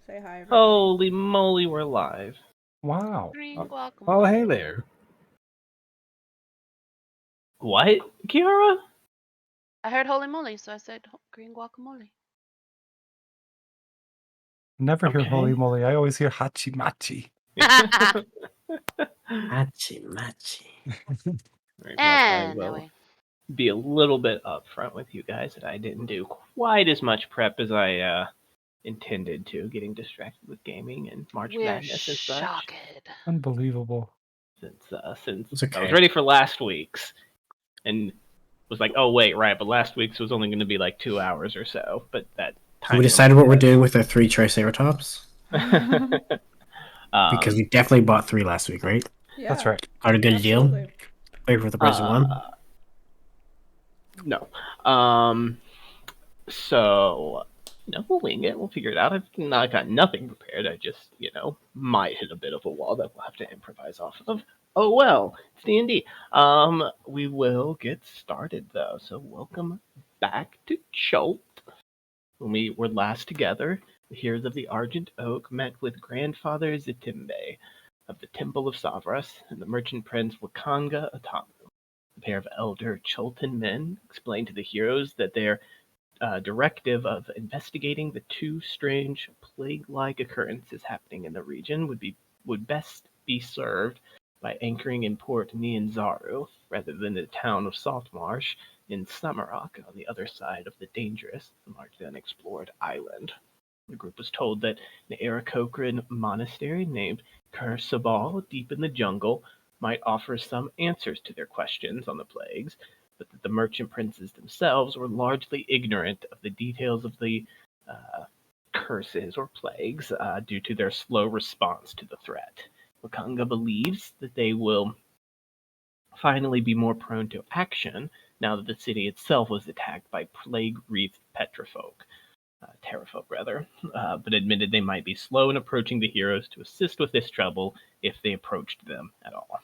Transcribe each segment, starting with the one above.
Say hi, everybody. Holy moly, we're live. Wow. Green guacamole. Oh, hey there. What, Kiara? I heard holy moly, so I said green guacamole. Never hear Okay. holy moly. I always hear hachi machi. Machi, machi. Right, well, I will Anyway. be a little bit upfront with you guys that I didn't do quite as much prep as I intended to, getting distracted with gaming and March We're Madness and such. shocked. Unbelievable. Since It's okay. I was ready for last week's, and was like, oh wait, right, but last week's was only going to be like 2 hours or so, but that time. So we decided what we're doing with our 3 Triceratops? Um, Because we definitely bought 3 last week, right? Yeah, That's right. Got a good absolutely. deal? Wait for the price of one? No. So, we'll wing it. We'll figure it out. I got nothing prepared. I just, might hit a bit of a wall that we'll have to improvise off of. Oh well, it's D&D. We will get started though. So welcome back to Chult. When we were last together, the heroes of the Argent Oak met with Grandfather Zitimbe of the Temple of Savras and the merchant prince Wakanga Atamu. A pair of elder Chultan men explained to the heroes that their directive of investigating the 2 strange plague-like occurrences happening in the region would best be served by anchoring in Port Nianzaru rather than the town of Saltmarsh in Summerrock on the other side of the dangerous, largely unexplored island. The group was told that an Aarakocran monastery named Kur Sabal, deep in the jungle, might offer some answers to their questions on the plagues, but that the merchant princes themselves were largely ignorant of the details of the curses or plagues due to their slow response to the threat. Wakanga believes that they will finally be more prone to action now that the city itself was attacked by plague-wreathed Terrafolk rather, but admitted they might be slow in approaching the heroes to assist with this trouble if they approached them at all.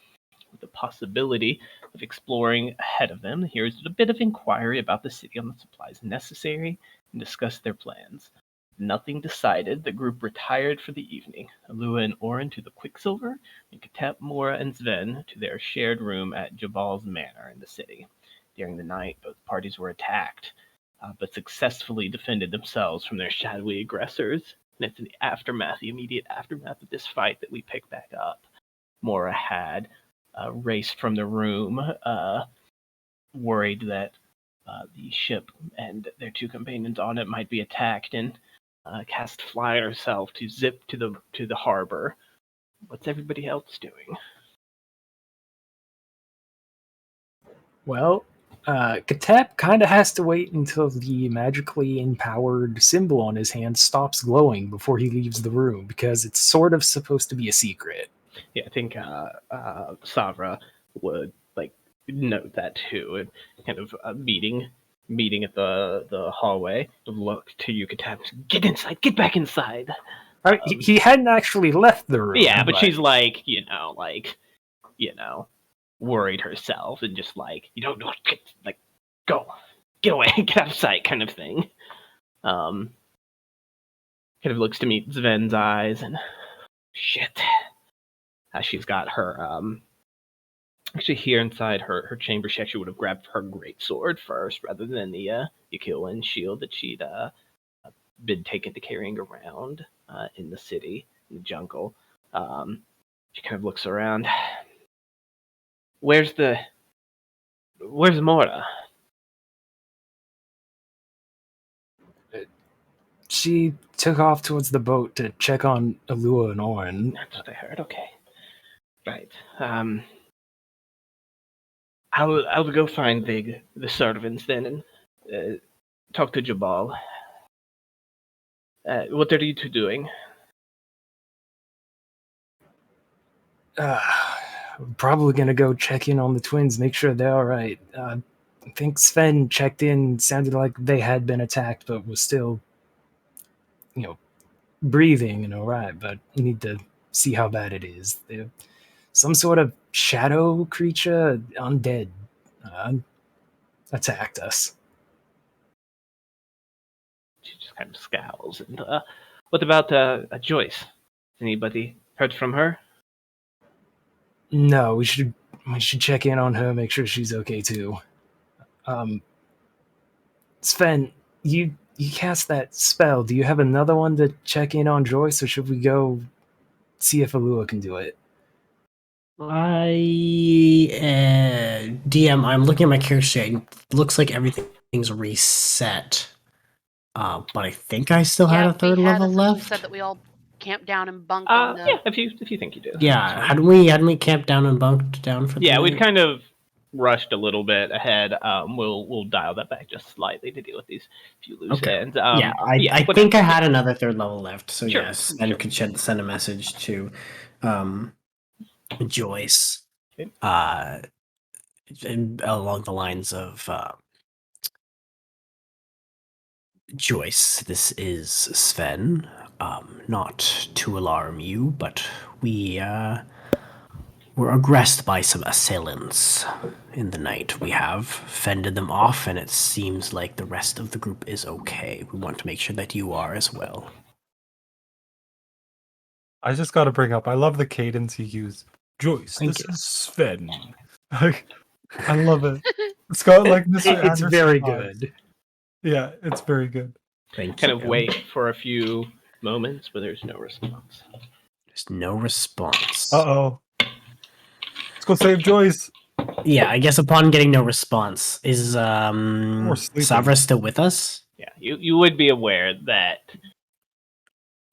With the possibility of exploring ahead of them, the heroes did a bit of inquiry about the city on the supplies necessary and discussed their plans. Nothing decided, the group retired for the evening, Alua and Orin to the Quicksilver, and Katep, Mora, and Sven to their shared room at Jabal's Manor in the city. During the night, both parties were attacked, but successfully defended themselves from their shadowy aggressors. And it's in the immediate aftermath of this fight that we pick back up. Mora had raced from the room, worried that the ship and their 2 companions on it might be attacked, and cast fly herself to zip to the harbor. What's everybody else doing? Well, Katep kind of has to wait until the magically empowered symbol on his hand stops glowing before he leaves the room, because it's sort of supposed to be a secret. Yeah, I think Savra would note that too, and kind of meeting at the hallway. Look to you, Katep. Get inside. Get back inside. I mean, he hadn't actually left the room. Yeah, but she's worried herself and just you don't know, go, get away, get out of sight, kind of thing. Kind of looks to meet Sven's eyes and shit. She's got her actually here inside her chamber. She actually would have grabbed her greatsword first rather than the Yakilin shield that she'd been taken to carrying around in the city, in the jungle. She kind of looks around. Where's Mora? She took off towards the boat to check on Alua and Orin. That's what I heard. Okay, right. I'll go find the servants then and talk to Jabal. What are you 2 doing? Probably gonna go check in on the twins, make sure they're all right. I think Sven checked in, sounded like they had been attacked, but was still, breathing and all right. But you need to see how bad it is. They're some sort of shadow creature, undead, attacked us. She just kind of scowls and What about Joyce? Anybody heard from her? No, we should check in on her, make sure she's okay too. Sven, you cast that spell. Do you have another one to check in on Joyce, or should we go see if Alua can do it? DM, I'm looking at my character sheet. It looks like everything's reset. But I think I still had a third level You left. said that we all camped down and bunked in the... Yeah, if you think you do. Yeah, hadn't we camped down and bunked down for the Yeah, night? we'd kind of rushed a little bit ahead. We'll dial that back just slightly to deal with these few loose ends. I think I had another third level left. So Sure, yes, and could send a message to Joyce Okay. along the lines of Joyce, this is Sven. Not to alarm you, but we were aggressed by some assailants in the night. We have fended them off, and it seems like the rest of the group is okay. We want to make sure that you are as well. I just got to bring up, I love the cadence he used. Joyce, Thank this you. is Sven. I love it. It's got like Mr. It's Anderson very vibes. good. Yeah, it's very good. Thank kind you. of wait for a few moments, but there's no response. There's no response. Uh-oh. Let's go save Joyce. Yeah, I guess upon getting no response, is sleeping. Savra still with us? Yeah, you would be aware that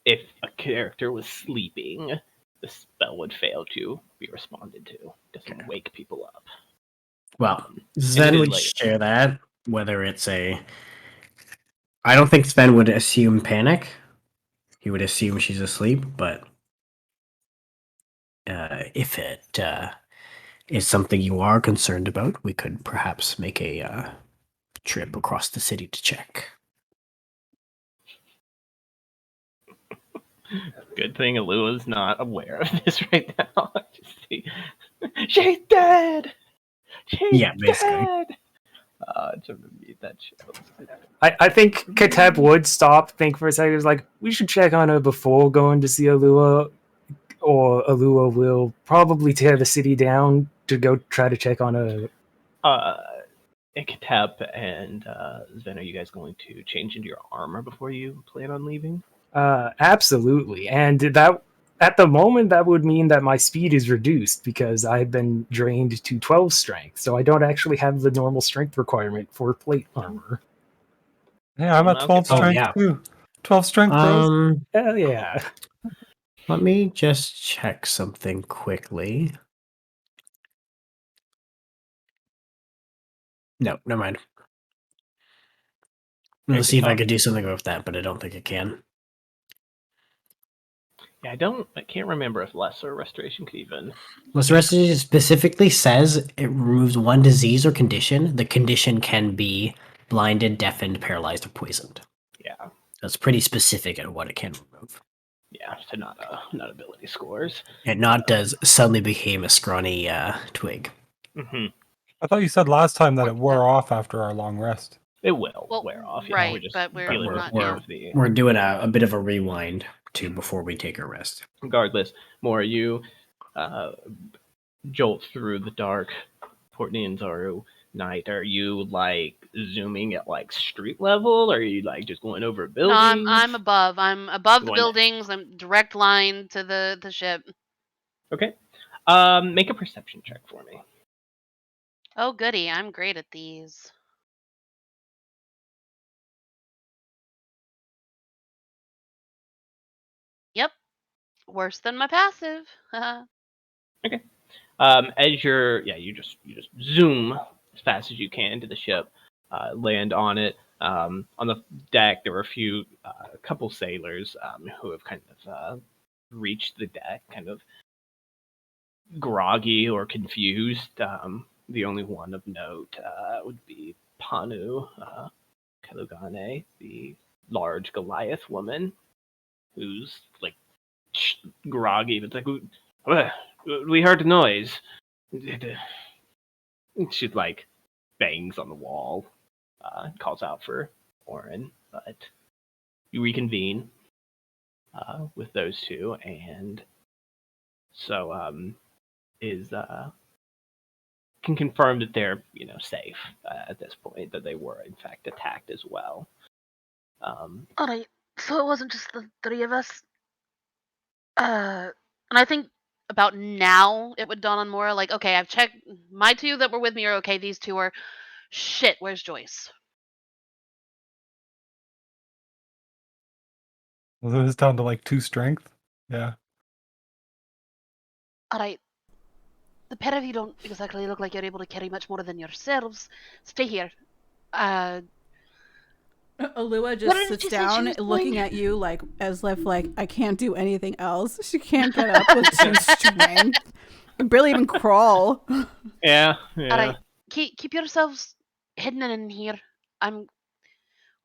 if a character was sleeping, the spell would fail to be responded to. It doesn't wake people up. Well, Sven would admittedly. share that, whether it's a... I don't think Sven would assume panic. He would assume she's asleep, but if it is something you are concerned about, we could perhaps make a trip across the city to check. Good thing Alua's not aware of this right now. She's dead! She's basically. dead! To repeat that shit. I think Kateb would stop, think for a second. It's like, we should check on her before going to see Alua, or Alua will probably tear the city down to go try to check on her. Ikatep and Sven, are you guys going to change into your armor before you plan on leaving? Absolutely. And that, at the moment, that would mean that my speed is reduced because I've been drained to 12 strength, so I don't actually have the normal strength requirement for plate armor. Yeah, I'm at 12 strength too. 12 strength, bros. Hell yeah. Let me just check something quickly. No, never mind. Let's see if I could do something with that, but I don't think I can. Yeah, I can't remember if lesser restoration could even... Lesser restoration specifically says it removes one disease or condition. The condition can be blinded, deafened, paralyzed, or poisoned. Yeah. That's pretty specific at what it can remove. Yeah, so not ability scores. And not does suddenly became a scrawny twig. Mm-hmm. I thought you said last time that it wore off after our long rest. It will wear off. Right, we're just but we're not now. We're doing a bit of a rewind too before we take our rest. Regardless, more you jolt through the dark Port Nianzaru night. Are you like zooming at like street level, or are you like just going over buildings? No, I'm above. I'm above the buildings. I'm direct line to the ship. Okay. Make a perception check for me. Oh goody, I'm great at these. Yep. Worse than my passive. Okay. As you just zoom as fast as you can to the ship, land on it. On the deck, there were a couple sailors who have kind of reached the deck, kind of groggy or confused. The only one of note would be Panu Kalugane, the large Goliath woman, who's like groggy, but like, we heard a noise. She like bangs on the wall, calls out for Orin, but you reconvene. with those two, and so can confirm that they're safe at this point, that they were in fact attacked as well. All right, so it wasn't just the three of us. And I think about now it would dawn on Mora, like, okay, I've checked. My two that were with me are okay. These two are shit. Where's Joyce? Well, it was down to like 2 strength. Yeah. All right. The pair of you don't exactly look like you're able to carry much more than yourselves. Stay here. Alua just sits down looking at you like as if like I can't do anything else. She can't get up with 2 strength. Can barely even crawl. Yeah. All right. Keep yourselves hidden in here.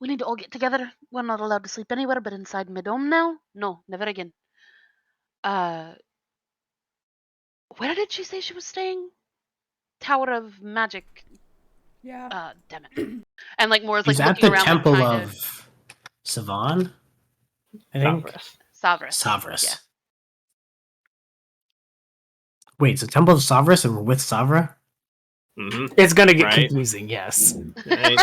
We need to all get together. We're not allowed to sleep anywhere but inside my dome now. No, never again. Where did she say she was staying? Tower of Magic. Yeah. Damn it. And like Mora's like He's at looking the around, temple like, trying of Savan, I think. Savras. Savras. Yeah. Wait, so Temple of Savras and we're with Savra? Mm-hmm. It's gonna get confusing, yes. Right.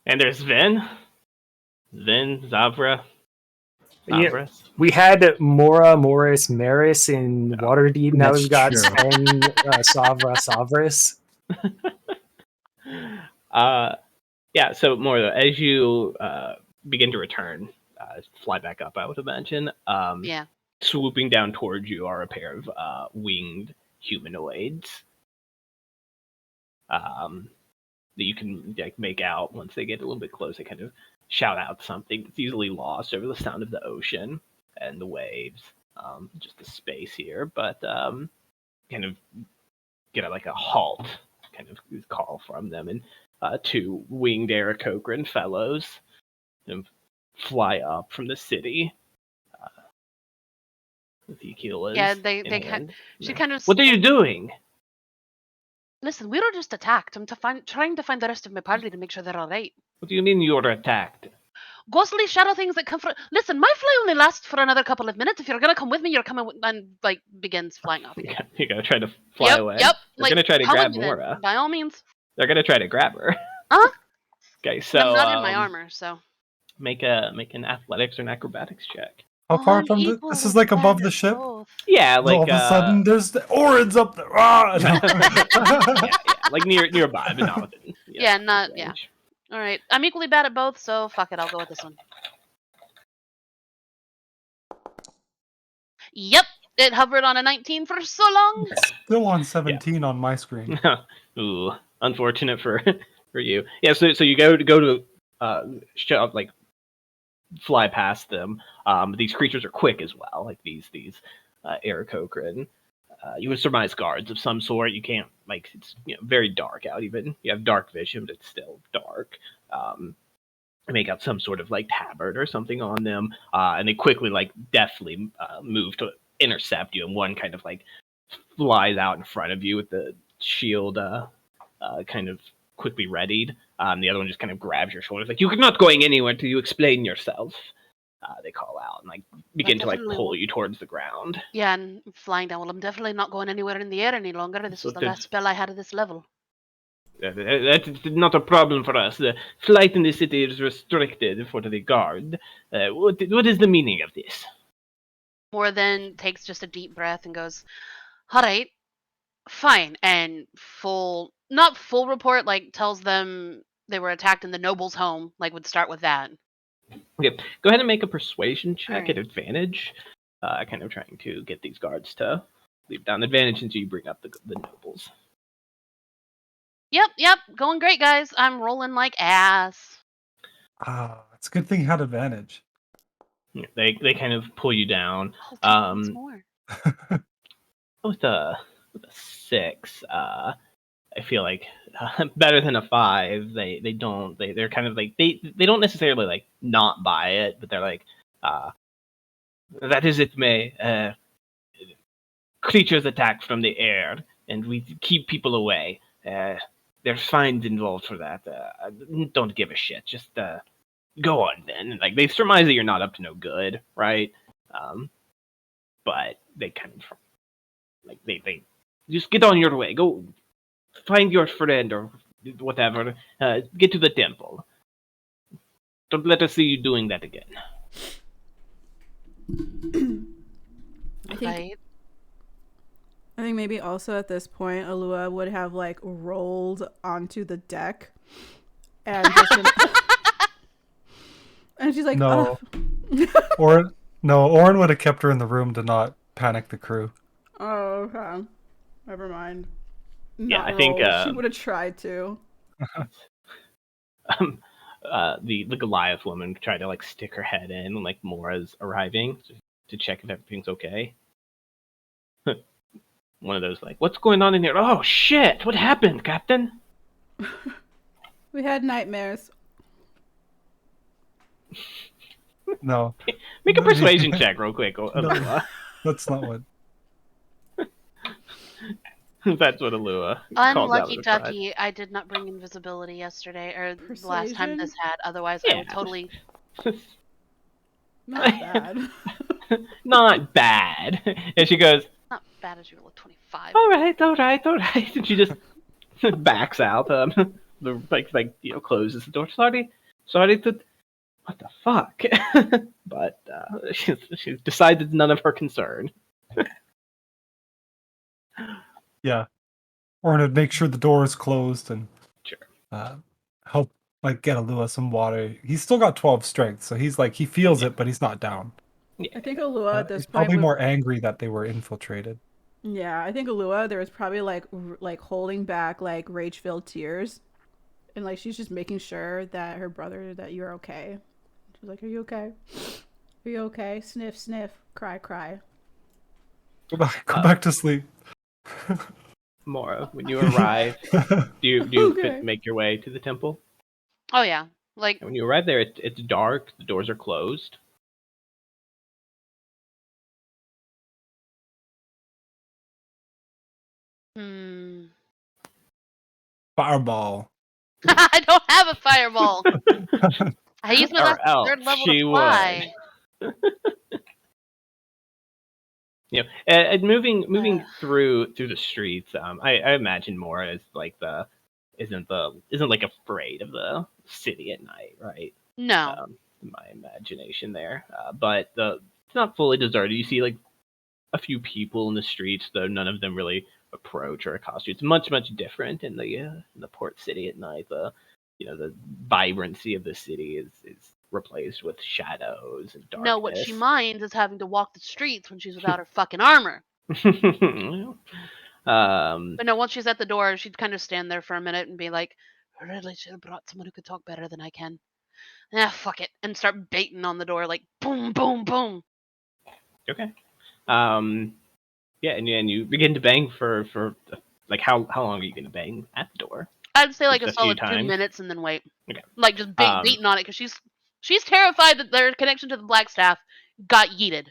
And there's Vin, Zavra. Yeah, we had Mora, Morris, Maris in Waterdeep. Now we've got Sven, Savra, Savras. Yeah, so Mora, as you begin to return, fly back up, I would imagine. Yeah. Swooping down towards you are a pair of winged humanoids. That you can make out once they get a little bit close. They kind of shout out something that's easily lost over the sound of the ocean and the waves. Just the space here, but kind of get a halt kind of call from them, and 2 winged Aarakocra fellows fly up from the city. Ezekiel is. Yeah, she kind of. What are you doing? Listen, we were just attacked. I'm trying to find the rest of my party to make sure they're all right. What do you mean you were attacked? Ghostly shadow things that come from. Listen, my fly only lasts for another couple of minutes. If you're gonna come with me, you're coming and begins flying off again. You're gonna try to fly away. Yep. They're gonna try to grab Mora. By all means. They're gonna try to grab her. Huh? Okay, so I'm not in my armor, so. Make an athletics or an acrobatics check. How far from this is like above the ship? Yeah, like all of a sudden there's the Orids up there. Ah! yeah, like nearby, but not within. Yeah. All right, I'm equally bad at both, so fuck it. I'll go with this one. Yep, it hovered on a 19 for so long. Still on 17 on my screen. Ooh, unfortunate for you. Yeah, so you go to fly past them. These creatures are quick as well, like these Aarakocra. You would surmise guards of some sort. You can't it's very dark out. Even you have dark vision, but it's still dark. Make out some sort of tabard or something on them, and they quickly deftly move to intercept you. And one kind of flies out in front of you with the shield kind of quickly readied. The other one just kind of grabs your shoulders, you're not going anywhere till you explain yourself. They call out and begin to pull you towards the ground. Yeah, and flying down. Well, I'm definitely not going anywhere in the air any longer. This was the last spell I had at this level. That's not a problem for us. The flight in the city is restricted for the guard. What is the meaning of this? Mora then takes just a deep breath and goes, all right, fine. And not full report, tells them they were attacked in the noble's home, would start with that. Okay, go ahead and make a persuasion check at advantage. Kind of trying to get these guards to leave down advantage until you bring up the nobles. Yep, going great, guys. I'm rolling like ass. It's a good thing you had advantage. They kind of pull you down. More. With a 6, I feel like better than a 5. They're kind of they don't necessarily not buy it, but they're that is it may creatures attack from the air and we keep people away. There's fines involved for that. Don't give a shit. Just go on then. And, like, they surmise that you're not up to no good, right? But they kind of, like, they just get on your way. Go find your friend or whatever. Get to the temple. Don't let us see you doing that again. I think maybe also at this point, Alua would have like rolled onto the deck and just and she's like, no. Orin would have kept her in the room to not panic the crew. Oh, okay. Never mind. Yeah, I think she would have tried to. The Goliath woman tried to like stick her head in when like Mora's arriving to check if everything's okay. One of those like, what's going on in here? Oh shit! What happened, Captain? We had nightmares. No. Make a persuasion check real quick. No, that's not what. That's what Alua. Unlucky ducky, I did not bring invisibility yesterday, or Persuasion? the last time this had. Otherwise, I would totally. Not bad. Not bad. And she goes, not bad as you roll a 25. All right. And she just backs out. Closes the door. Sorry to. What the fuck? But she's decided none of her concern. Yeah. Orin would make sure the door is closed and help like get Alua some water. He's still got 12 strength, so he's like he feels it, but he's not down. Yeah. I think Alua at this he's point probably more angry that they were infiltrated. Yeah, I think Alua there was probably like holding back like rage-filled tears, and like she's just making sure that her brother that you're okay. She's like, "Are you okay? Are you okay? Sniff, sniff, cry, cry." Go back to sleep. Mora, when you arrive, do you make your way to the temple? Oh yeah, like when you arrive there, it's dark. The doors are closed. Fireball. I don't have a fireball. I used my last third level to fly. And moving through the streets, I imagine Mora is like isn't like afraid of the city at night, right? No. My imagination there, but it's not fully deserted. You see like a few people in the streets, though none of them really approach or accost you. It's much different in the port city at night. The vibrancy of the city is replaced with shadows and darkness. No, what she minds is having to walk the streets when she's without her fucking armor. But no, once she's at the door, she'd kind of stand there for a minute and be like, I really should have brought someone who could talk better than I can. Fuck it. And start baiting on the door like boom, boom, boom. Okay. Yeah, and you begin to bang for like how long are you going to bang at the door? I'd say like a solid 2 minutes and then wait. Okay. Like just beating on it because she's terrified that their connection to the Blackstaff got yeeted.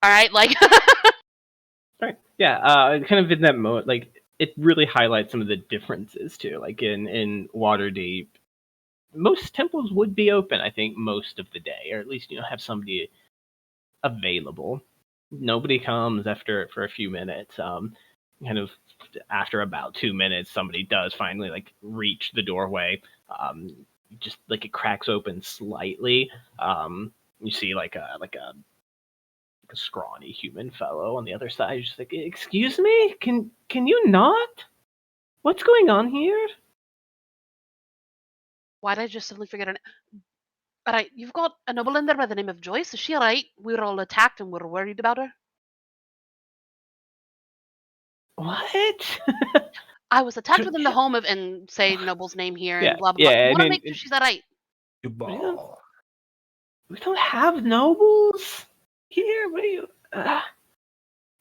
All right, like. Right. Yeah. Kind of in that mode, like it really highlights some of the differences too. Like in Waterdeep, most temples would be open. I think most of the day, or at least have somebody available. Nobody comes for a few minutes. Kind of after about 2 minutes, somebody does finally like reach the doorway. Just like it cracks open slightly. You see like a scrawny human fellow on the other side. Just like, excuse me, can you not? What's going on here? Why did I just suddenly forget her name? Alright, you've got a noble in there by the name of Joyce. Is she alright? We were all attacked and we're worried about her. What? I was attacked within the home of, and say noble's name here and blah blah blah. Yeah, I want to make sure she's alright. We don't have nobles here. What are you?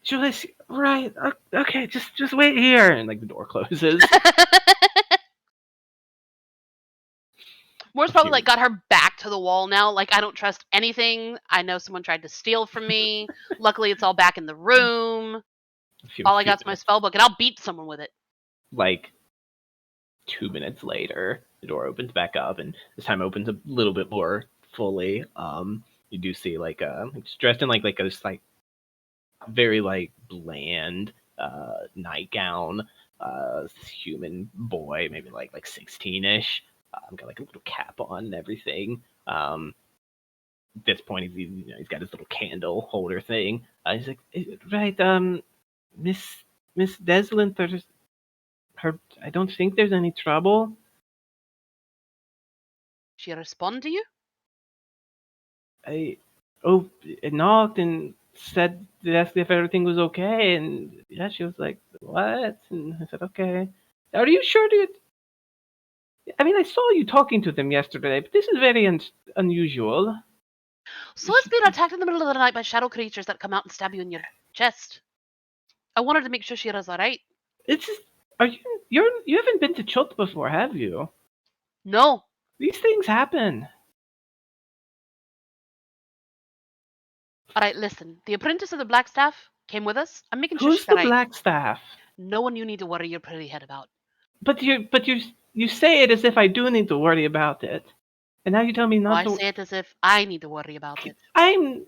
Joyce, right? Okay, just wait here, and like the door closes. Moore's probably like got her back to the wall now. Like, I don't trust anything. I know someone tried to steal from me. Luckily, it's all back in the room. All I got's my spell book, and I'll beat someone with it. Like 2 minutes later, the door opens back up, and this time opens a little bit more fully. You do see just dressed in like this like very like bland nightgown. This human boy, maybe like 16ish. Got like a little cap on and everything. At this point, he's got his little candle holder thing. He's like, right, Miss Deslin, there's her. I don't think there's any trouble. She respond to you? It knocked and asked if everything was okay, and yeah, she was like, "What?" And I said, "Okay." Are you sure? I mean, I saw you talking to them yesterday, but this is very unusual. So it's been attacked in the middle of the night by shadow creatures that come out and stab you in your chest. I wanted to make sure she was alright. It's just, you haven't been to Chult before, have you? No. These things happen. Alright, listen. The apprentice of the Blackstaff came with us. I'm making sure Who's she's the alright. Blackstaff? No one you need to worry your pretty head about. But you say it as if I do need to worry about it, and now you tell me not I to. say it as if I need to worry about it. I'm.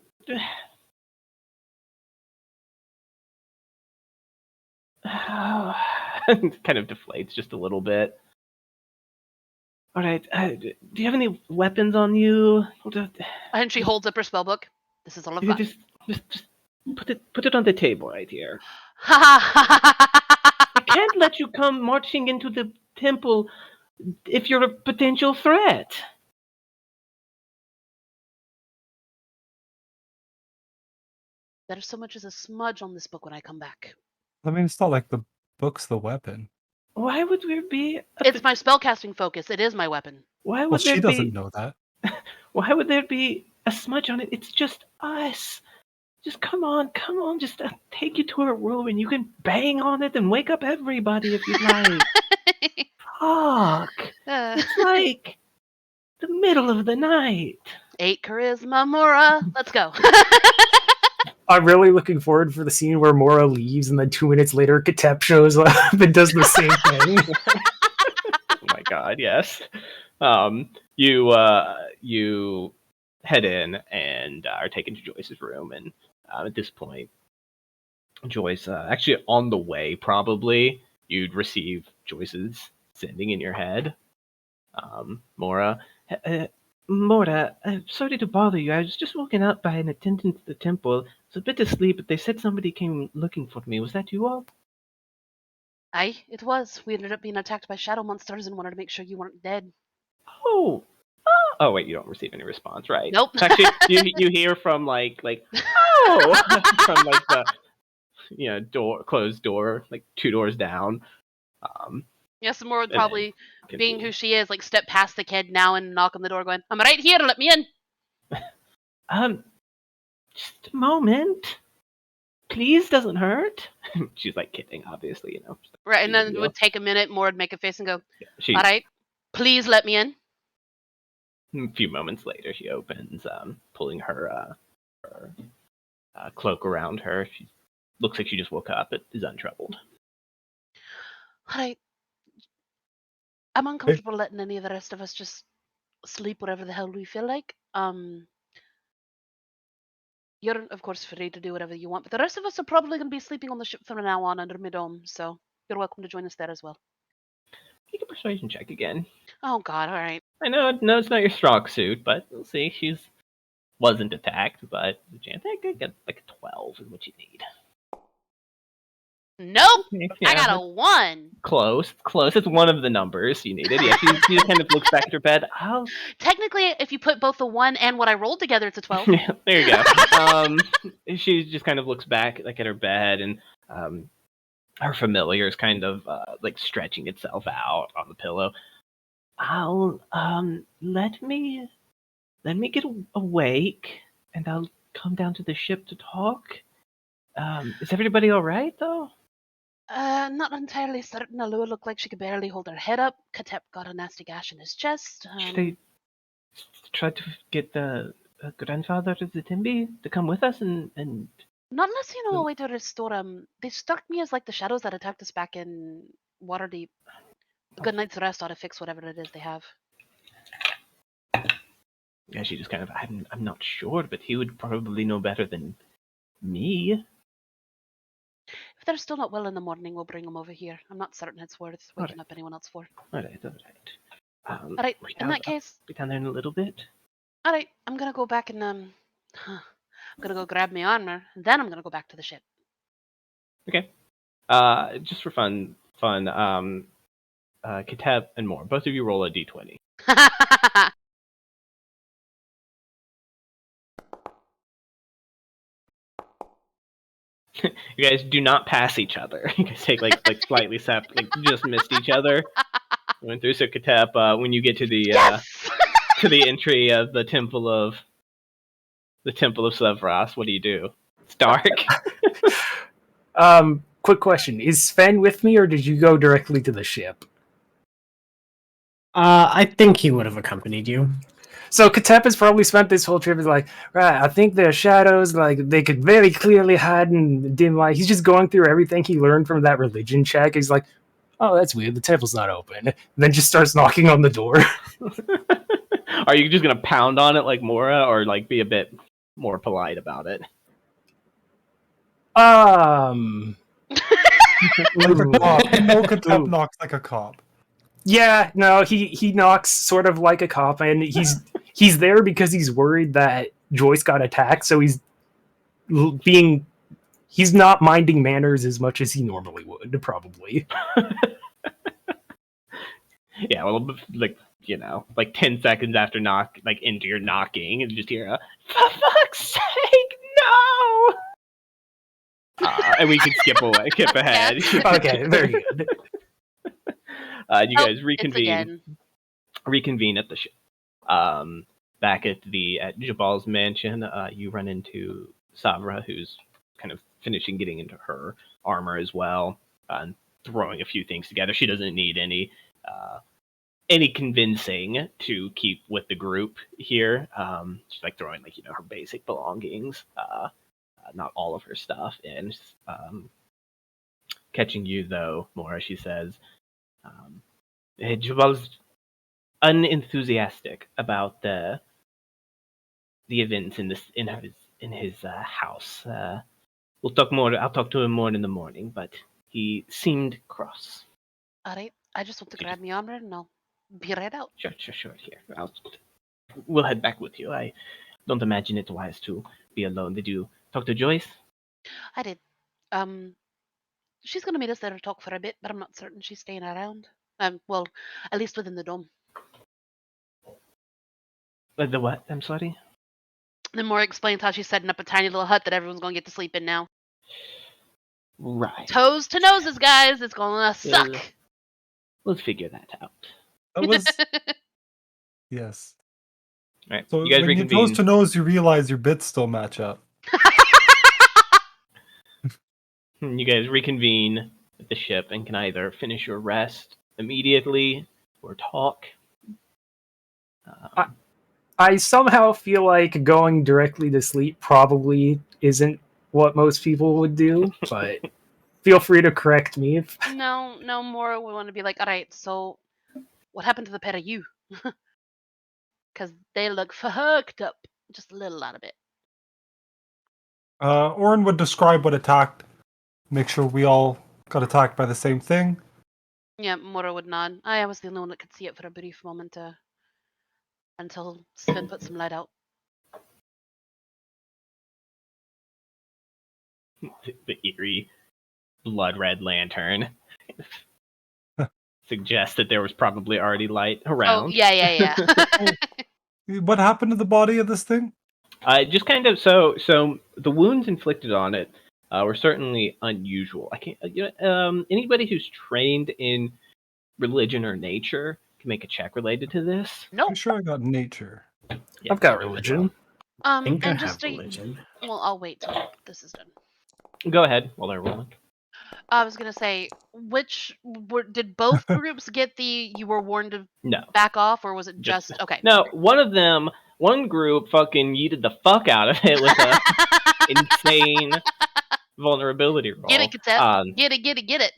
Kind of deflates just a little bit. All right. Do you have any weapons on you? And she holds up her spellbook. This is all I've got. Just put it on the table right here. Ha ha ha! I can't let you come marching into the temple if you're a potential threat. There's so much as a smudge on this book when I come back. I mean, it's not like the book's the weapon. Why would there be? It's my spellcasting focus. It is my weapon. Why Well, would she there doesn't be? know that. Why would there be a smudge on it? It's just us. Just come on. Just take you to her room and you can bang on it and wake up everybody if you'd like. Fuck. It's like the middle of the night. 8 charisma, Mora. Let's go. I'm really looking forward for the scene where Mora leaves and then 2 minutes later Katep shows up and does the same thing. Oh my god, yes. You head in and are taken to Joyce's room, and at this point, Joyce, actually on the way, probably you'd receive Joyce's sending in your head. Mora, Mora, I'm sorry to bother you. I was just woken up by an attendant at the temple. I was a bit asleep, but they said somebody came looking for me. Was that you all? Aye, it was. We ended up being attacked by shadow monsters and wanted to make sure you weren't dead. Oh. Oh wait, you don't receive any response, right? Nope. Actually, you hear from like oh from like the closed door, like 2 doors down. Yes, Mora would probably, Could being be. who she is, like step past the kid now and knock on the door, going, "I'm right here. Let me in." Just a moment. Please, doesn't hurt. She's like kidding, obviously, Right, and then it would take a minute. Mora would make a face and go, She, "All right, please let me in." a few moments later, she opens, pulling her cloak around her. She looks like she just woke up, but is untroubled. All right. I'm uncomfortable letting any of the rest of us just sleep whatever the hell we feel like. You're, of course, free to do whatever you want, but the rest of us are probably going to be sleeping on the ship from now on under mid-dome, so you're welcome to join us there as well. Make a persuasion check again. Oh, God, all right. I know it's not your strong suit, but we'll see. She wasn't attacked, but I think I get like a 12 is what you need. Nope! Yeah, I got a 1! Close. It's one of the numbers you needed. Yeah, she kind of looks back at her bed. Oh. Technically, if you put both the 1 and what I rolled together, it's a 12. Yeah, there you go. She just kind of looks back like at her bed, and her familiar is kind of like stretching itself out on the pillow. I'll let me get awake, and I'll come down to the ship to talk. Is everybody all right though? Not entirely certain. Alua looked like she could barely hold her head up. Katep got a nasty gash in his chest. Should I try to get the grandfather of the Timby to come with us and Not unless you know a way to restore They struck me as like the shadows that attacked us back in Waterdeep. A good night's rest ought to fix whatever it is they have. Yeah, she just kind of, I'm not sure, but he would probably know better than me. If they're still not well in the morning, we'll bring them over here. I'm not certain it's worth waking up anyone else for. All right. All right, in that case, I'll be down there in a little bit. all right, I'm gonna go back and I'm gonna go grab my armor, and then I'm gonna go back to the ship. Okay. Just for fun, Kitab and more. Both of you roll a d20. You guys do not pass each other. You guys take like slightly just missed each other. Went through. So Kitab, when you get to the Yes! to the entry of the temple of Sevros, what do? It's dark. Quick question: is Sven with me, or did you go directly to the ship? I think he would have accompanied you. So Katep has probably spent this whole trip as like, right, I think there are shadows, like they could very clearly hide in dim light. He's just going through everything he learned from that religion check. He's like, oh, that's weird, the temple's not open. And then just starts knocking on the door. Are you just gonna pound on it like Mora, or like be a bit more polite about it? Like a cop. You know Katep knocks like a cop. Yeah, no, he knocks sort of like a cop, and he's there because he's worried that Joyce got attacked, so he's not minding manners as much as he normally would, probably. Yeah, well, like, 10 seconds after into your knocking, and just hear a, for fuck's sake, no! And we can skip ahead. Okay, very good. You guys reconvene at the ship. Back at Jabal's mansion, you run into Savra, who's kind of finishing getting into her armor as well, and throwing a few things together. She doesn't need any convincing to keep with the group here. She's like throwing her basic belongings, not all of her stuff in. Catching you though, Mora, she says, Jabal's unenthusiastic about the events in his house. We'll talk more. I'll talk to him more in the morning, but he seemed cross. All right, I just want to grab my armor and I'll be right out. Sure. Here, we'll head back with you. I don't imagine it's wise to be alone. Did you talk to Joyce? I did. She's gonna meet us there to talk for a bit, but I'm not certain she's staying around. Well, at least within the dome. The what? I'm sorry? Then Mora explains how she's setting up a tiny little hut that everyone's gonna get to sleep in now. Right. Toes to noses, guys. It's gonna suck. Let's figure that out. That was... Yes. All right. So you guys when reconvene. you nose to nose, you realize your bits still match up. You guys reconvene at the ship and can either finish your rest immediately or talk. I somehow feel like going directly to sleep probably isn't what most people would do, but feel free to correct me. No, Mora, we want to be like, all right, so what happened to the pair of you? Because they look fucked up just a little out of it. Orin would describe what attacked. Make sure we all got attacked by the same thing. Yeah, Mora would nod. I was the only one that could see it for a brief moment until Sven put some light out. The eerie blood red lantern suggests that there was probably already light around. Oh, yeah. What happened to the body of this thing? Just kind of so the wounds inflicted on it were certainly unusual. I can't. Anybody who's trained in religion or nature can make a check related to this. Nope. I'm sure I got nature. Yeah, I've got religion. I think I and have just religion. Well, I'll wait till this is done. Go ahead while they're rolling. I was gonna say, did both groups get the you were warned to No. back off, or was it just okay? No, one group fucking yeeted the fuck out of it with a insane vulnerability roll. Get it, Katep. Get it.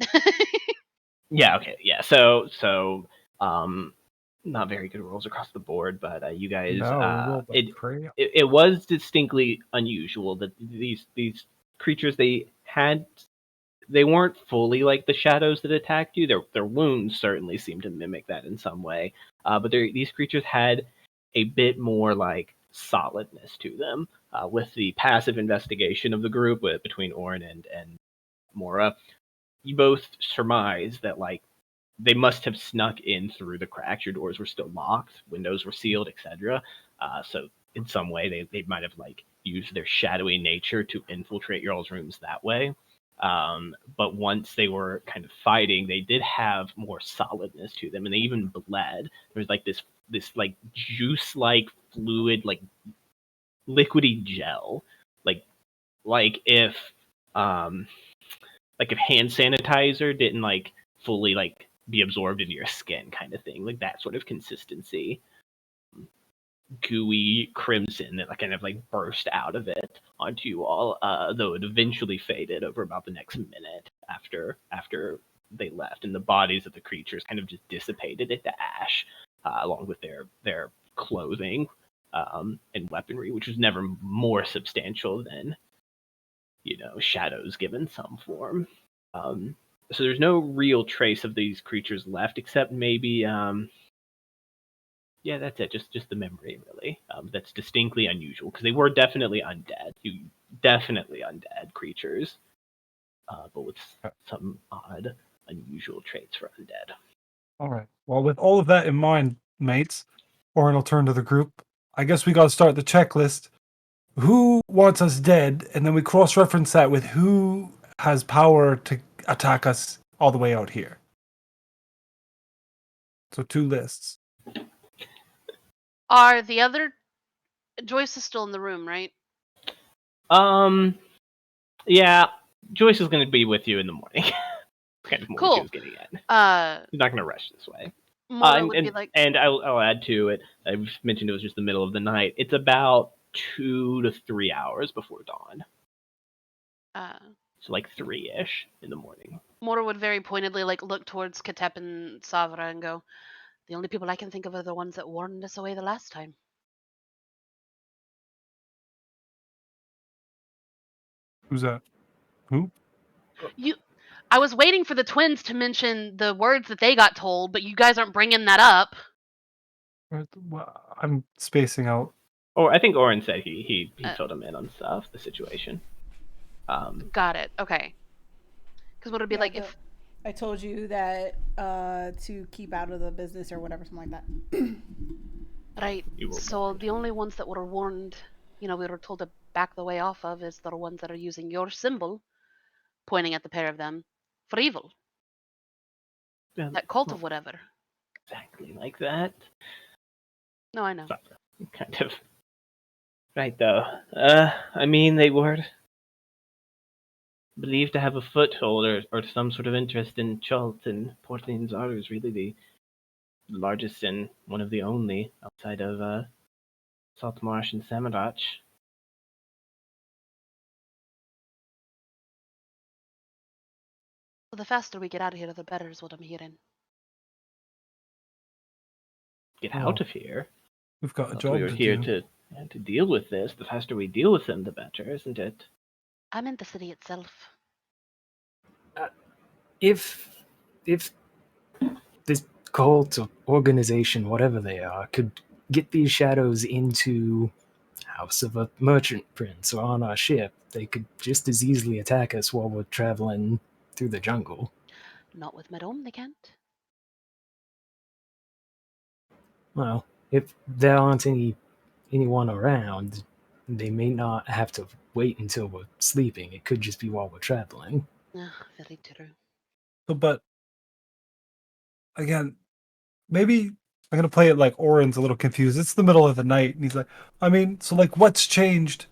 Yeah, okay, yeah. So not very good rolls across the board, but you guys, No, we rolled like crazy. it was distinctly unusual that these creatures they weren't fully like the shadows that attacked you. Their wounds certainly seemed to mimic that in some way, but these creatures had a bit more like solidness to them. With the passive investigation of the group between Orin and Mora, you both surmise that like they must have snuck in through the cracks. Your doors were still locked, windows were sealed, etc. So in some way, they might have like used their shadowy nature to infiltrate your all's rooms that way. But once they were kind of fighting, they did have more solidness to them, and they even bled. There was like this like juice like fluid, like liquidy gel, like if hand sanitizer didn't like fully like be absorbed into your skin, kind of thing, like that sort of consistency. Gooey crimson that kind of like burst out of it onto you all, though it eventually faded over about the next minute after they left, and the bodies of the creatures kind of just dissipated into ash, along with their clothing and weaponry, which was never more substantial than shadows given some form. So there's no real trace of these creatures left, except maybe yeah, that's it. Just the memory, really. That's distinctly unusual because they were definitely undead. Definitely undead creatures, but with some odd, unusual traits for undead. All right. Well, with all of that in mind, mates, Orin will turn to the group. I guess we got to start the checklist. Who wants us dead? And then we cross-reference that with who has power to attack us all the way out here. So 2 lists. Are the other... Joyce is still in the room, right? Yeah, Joyce is going to be with you in the morning. Kind of more what she was getting at. She's not going to rush this way. And I'll add to it. I've mentioned it was just the middle of the night. It's about 2 to 3 hours before dawn. So like 3-ish in the morning. Mora would very pointedly like look towards Katep and Savra and go, "The only people I can think of are the ones that warned us away the last time." Who's that? Who? I was waiting for the twins to mention the words that they got told, but you guys aren't bringing that up. I'm spacing out. Or I think Orin said he filled him in on stuff, the situation. Got it. Okay. Because what would it be like if I told you that to keep out of the business or whatever, something like that. Right. So the only ones that were warned, we were told to back the way off of is the ones that are using your symbol, pointing at the pair of them, for evil. That cult of whatever. Exactly like that. No, I know. Kind of. Right, though. I mean, they were believed to have a foothold or some sort of interest in Chult, and Port Linzar is really the largest and one of the only outside of Saltmarsh and Samarach. Well, the faster we get out of here, the better is what I'm hearing. Get out of here? We've got a job we were here to deal with this. The faster we deal with them, the better, isn't it? I'm in the city itself. If this cult or organization, whatever they are, could get these shadows into House of a Merchant Prince or on our ship, they could just as easily attack us while we're traveling through the jungle. Not with Madame, they can't. Well, if there aren't anyone around, they may not have to wait until we're sleeping. It could just be while we're traveling. Very true. But again, maybe I'm gonna play it like Orin's a little confused. It's the middle of the night, and he's like, I mean, so like, what's changed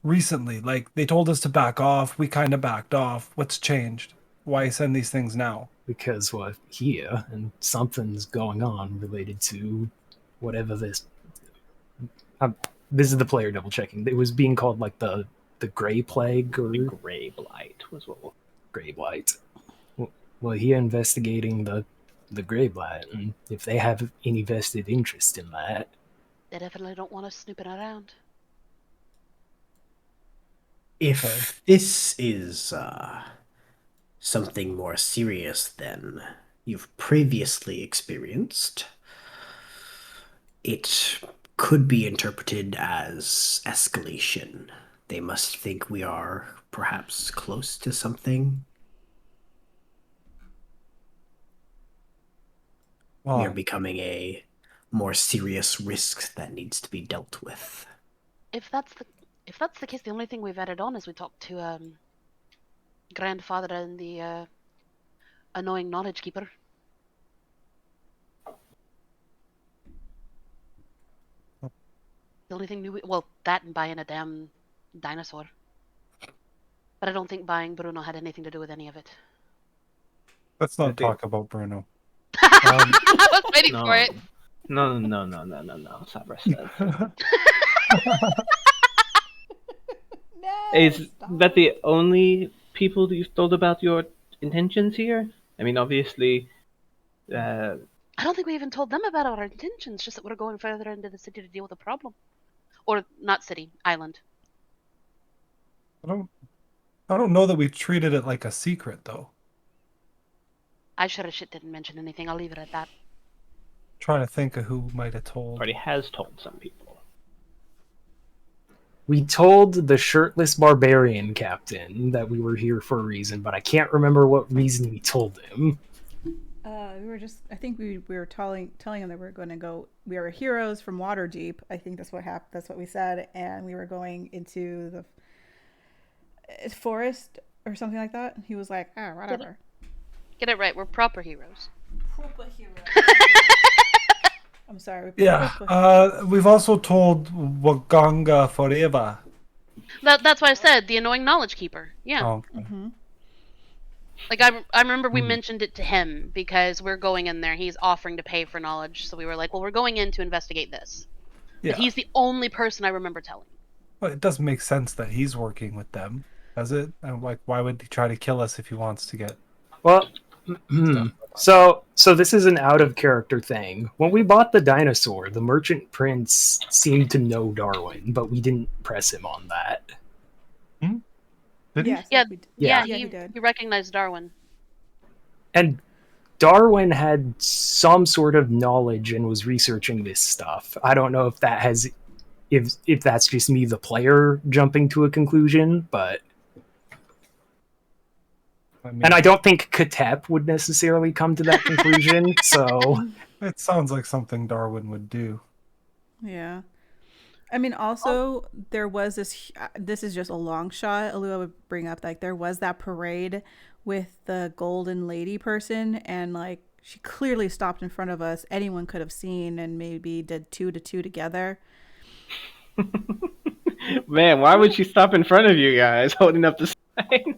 recently? Like, they told us to back off. We kind of backed off. What's changed? Why send these things now? Because we're here, and something's going on related to whatever this. This is the player double checking. It was being called like the Gray Plague or the Gray Blight was what. Gray Blight. We're here investigating the the Grey Lantern, if they have any vested interest in that. They definitely don't want us snooping around. If this is something more serious than you've previously experienced, it could be interpreted as escalation. They must think we are perhaps close to something. We are Well, becoming a more serious risk that needs to be dealt with. If that's the case, the only thing we've added on is we talked to grandfather and the annoying knowledge keeper. The only thing new, well, that and buying a damn dinosaur. But I don't think buying Bruno had anything to do with any of it. let's I not think- talk about Bruno. I was waiting No. for it. No. Sabra says. No, Is stop. that the only people that you've told about your intentions here? I mean, obviously, I don't think we even told them about our intentions, just that we're going further into the city to deal with a problem. Or, not city, island. I don't know that we treated it like a secret, though. I sure as shit didn't mention anything. I'll leave it at that. Trying to think of who might have told. already has told some people. We told the shirtless barbarian captain that we were here for a reason, but I can't remember what reason we told him. We were just. I think we were telling him that we were going to go. We are heroes from Waterdeep. I think that's what happened. That's what we said, and we were going into the forest or something like that. He was like, "Ah, whatever." Get it right, we're proper heroes. Proper hero. I'm sorry. Yeah. We've also told Waganga forever. That's why I said the annoying knowledge keeper. Yeah. Oh, okay. Mm-hmm. Like I remember we mentioned it to him because we're going in there. He's offering to pay for knowledge, so we were like, "Well, we're going in to investigate this." Yeah. But he's the only person I remember telling. Well, it doesn't make sense that he's working with them, does it? And like, why would he try to kill us if he wants to get? Well, so this is an out of character thing. When we bought the dinosaur, the merchant prince seemed to know Darwin, but we didn't press him on that. Did he? Yes, Yeah, we did. yeah, he he did. he recognized Darwin. And Darwin had some sort of knowledge and was researching this stuff. I don't know if that has, if that's just me, the player, jumping to a conclusion, but. And I don't think Katep would necessarily come to that conclusion, so. It sounds like something Darwin would do. Yeah. I mean, also, there was this is just a long shot. Alua would bring up, like, there was that parade with the golden lady person, and, like, she clearly stopped in front of us. Anyone could have seen and maybe did 2 to 2 together. Man, why would she stop in front of you guys holding up the sign?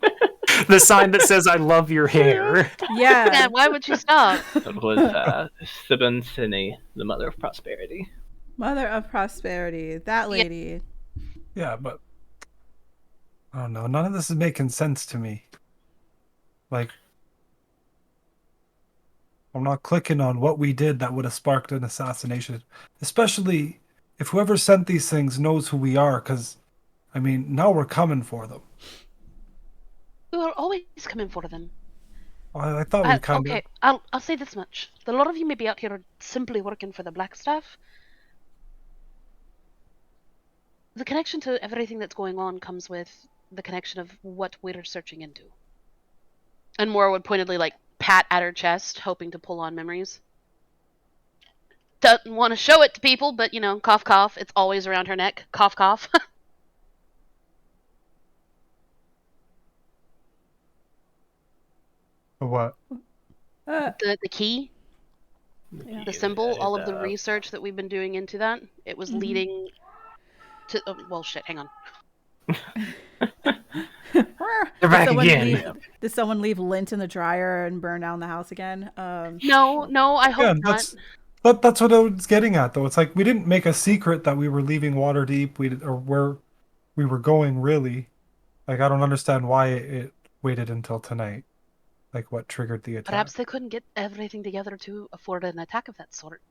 The sign that says, "I love your hair." Yeah. Yeah, why would you stop? It was Sibon Sini, the mother of prosperity. Mother of prosperity. That lady. Yeah, but I don't know. None of this is making sense to me. Like, I'm not clicking on what we did that would have sparked an assassination. Especially if whoever sent these things knows who we are, because, I mean, now we're coming for them. We were always coming for them. I thought we kind Okay, of... I'll say this much. A lot of you may be out here simply working for the Black Staff. The connection to everything that's going on comes with the connection of what we're searching into. And Mora would pointedly, like, pat at her chest, hoping to pull on memories. Doesn't want to show it to people, but, you know, cough, cough. It's always around her neck. Cough, cough. What? The key, Yeah. the symbol, all of the research that we've been doing into that, it was leading to... Oh, well, shit, hang on. They're back again. Did someone leave lint in the dryer and burn down the house again? No, I hope not. That's what I was getting at, though. It's like we didn't make a secret that we were leaving Waterdeep, or where we were going, really. Like, I don't understand why it waited until tonight. Like what triggered the attack? Perhaps they couldn't get everything together to afford an attack of that sort.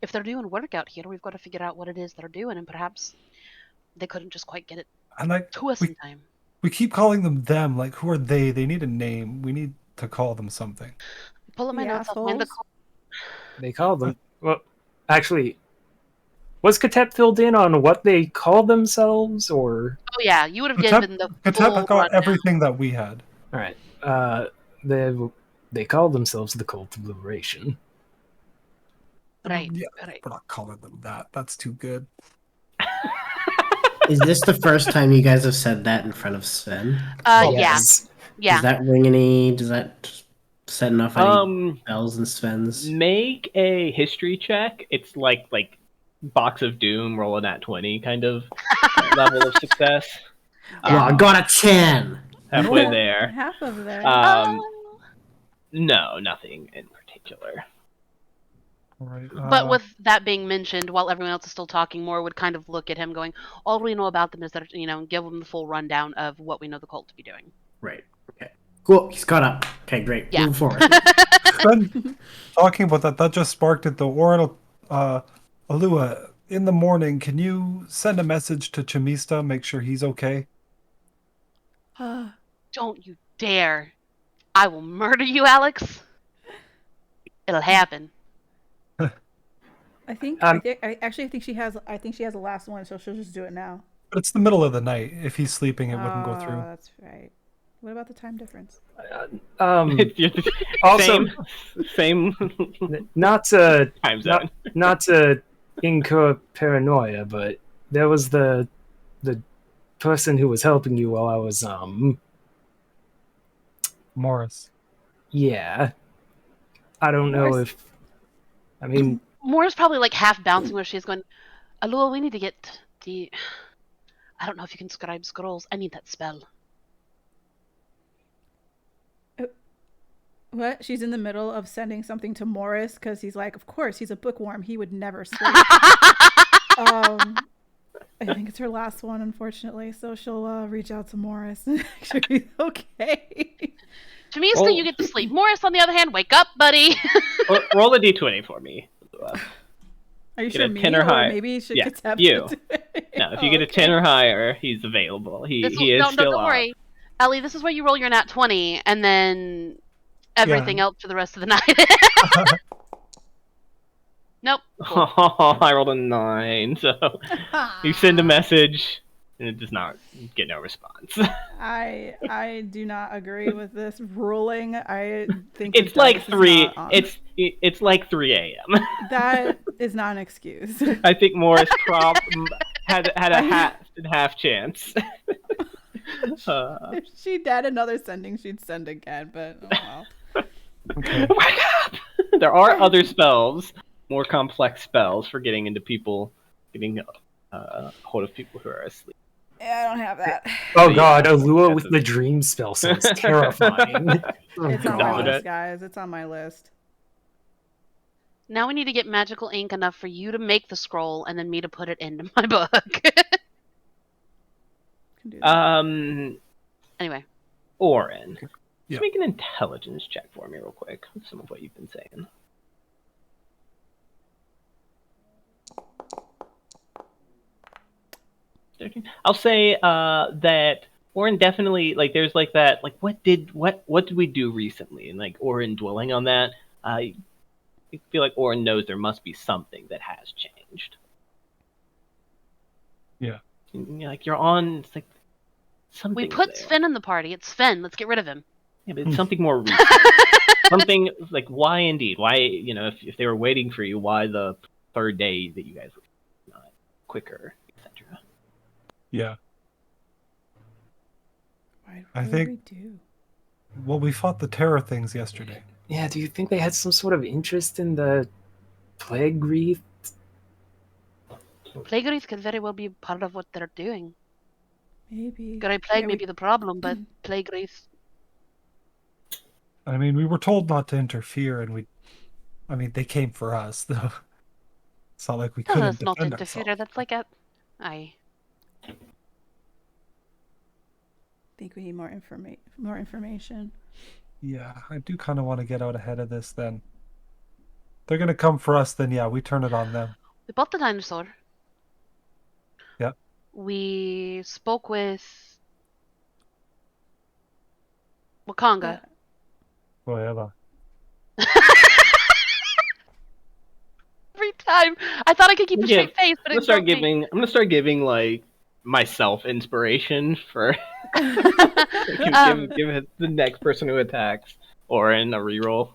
If they're doing work out here, we've got to figure out what it is they're doing, and perhaps they couldn't just quite get it And like to us in time. we keep calling them. Like, who are they? They need a name. We need to call them something. Pull up my The notes. I'll find the assholes. They called them. Well, actually, was Katep filled in on what they called themselves, or? Oh yeah, you would have given the full Katep got rundown. everything that we had. All right. They called themselves the Cult of Liberation. Right, Yeah, right. we're not calling them that. That's too good. Is this the first time you guys have said that in front of Sven? Yeah, Yes. yeah. Does that ring any? Does that set enough bells and Sven's? Make a history check. It's like Box of Doom, roll a nat 20 kind of level of success. Well, I got a 10. Halfway Oh, there. Half of there. No, nothing in particular. All right. But with that being mentioned, while everyone else is still talking, more would kind of look at him going, all we know about them is that, give them the full rundown of what we know the cult to be doing. Right. Okay. Cool. He's caught up. Okay, great. Yeah. Move forward. Then, talking about that just sparked it. The Orin Alua, in the morning, can you send a message to Chamista, make sure he's okay? Don't you dare. I will murder you, Alex. It'll happen. I think she has the last one, so she'll just do it now. But it's the middle of the night. If he's sleeping, it wouldn't go through. That's right. What about the time difference? Also, same not to time zone. not to incur paranoia, but there was the person who was helping you while I was Morris. Yeah. I don't know Morris. if. I mean, Moira's probably like half bouncing where she's going, Alua, we need to get the. I don't know if you can scribe scrolls. I need that spell. What? She's in the middle of sending something to Morris because he's like, of course, he's a bookworm. He would never sleep. I think it's her last one, unfortunately. So she'll reach out to Morris and make sure he's okay. Jamisa, you get to sleep. Morris, on the other hand, wake up, buddy. Roll a d20 for me. Are you Get sure a me 10 or or high. maybe you should Yeah, accept you. it? No, if you get a 10 or higher, he's available. He is still don't up. worry. Ellie, this is where you roll your nat 20 and then everything else for the rest of the night. Nope. Cool. I rolled a 9, so you send a message and it does not get no response. I do not agree with this ruling. I think It's like 3. It's like 3 a.m. That is not an excuse. I think Morris had a half chance. If she had another sending, she'd send again. But oh well. Okay. Wake up! There are other spells, more complex spells for getting hold of people who are asleep. Yeah, I don't have that. oh god, Alua with the dream spell sounds terrifying. It's on my God. list, guys. It's on my list. Now we need to get magical ink enough for you to make the scroll and then me to put it into my book. Can do that. Anyway. Orin, Yeah. just make an intelligence check for me real quick with some of what you've been saying. I'll say that Orin definitely there's that what did we do recently, and Orin dwelling on that. I feel like Orin knows there must be something that has changed. Yeah. You're on. It's something. We put Sven in the party. It's Sven. Let's get rid of him. Yeah, but it's something more recent. Something why indeed? Why if they were waiting for you, why the third day that you guys were not quicker, etc. Yeah. What did we do? Well, we fought the terror things yesterday. Yeah, do you think they had some sort of interest in the plague wreath? Plague wreath could very well be part of what they're doing. Maybe. Grey plague may be the problem, but plague wreath. I mean, we were told not to interfere, and they came for us, though. It's not like we Tell couldn't us not to defend interfere. ourselves. That's like a. Aye. I think we need more information. Yeah, I do kind of want to get out ahead of this then. They're going to come for us, then yeah, we turn it on them. We bought the dinosaur. Yeah. We spoke with Wakanga. Whatever. Every time. I thought I could keep a Yeah, straight face, but I'm it broke me. gonna start giving like myself inspiration for Um, give it the next person who attacks or in a reroll.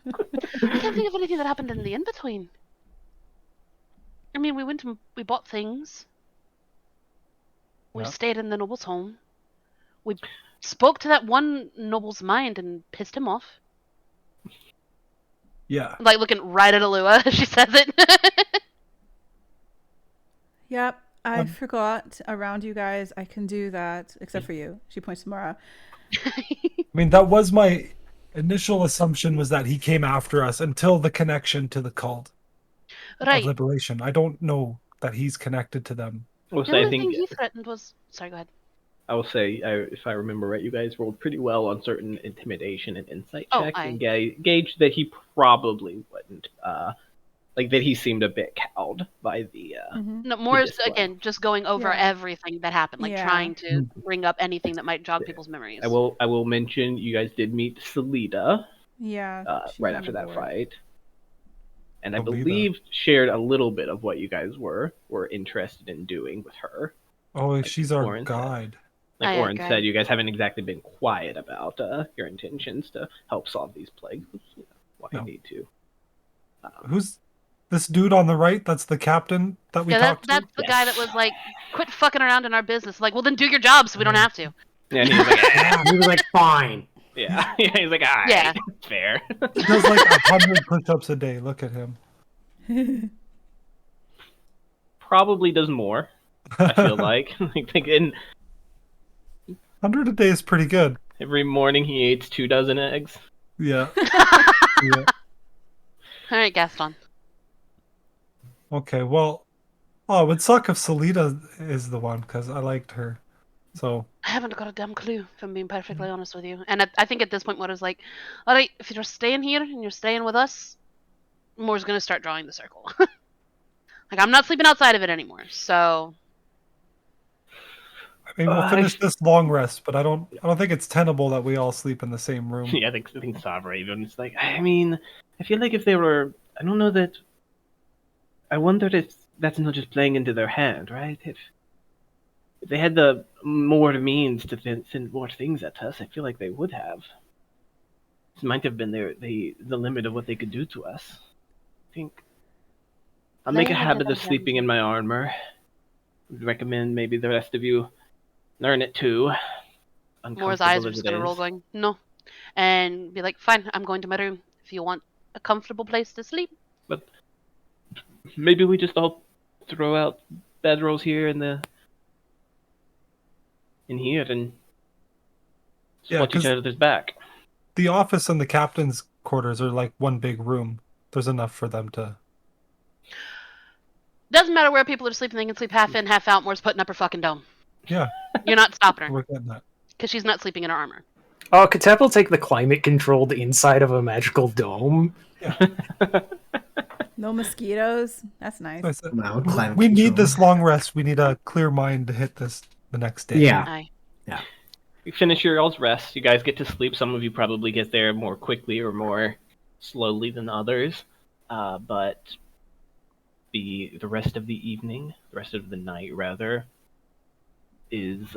I can't think of anything that happened in the in between. I mean, we bought things. We Yeah. stayed in the noble's home. We spoke to that one noble's mind and pissed him off. Yeah. Like looking right at Alua as she says it. Yep, I Um, forgot around you guys. I can do that, except for you. She points to Mara. I mean, that was my initial assumption, was that he came after us until the connection to the cult of Right. liberation. I don't know that he's connected to them. We'll The say, I only think thing he threatened was. Sorry, go ahead. I will say, if I remember right, you guys rolled pretty well on certain intimidation and insight Oh, checks, aye. and gauged that he probably wouldn't. Like that he seemed a bit cowed by the. Mm-hmm. No, more is, display. again, just going over Yeah. everything that happened, like Yeah. trying to bring up anything that might jog people's memories. I will mention you guys did meet Salida Yeah. she's right on after the that board. fight, and I Salida. believe shared a little bit of what you guys were interested in doing with her. Oh, Like she's our Oren said. guide. Like Aye, Oren guide. said, you guys haven't exactly been quiet about your intentions to help solve these plagues. Which, why No. you need to. Who's this dude on the right? That's the captain that we Yeah, talked that's to? the guy that was like, quit fucking around in our business. Like, well, then do your job so we don't have to. And he was like, Yeah, he was like, fine. yeah, yeah. He's like, alright, Yeah. fair. He does like 100 push-ups a day. Look at him. Probably does more. I feel like, thinking 100 a day is pretty good. every morning he eats 2 dozen eggs. Yeah. Yeah. All right, Gaston. Okay, well, oh, it would suck if Salida is the one, because I liked her. So, I haven't got a damn clue, if I'm being perfectly honest with you. And I think at this point, Mora's like, all right, if you're staying here and you're staying with us, Moore's going to start drawing the circle. Like, I'm not sleeping outside of it anymore, so... I mean, we'll finish this long rest, but I don't think it's tenable that we all sleep in the same room. Yeah, I think Savra even. It's like, I mean, I feel like if they were, I don't know that. I wonder if that's not just playing into their hand, right? If they had the more means to send more things at us, I feel like they would have. This might have been the limit of what they could do to us. I think I'll make a Playing into habit their of sleeping hand. in my armor. Would recommend maybe the rest of you learn it too. Moore's eyes Uncomfortable are as just it going to roll is. going, no. And be like, fine, I'm going to my room. If you want a comfortable place to sleep. But maybe we just all throw out bedrolls here in here and Yeah, watch each 'cause other's back. the office and the captain's quarters are like one big room. There's enough for them to... Doesn't matter where people are sleeping, they can sleep half in, half out. Moore's putting up her fucking dome. Yeah, You're not stopping her, we're getting that. because she's not sleeping in her armor. Oh, Katep will take the climate-controlled inside of a magical dome. No mosquitoes. That's nice. I said, Loud climate we need control. this long rest. We need a clear mind to hit this the next day. Yeah. Aye. You finish your all's rest. You guys get to sleep. Some of you probably get there more quickly or more slowly than others. But the rest of the evening, the rest of the night rather, is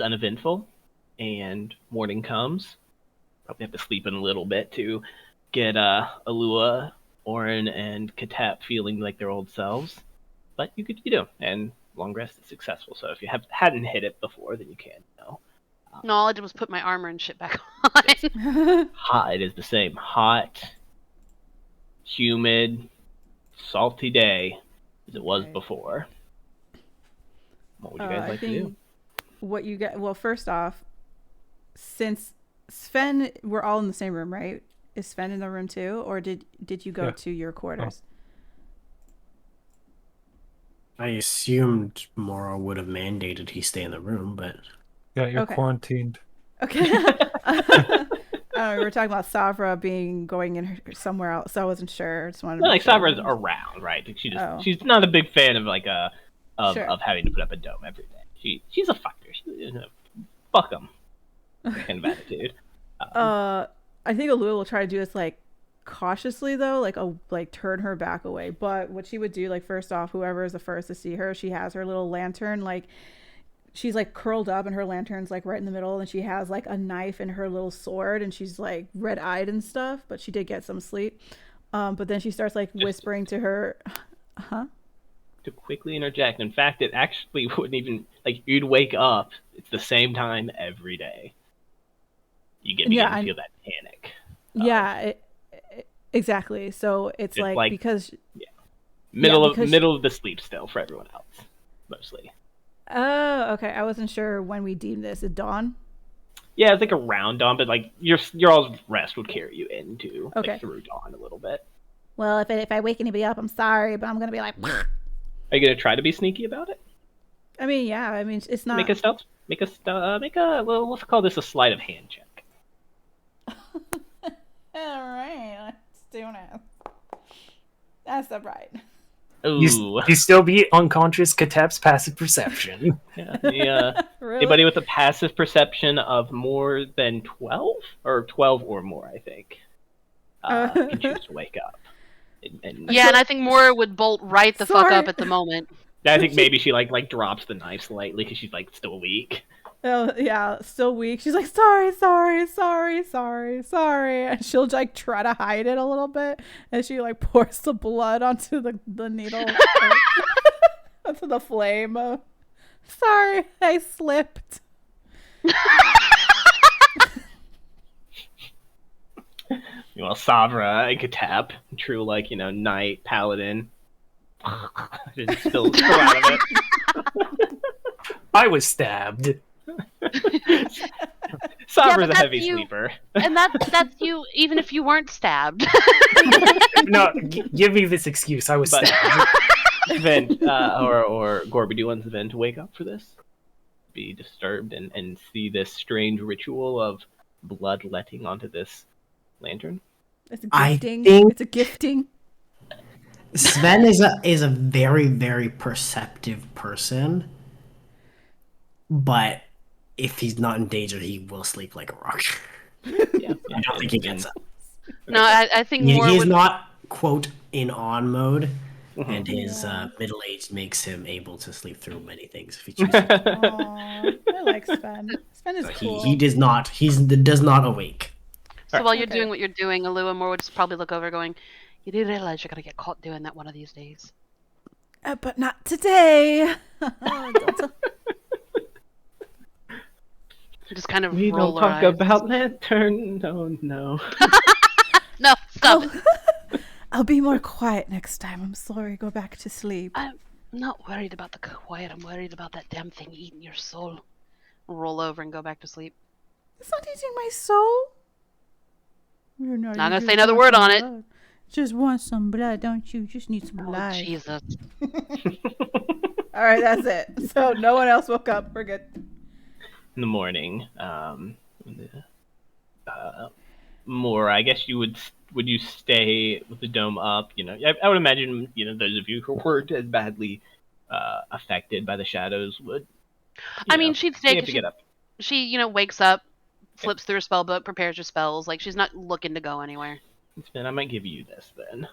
uneventful. And morning comes. Probably have to sleep in a little bit to get Alua, Oren, and Katap feeling like their old selves. But you do, and long rest is successful. So if you hadn't hit it before, then you can now. No, all I did was put my armor and shit back on. Hot, it is the same. Hot, humid, salty day as it was Right. before. What would you guys I like to think do? what you get. Well, first off, since Sven, we're all in the same room, right? Is Sven in the room too, or did you go Yeah. to your quarters? I assumed Mora would have mandated he stay in the room, but Yeah, you're Okay. quarantined. Okay. We were talking about Savra going in somewhere else, so I wasn't sure. Just wanted to Well, make like sure. Sabra's around, right? Like, Oh. she's not a big fan of like Sure. of having to put up a dome every day. She's a fighter. Fuck them. Kind of attitude. I think Alua will try to do this like cautiously though, like turn her back away. But what she would do, like first off, whoever is the first to see her, she has her little lantern, like she's like curled up and her lantern's like right in the middle, and she has like a knife and her little sword, and she's like red-eyed and stuff, but she did get some sleep. But then she starts like whispering to her, to quickly interject. In fact, it actually wouldn't even like you'd wake up. It's the same time every day. You begin to feel that panic. Yeah, exactly. So it's like because middle of the sleep still for everyone else, mostly. Oh, okay. I wasn't sure when we deemed this. At dawn? Yeah, it's like around dawn, but like your all's rest would carry you into like through dawn a little bit. Well, if I wake anybody up, I'm sorry, but I'm gonna be like. Are you gonna try to be sneaky about it? I mean, yeah. I mean, it's not. Make a well, let's call this a sleight of hand check. All right, let's do it. That's not right. Ooh. You still beat unconscious Katep's passive perception. Yeah. Really? Anybody with a passive perception of more than 12? Or 12 or more, I think. Can choose to wake up. And I think Mora would bolt right the fuck up at the moment. I think maybe she like drops the knife slightly because she's like still weak. Oh, yeah, still weak. She's like, sorry. And she'll like try to hide it a little bit. And she like pours the blood onto the needle. Onto the flame. Sorry, I slipped. Well, Savra and Katap, true like, knight, paladin. still out of it. I was stabbed. Savra's a heavy sleeper. And that's you, even if you weren't stabbed. No, give me this excuse. I was stabbed. Vent, or Gorby, do you want Vent to wake up for this? Be disturbed and see this strange ritual of bloodletting onto this lantern? It's a gifting. It's a gifting. Sven is a very, very perceptive person, but if he's not in danger, he will sleep like a rock. Yeah, I don't think he gets up. No, I think more. He's not quote in on mode, and his middle age makes him able to sleep through many things if he chooses. Aww, I like Sven. Sven is cool. He does not. Does not awake. So while you're doing what you're doing, Alua Moore would just probably look over, going, "You do realize you're gonna get caught doing that one of these days." But not today. Just kind of We roll don't talk our eyes. about lantern. No. No, stop it. I'll be more quiet next time. I'm sorry. Go back to sleep. I'm not worried about the quiet. I'm worried about that damn thing eating your soul. Roll over and go back to sleep. It's not eating my soul. You're not gonna say another word on it. Blood. Just want some blood, don't you? Just need some blood. Oh, Jesus. All right, that's it. So no one else woke up. We're good. In the morning, more. I guess you would you stay with the dome up? I would imagine those of you who weren't as badly affected by the shadows would. I mean, she'd stay. To get up. She wakes up, flips through her spell book, prepares her spells. Like she's not looking to go anywhere. Then I might give you this then.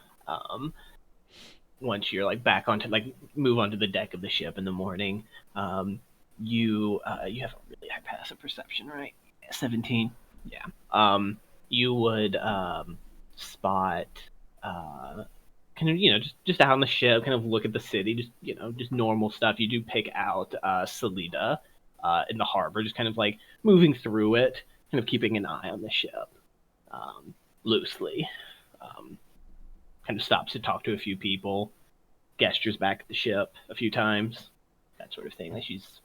Once you're like back onto move onto the deck of the ship in the morning, you have a really high passive perception, right? 17. Yeah. You would spot kind of just out on the ship, kind of look at the city, just normal stuff. You do pick out Salida in the harbor, just kind of like moving through it, kind of keeping an eye on the ship loosely. Kind of stops to talk to a few people, gestures back at the ship a few times, that sort of thing. Like she's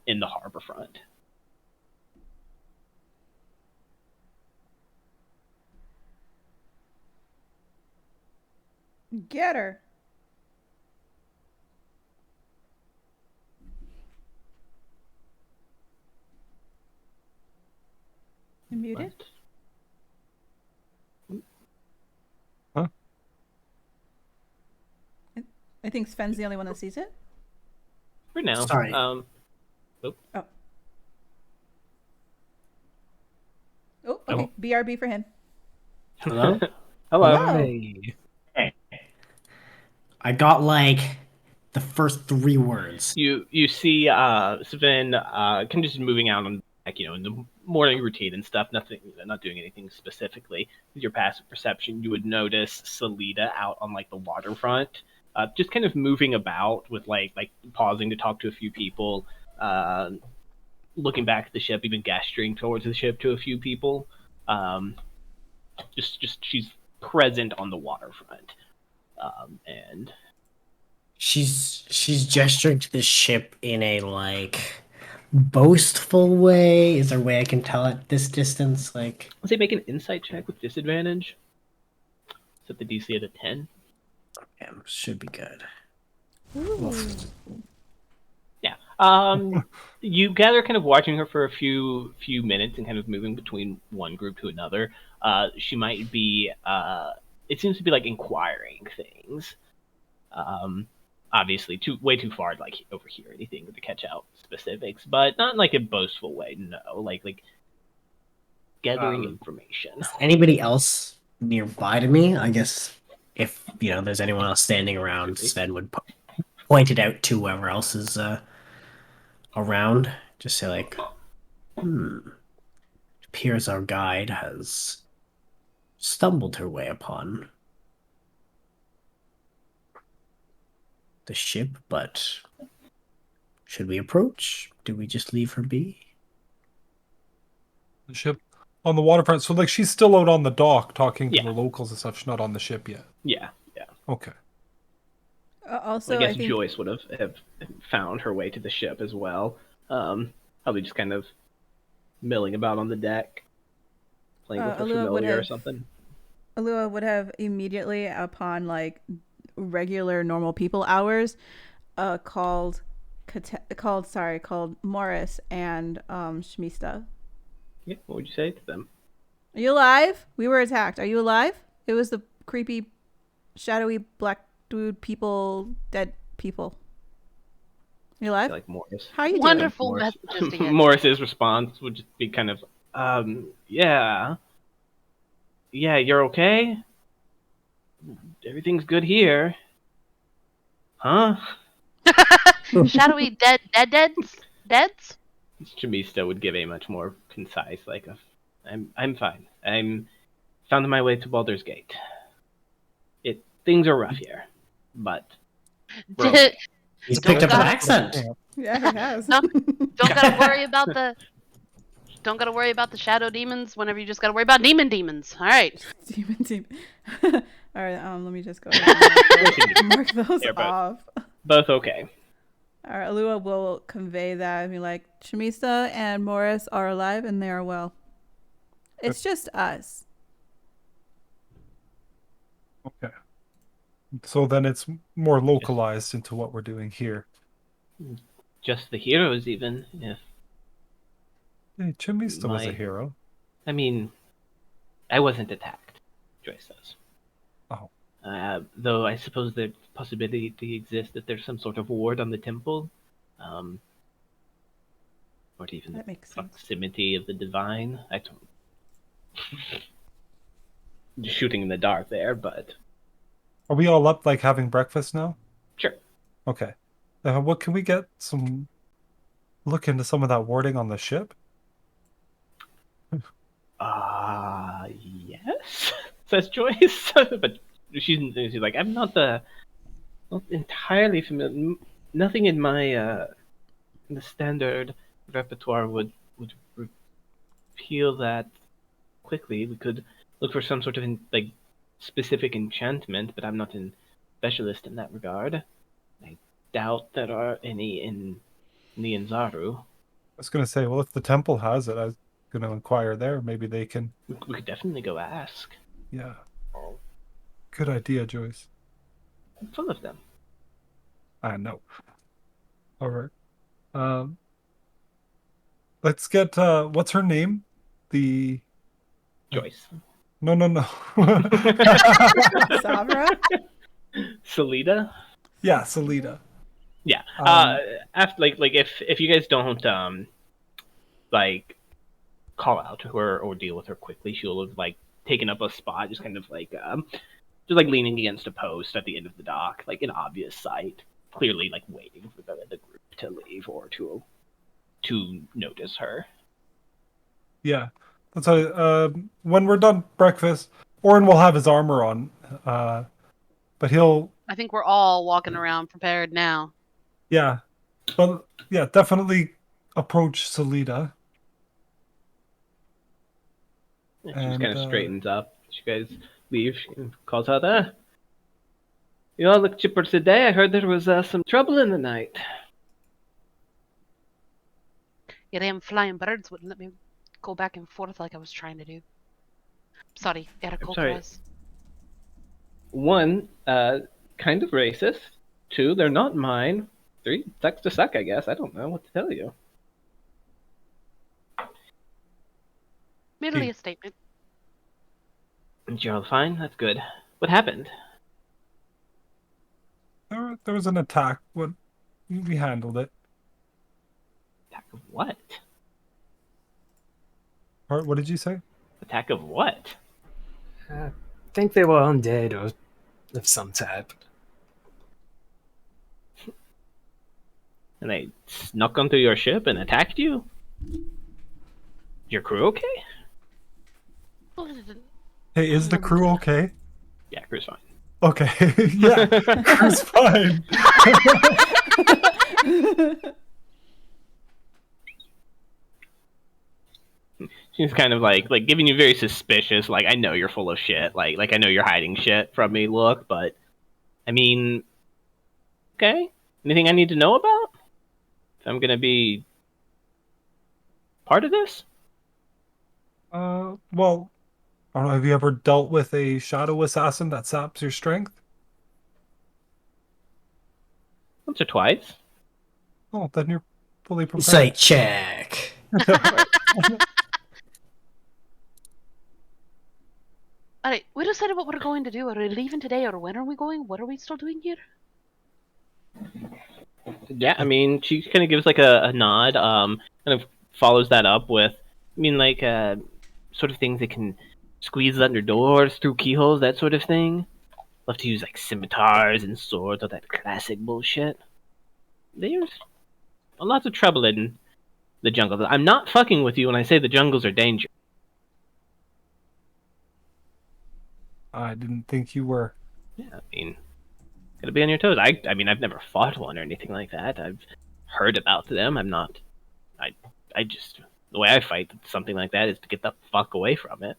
in the harbor front. Get her. You muted? Huh? I think Sven's the only one that sees it. For now. Sorry. Oh, okay. BRB for him. Hello? Hello. Hello. Hey. I got like the first 3 words. You see Sven kind of just moving out on, like, in the morning routine and stuff. Nothing, not doing anything specifically. With your passive perception, you would notice Salida out on like the waterfront, just kind of moving about with like pausing to talk to a few people, looking back at the ship, even gesturing towards the ship to a few people. Just she's present on the waterfront, and She's gesturing to the ship in a like boastful way. Is there a way I can tell at this distance? Like, let's say make an insight check with disadvantage. Set the DC at a 10. yeah, should be good. Ooh. Yeah. You gather kind of watching her for a few minutes and kind of moving between one group to another. She might be. It seems to be like inquiring things. Obviously, way too far to like overhear anything or to catch out specifics, but not in like a boastful way. No, like gathering information. Anybody else nearby to me? I guess if there's anyone else standing around, Sven would point it out to whoever else is around. Just say like, it appears our guide has stumbled her way upon the ship, but should we approach? Do we just leave her be? The ship on the waterfront. So like she's still out on the dock talking to Yeah. the locals and stuff. She's not on the ship yet. Yeah. Okay. Also, I guess I think Joyce would have found her way to the ship as well. Probably just kind of milling about on the deck, playing with her Alua would familiar or have- something. Alua would have immediately, upon like regular normal people hours, called Morris and Shmista. Yeah, what would you say to them? Are you alive? We were attacked. Are you alive? It was the creepy, shadowy black dude people, dead people. You alive? Like Morris. How are you Wonderful Morris. messages to get. Morris's response would just be kind of, yeah, you're okay. Everything's good here, huh? Shadowy deads? Chimista would give a much more concise, like, I'm fine. I'm found my way to Baldur's Gate. Things are rough here, but we're Did, okay. He's picked up an Got it. accent. doing? Yeah, he has. don't gotta worry about the shadow demons whenever you just gotta worry about demons. All right. Demon. All right. Let me just go ahead and mark those Yeah, but- off. Both okay. All right, Alua will convey that and be like, Chamisa and Morris are alive and they are well. It's just us. Okay. So then it's more localized into what we're doing here. Just the heroes, even if Hey, Chimista was a My- hero. I mean, I wasn't attacked. Joyce says. Oh. Though I suppose the possibility exists that there's some sort of ward on the temple, or even That the makes sense. proximity of the divine. I don't. Just shooting in the dark there, but Are we all up like having breakfast now? sure. Okay. What can we get some look into some of that warding on the ship? Yes, says Joyce. But she's like, I'm not entirely familiar. Nothing in my in the standard repertoire would repeal that quickly. We could look for some sort of like specific enchantment, but I'm not a specialist in that regard. I doubt there are any in the Inzaru. I was gonna say, well, if the temple has it, I was gonna inquire there. Maybe they can. We could definitely go ask. Yeah. Good idea, Joyce. I'm full of them. I know. All right. Let's get what's her name? The Joyce. No. Sabra? Salida? Yeah, Salida. Yeah. After like if you guys don't like call out to her or deal with her quickly, she'll have like taken up a spot, just kind of like just like leaning against a post at the end of the dock, like in obvious sight, clearly like waiting for the group to leave or to notice her. Yeah. That's how, when we're done breakfast, Orin will have his armor on. But he'll I think we're all walking around prepared now. yeah. But yeah, definitely approach Salida. She just And, kind of straightens up. You guys leave. She calls out, you all look chipper today. I heard there was some trouble in the night. Yeah, damn flying birds wouldn't let me go back and forth like I was trying to do. Sorry, I'm sorry. Ericocras. One, kind of racist. Two, they're not mine. Three, sucks to suck, I guess. I don't know what to tell you. Merely a statement. And you're all fine? That's good. What happened? there was an attack. We handled it. Attack of what? What did you say? Attack of what? I think they were undead or of some type. And they snuck onto your ship and attacked you? Your crew okay? Hey, is the crew okay? Yeah, crew's fine. Okay. Yeah, crew's fine. She's kind of like giving you very suspicious, like, I know you're full of shit, like I know you're hiding shit from me look, but I mean, okay. Anything I need to know about? If I'm gonna be part of this? Well, I don't know, have you ever dealt with a shadow assassin that saps your strength? Once or twice. Oh, then you're fully prepared. Insight check. Alright, we decided what we're going to do. Are we leaving today or when are we going? What are we still doing here? Yeah, I mean, she kind of gives like a nod, kind of follows that up with, I mean, like, sort of things that can squeeze under doors, through keyholes, that sort of thing. Love to use like scimitars and swords, all that classic bullshit. There's lots of trouble in the jungle. I'm not fucking with you when I say the jungles are dangerous. I didn't think you were. Yeah, I mean, gotta be on your toes. I mean, I've never fought one or anything like that. I've heard about them. I'm not. I just the way I fight something like that is to get the fuck away from it.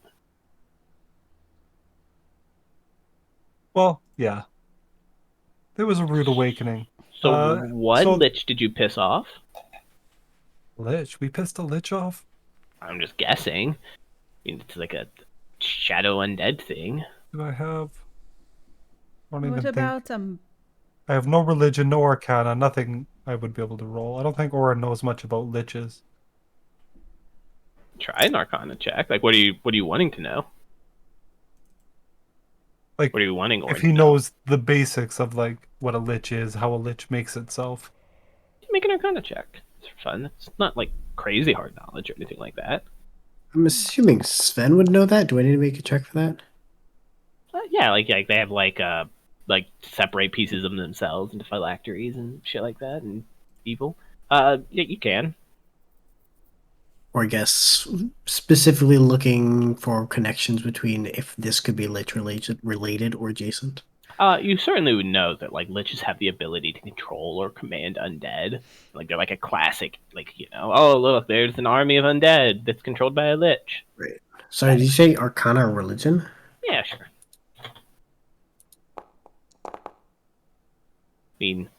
Well, yeah. There was a rude awakening. So what so- lich did you piss off? Lich? We pissed a lich off? I'm just guessing. I mean, it's like a shadow undead thing. Do I have... I don't even What think... about I have no religion, no arcana, nothing I would be able to roll. I don't think Aura knows much about liches. Try an Arcana check. Like, what are you wanting to know? Like, What are you wanting? if he knows the basics of like what a lich is, how a lich makes itself. Make an Arcana check. It's fun. It's not like crazy hard knowledge or anything like that. I'm assuming Sven would know that. Do I need to make a check for that? Yeah, like they have like separate pieces of themselves into phylacteries and shit like that, and evil. Yeah, you can. Or I guess specifically looking for connections between if this could be lich related or adjacent. You certainly would know that like liches have the ability to control or command undead. Like they're like a classic, like, you know, oh look, there's an army of undead that's controlled by a lich. Right. Sorry, did you say Arcana or religion? Yeah, sure. I mean,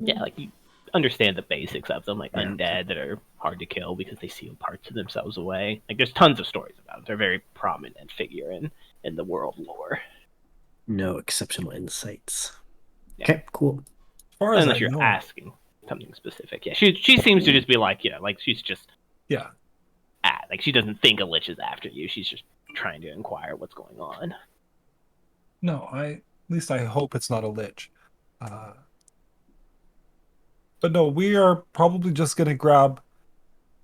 yeah, like you understand the basics of them, like undead that are hard to kill because they seal parts of themselves away. Like there's tons of stories about it. They're a very prominent figure in the world lore. No exceptional insights. Yeah. Okay, cool. As far as Unless I you're know. asking something specific. Yeah, she seems to just be like, you know, like she's just Yeah. like she doesn't think a lich is after you. She's just trying to inquire what's going on. No, at least I hope it's not a lich. But no, we are probably just going to grab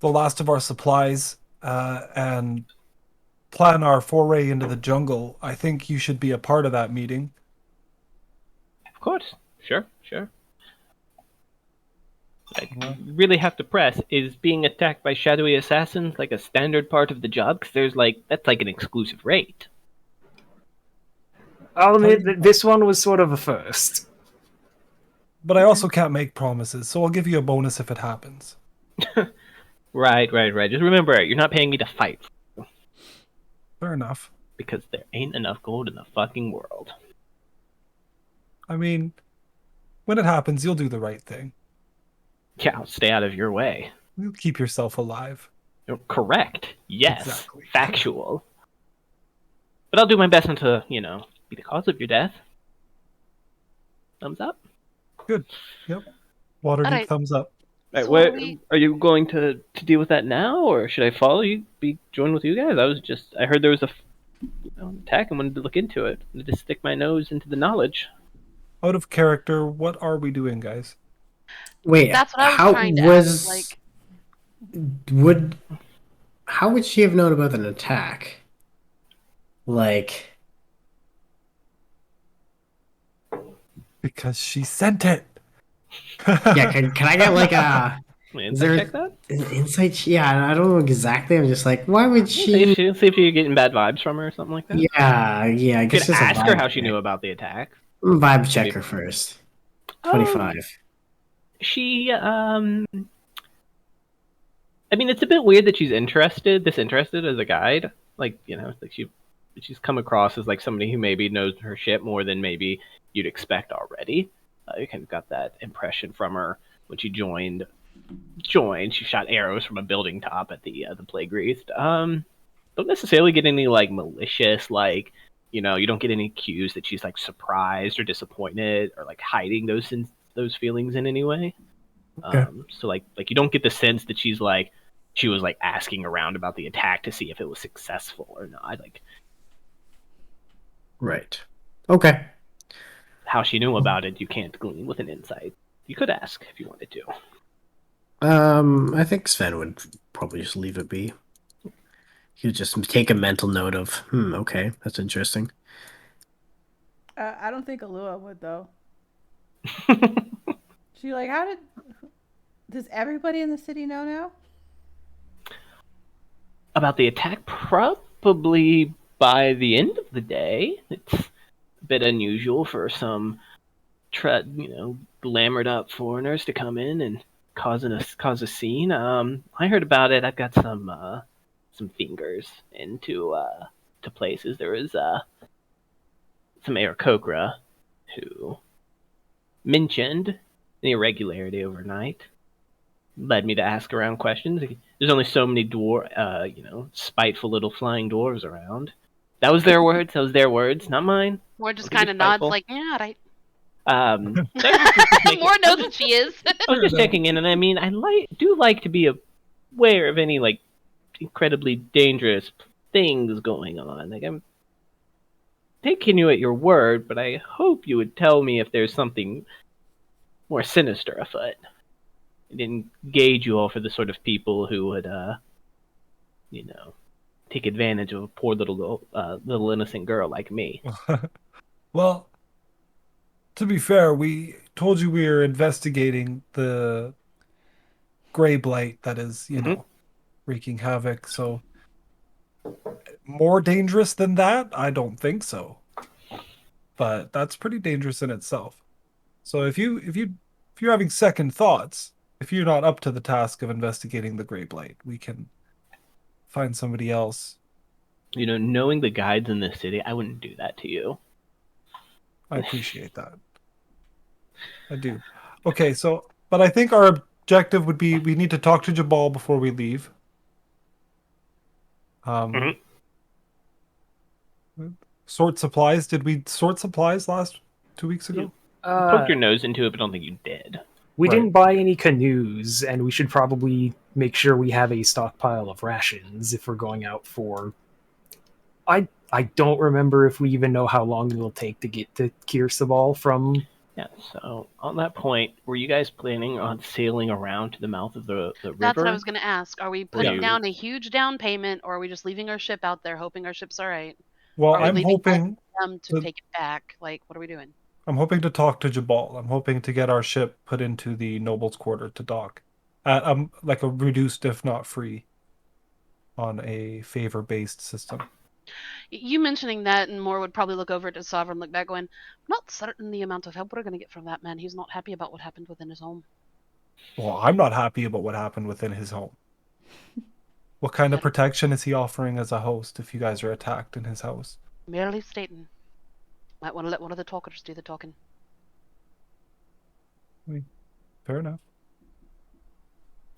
the last of our supplies and plan our foray into the jungle. I think you should be a part of that meeting. Of course. Sure. I really have to press. Is being attacked by shadowy assassins like a standard part of the job? Because that's like an exclusive rate. I'll admit that this one was sort of a first. But I also can't make promises, so I'll give you a bonus if it happens. Right. Just remember, you're not paying me to fight. Fair enough. Because there ain't enough gold in the fucking world. I mean, when it happens, you'll do the right thing. Yeah, I'll stay out of your way. You'll keep yourself alive. You're correct. Yes. Exactly. Factual. But I'll do my best not to, be the cause of your death. Thumbs up. Good. Yep. Waterdeep Alright. thumbs up. Right, So where we- are you going to deal with that now, or should I follow you? Join with you guys? I heard there was a attack and wanted to look into it. I wanted to stick my nose into the knowledge. Out of character, what are we doing, guys? Wait, That's what I was how trying to was ask, how would she have known about an attack? Like, Because she sent it. yeah, can I get like a Is there- check that? an insight? Yeah, I don't know exactly. I'm just like, why would See she? if you're getting bad vibes from her or something like that. Yeah. I You guess could just a ask her vibe how she check. knew about the attack. Vibe check her first. 25. She I mean, it's a bit weird that she's disinterested as a guide. Like, she's come across as like somebody who maybe knows her shit more than maybe you'd expect already. You kind of got that impression from her when she joined. She shot arrows from a building top at the plague wreath. Don't necessarily get any like malicious, like, you don't get any cues that she's like surprised or disappointed or like hiding those feelings in any way. Okay. So like you don't get the sense that she was like asking around about the attack to see if it was successful or not. Like, Right. Okay. how she knew about it, you can't glean with an insight. You could ask if you wanted to. I think Sven would probably just leave it be. He would just take a mental note of, okay, that's interesting. I don't think Alua would though. She like, does everybody in the city know now? About the attack, probably by the end of the day. It's a bit unusual for some glamored up foreigners to come in and cause a scene. I heard about it. I've got some fingers into to places. There was some Aarakocra who mentioned an irregularity overnight. Led me to ask around questions. There's only so many spiteful little flying dwarves around. That was their words. Not mine. Moore just Don't be kind of nods spiteful. like, yeah, right. So I Moore knows what she is. was just checking in, and I mean, I do like to be aware of any like incredibly dangerous things going on. Like, I'm taking you at your word, but I hope you would tell me if there's something more sinister afoot. I didn't gauge you all for the sort of people who would, take advantage of a poor little innocent girl like me. Well, to be fair, we told you we were investigating the gray blight that is, wreaking havoc. So more dangerous than that? I don't think so. But that's pretty dangerous in itself. So if you're having second thoughts, if you're not up to the task of investigating the gray blight, we can find somebody else. Knowing the guides in this city, I wouldn't do that to you. I appreciate that. I do. Okay, but I think our objective would be we need to talk to Jabal before we leave. Sort supplies. Did we sort supplies 2 weeks ago? Poked your nose into it, but I don't think you did. We Right. didn't buy any canoes, and we should probably make sure we have a stockpile of rations if we're going out for I don't remember if we even know how long it will take to get to Kirsabal from. Yeah, so on that point, were you guys planning on sailing around to the mouth of the river? That's what I was going to ask. Are we putting you- down a huge down payment, or are we just leaving our ship out there, hoping our ship's all right? Well, Are we I'm leaving hoping them to to- take it back? Like, what are we doing? I'm hoping to talk to Jabal. I'm hoping to get our ship put into the Noble's Quarter to dock at like a reduced, if not free, on a favor-based system. You mentioning that, and Moore would probably look over to Sovereign, look back, going, "I'm not certain the amount of help we're going to get from that man. He's not happy about what happened within his home." Well, I'm not happy about what happened within his home. What kind of protection is he offering as a host if you guys are attacked in his house? Merely stating. Might want to let one of the talkers do the talking. Fair enough.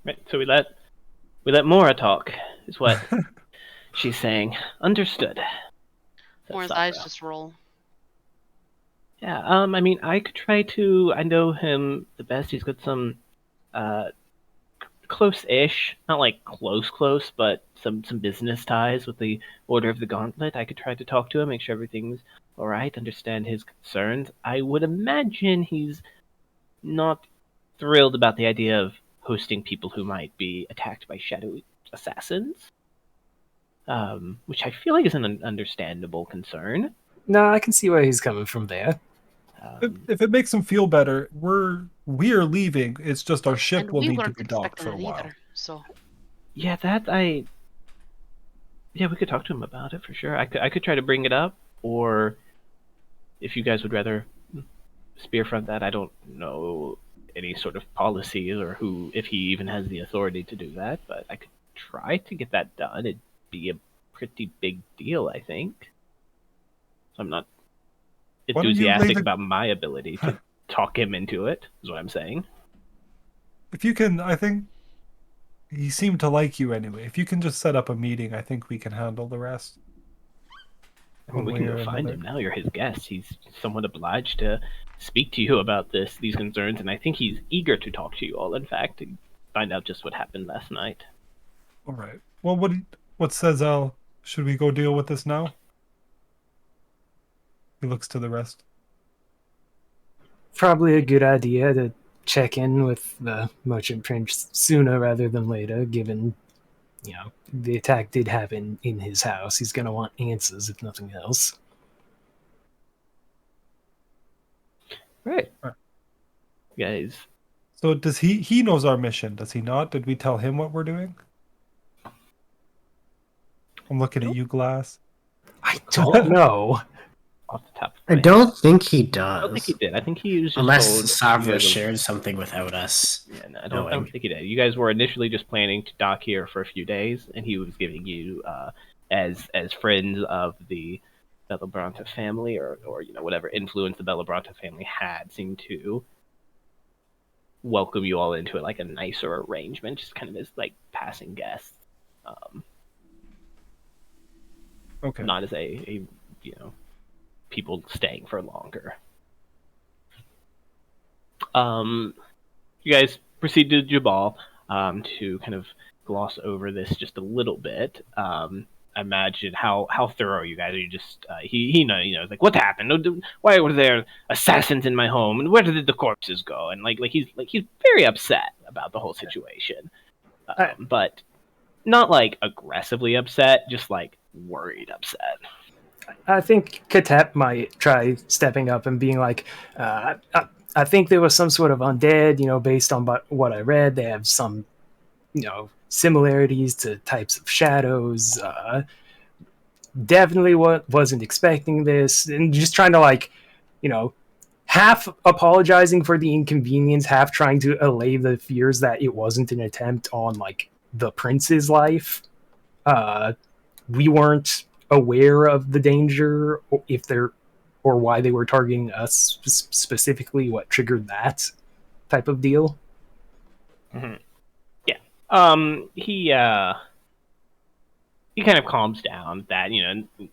Right, so we let Mora talk, is what she's saying. Understood. Moore's That's eyes Sakura. just roll. Yeah, I mean, I could try to. I know him the best. He's got some close-ish, not like close, but some business ties with the Order of the Gauntlet. I could try to talk to him, make sure everything's all right, understand his concerns. I would imagine he's not thrilled about the idea of hosting people who might be attacked by shadowy assassins, which I feel like is an understandable concern. No, I can see where he's coming from there. If it makes him feel better, we're leaving. It's just our ship And will we need to weren't be docked expecting for a it while. either, so... Yeah, we could talk to him about it for sure. I could try to bring it up, or if you guys would rather spearfront that, I don't know any sort of policies or if he even has the authority to do that, but I could try to get that done. It'd be a pretty big deal, I think. So I'm not Why don't you lay enthusiastic the- about my ability to talk him into it, is what I'm saying. If you can, I think he seemed to like you anyway. If you can just set up a meeting, I think we can handle the rest. I mean, we One can way go or find another. him now. You're his guest. He's somewhat obliged to speak to you about these concerns, and I think he's eager to talk to you all, in fact, to find out just what happened last night. All right. Well, what says Al? Should we go deal with this now? He looks to the rest. Probably a good idea to check in with the merchant prince sooner rather than later, given, the attack did happen in his house. He's going to want answers, if nothing else. Right. Guys. So does he knows our mission, does he not? Did we tell him what we're doing? I'm looking at you, Glass. I don't know. Off the top of I my don't think he does. I don't think he did. I think he was just Unless told Savra you guys were- shared something without us. Yeah, no, I don't think he did. You guys were initially just planning to dock here for a few days, and he was giving you, as friends of the Bellabronte family, or whatever influence the Bellabronte family had, seemed to welcome you all into it like a nicer arrangement, just kind of as like passing guests, Okay. not as a people staying for longer. You guys proceed to Jabal to kind of gloss over this just a little bit. Imagine how thorough you guys are. You just he knows like what happened. Why were there assassins in my home, and where did the corpses go? And he's very upset about the whole situation, but not like aggressively upset, just like worried upset. I think Katep might try stepping up and being like, I think there was some sort of undead, based on what I read. They have some, similarities to types of shadows. Definitely wasn't expecting this. And just trying to, half apologizing for the inconvenience, half trying to allay the fears that it wasn't an attempt on, the prince's life. We weren't aware of the danger, or why they were targeting us specifically, what triggered that type of deal. Mm-hmm. Yeah. He kind of calms down that,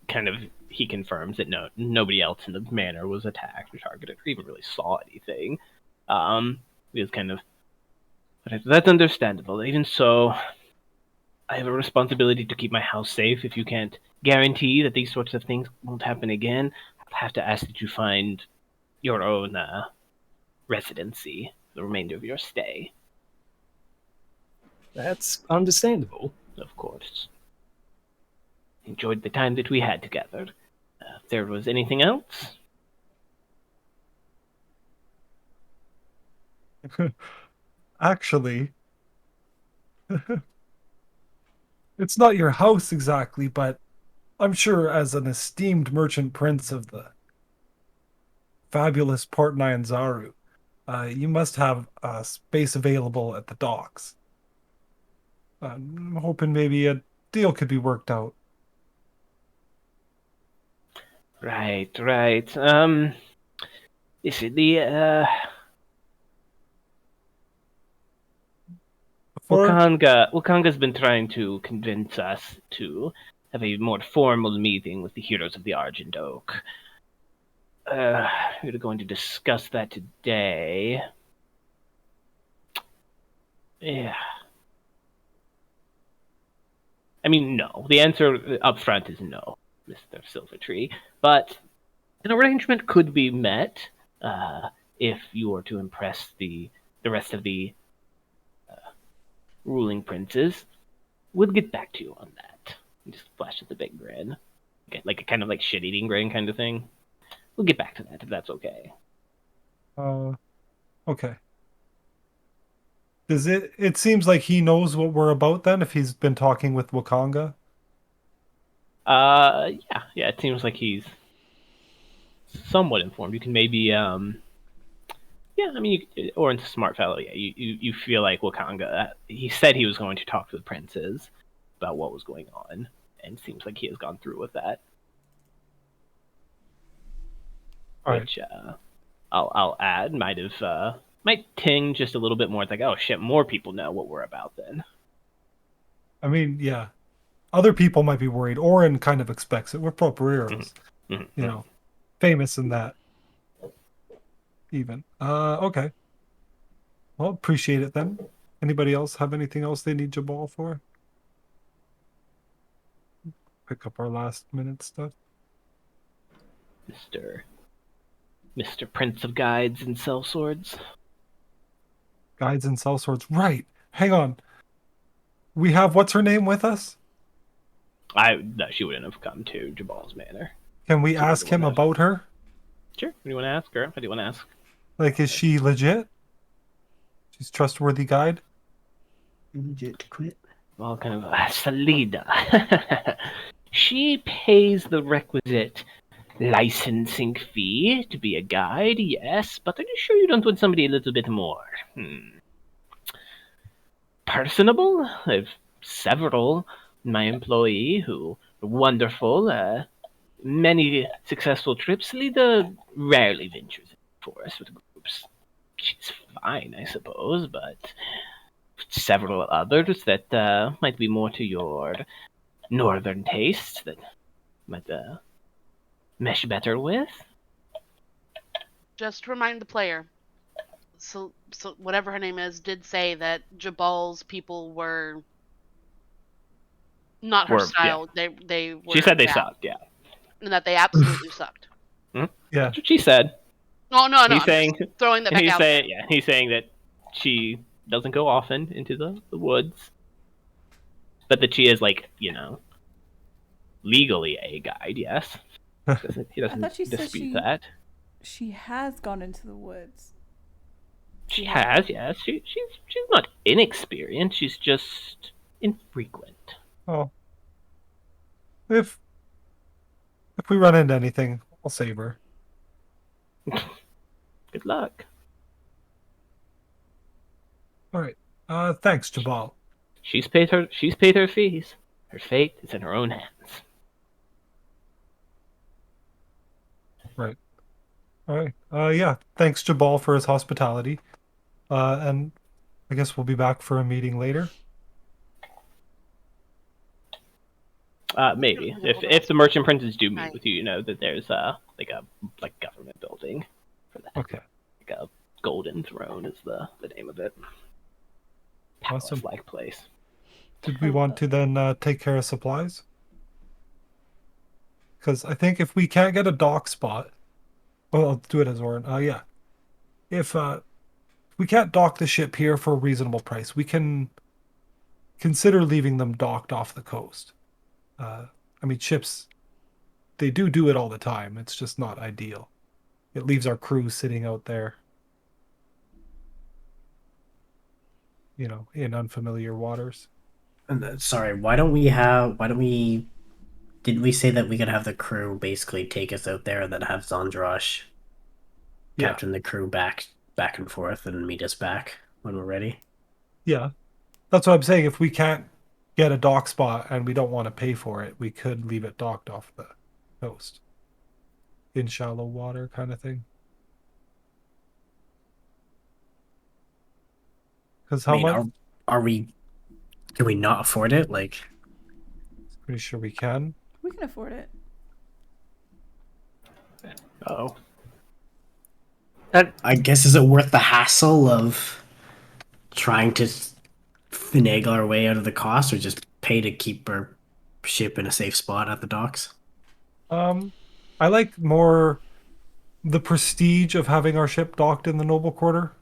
kind of he confirms that nobody else in the manor was attacked or targeted or even really saw anything. He was kind of, that's understandable. Even so, I have a responsibility to keep my house safe. If you can't guarantee that these sorts of things won't happen again, I'll have to ask that you find your own residency for the remainder of your stay. That's understandable. Of course. Enjoyed the time that we had together. If there was anything else, Actually, it's not your house exactly, but I'm sure as an esteemed merchant prince of the fabulous Port Nyanzaru, you must have space available at the docks. I'm hoping maybe a deal could be worked out. right. Is it Before, Wakanga's been trying to convince us to have a more formal meeting with the heroes of the Argent Oak. We're going to discuss that today. Yeah. I mean, no. The answer up front is no, Mr. Silvertree. But an arrangement could be met if you were to impress the rest of the ruling princes. We'll get back to you on that. He just flashes a big grin. Like a kind of like shit-eating grin kind of thing. We'll get back to that if that's okay. okay. Does it seems like he knows what we're about then, if he's been talking with Wakanga? Yeah, it seems like he's somewhat informed. You can maybe, yeah, I mean, or into smart fellow, yeah, you feel like Wakanga, he said he was going to talk to the princes about what was going on, and it seems like he has gone through with that. All which, I'll add, might ting just a little bit more. It's like, oh shit, more people know what we're about then. I mean, yeah. Other people might be worried. Orin kind of expects it. We're proprieros. Famous in that. Even. Okay. Well, appreciate it then. Anybody else have anything else they need Jabal for? Pick up our last minute stuff. Mr. Prince of Guides and Sellswords. Guides and sellswords. Right. Hang on. We have what's her name with us? No, she wouldn't have come to Jabal's manor. Can we ask him about her? Sure. What do you want to ask her? What do you want to ask? Like, is she legit? She's trustworthy guide? Legit to quit. Well, kind of Salida. She pays the requisite licensing fee to be a guide, yes, but are you sure you don't want somebody a little bit more personable? I have several in my employee who are wonderful. Many successful trips. Salida rarely ventures in the forest with groups. She's fine, I suppose, but several others that might be more to your northern tastes that might mesh better with. Just remind the player. So whatever her name is did say that Jabal's people were not her style. Yeah. They were. She said they sucked. Yeah. And that they absolutely sucked. Yeah. That's what she said. Oh no! He's saying, throwing that back out. Yeah, he's saying that she doesn't go often into the woods, but that she is like, legally a guide. Yes, he doesn't dispute that. She has gone into the woods. She has, yes. She's not inexperienced. She's just infrequent. Oh, if we run into anything, I'll save her. Good luck. All right. Thanks, Jabal. She's paid her fees. Her fate is in her own hands. Right. All right. Yeah. Thanks, Jabal, for his hospitality. And I guess we'll be back for a meeting later. Maybe if the merchant princes do meet with you, that there's like a government building for that. Okay. Like a golden throne is the name of it. Awesome. Palace-like place. Did we want to then take care of supplies? Because I think if we can't get a dock spot, well, I'll do it as Orin. Yeah. If we can't dock the ship here for a reasonable price, we can consider leaving them docked off the coast. I mean, ships, they do it all the time. It's just not ideal. It leaves our crew sitting out there, in unfamiliar waters. Sorry, did we say that we could have the crew basically take us out there and then have Zandrash Yeah. captain the crew back and forth and meet us back when we're ready? Yeah. That's what I'm saying. If we can't get a dock spot and we don't want to pay for it, we could leave it docked off the coast. In shallow water kind of thing. Because how much? Are we? Can we not afford it? Like, Pretty sure we can. We can afford it. Oh, I guess, is it worth the hassle of trying to finagle our way out of the cost, or just pay to keep our ship in a safe spot at the docks? I like more the prestige of having our ship docked in the Noble Quarter.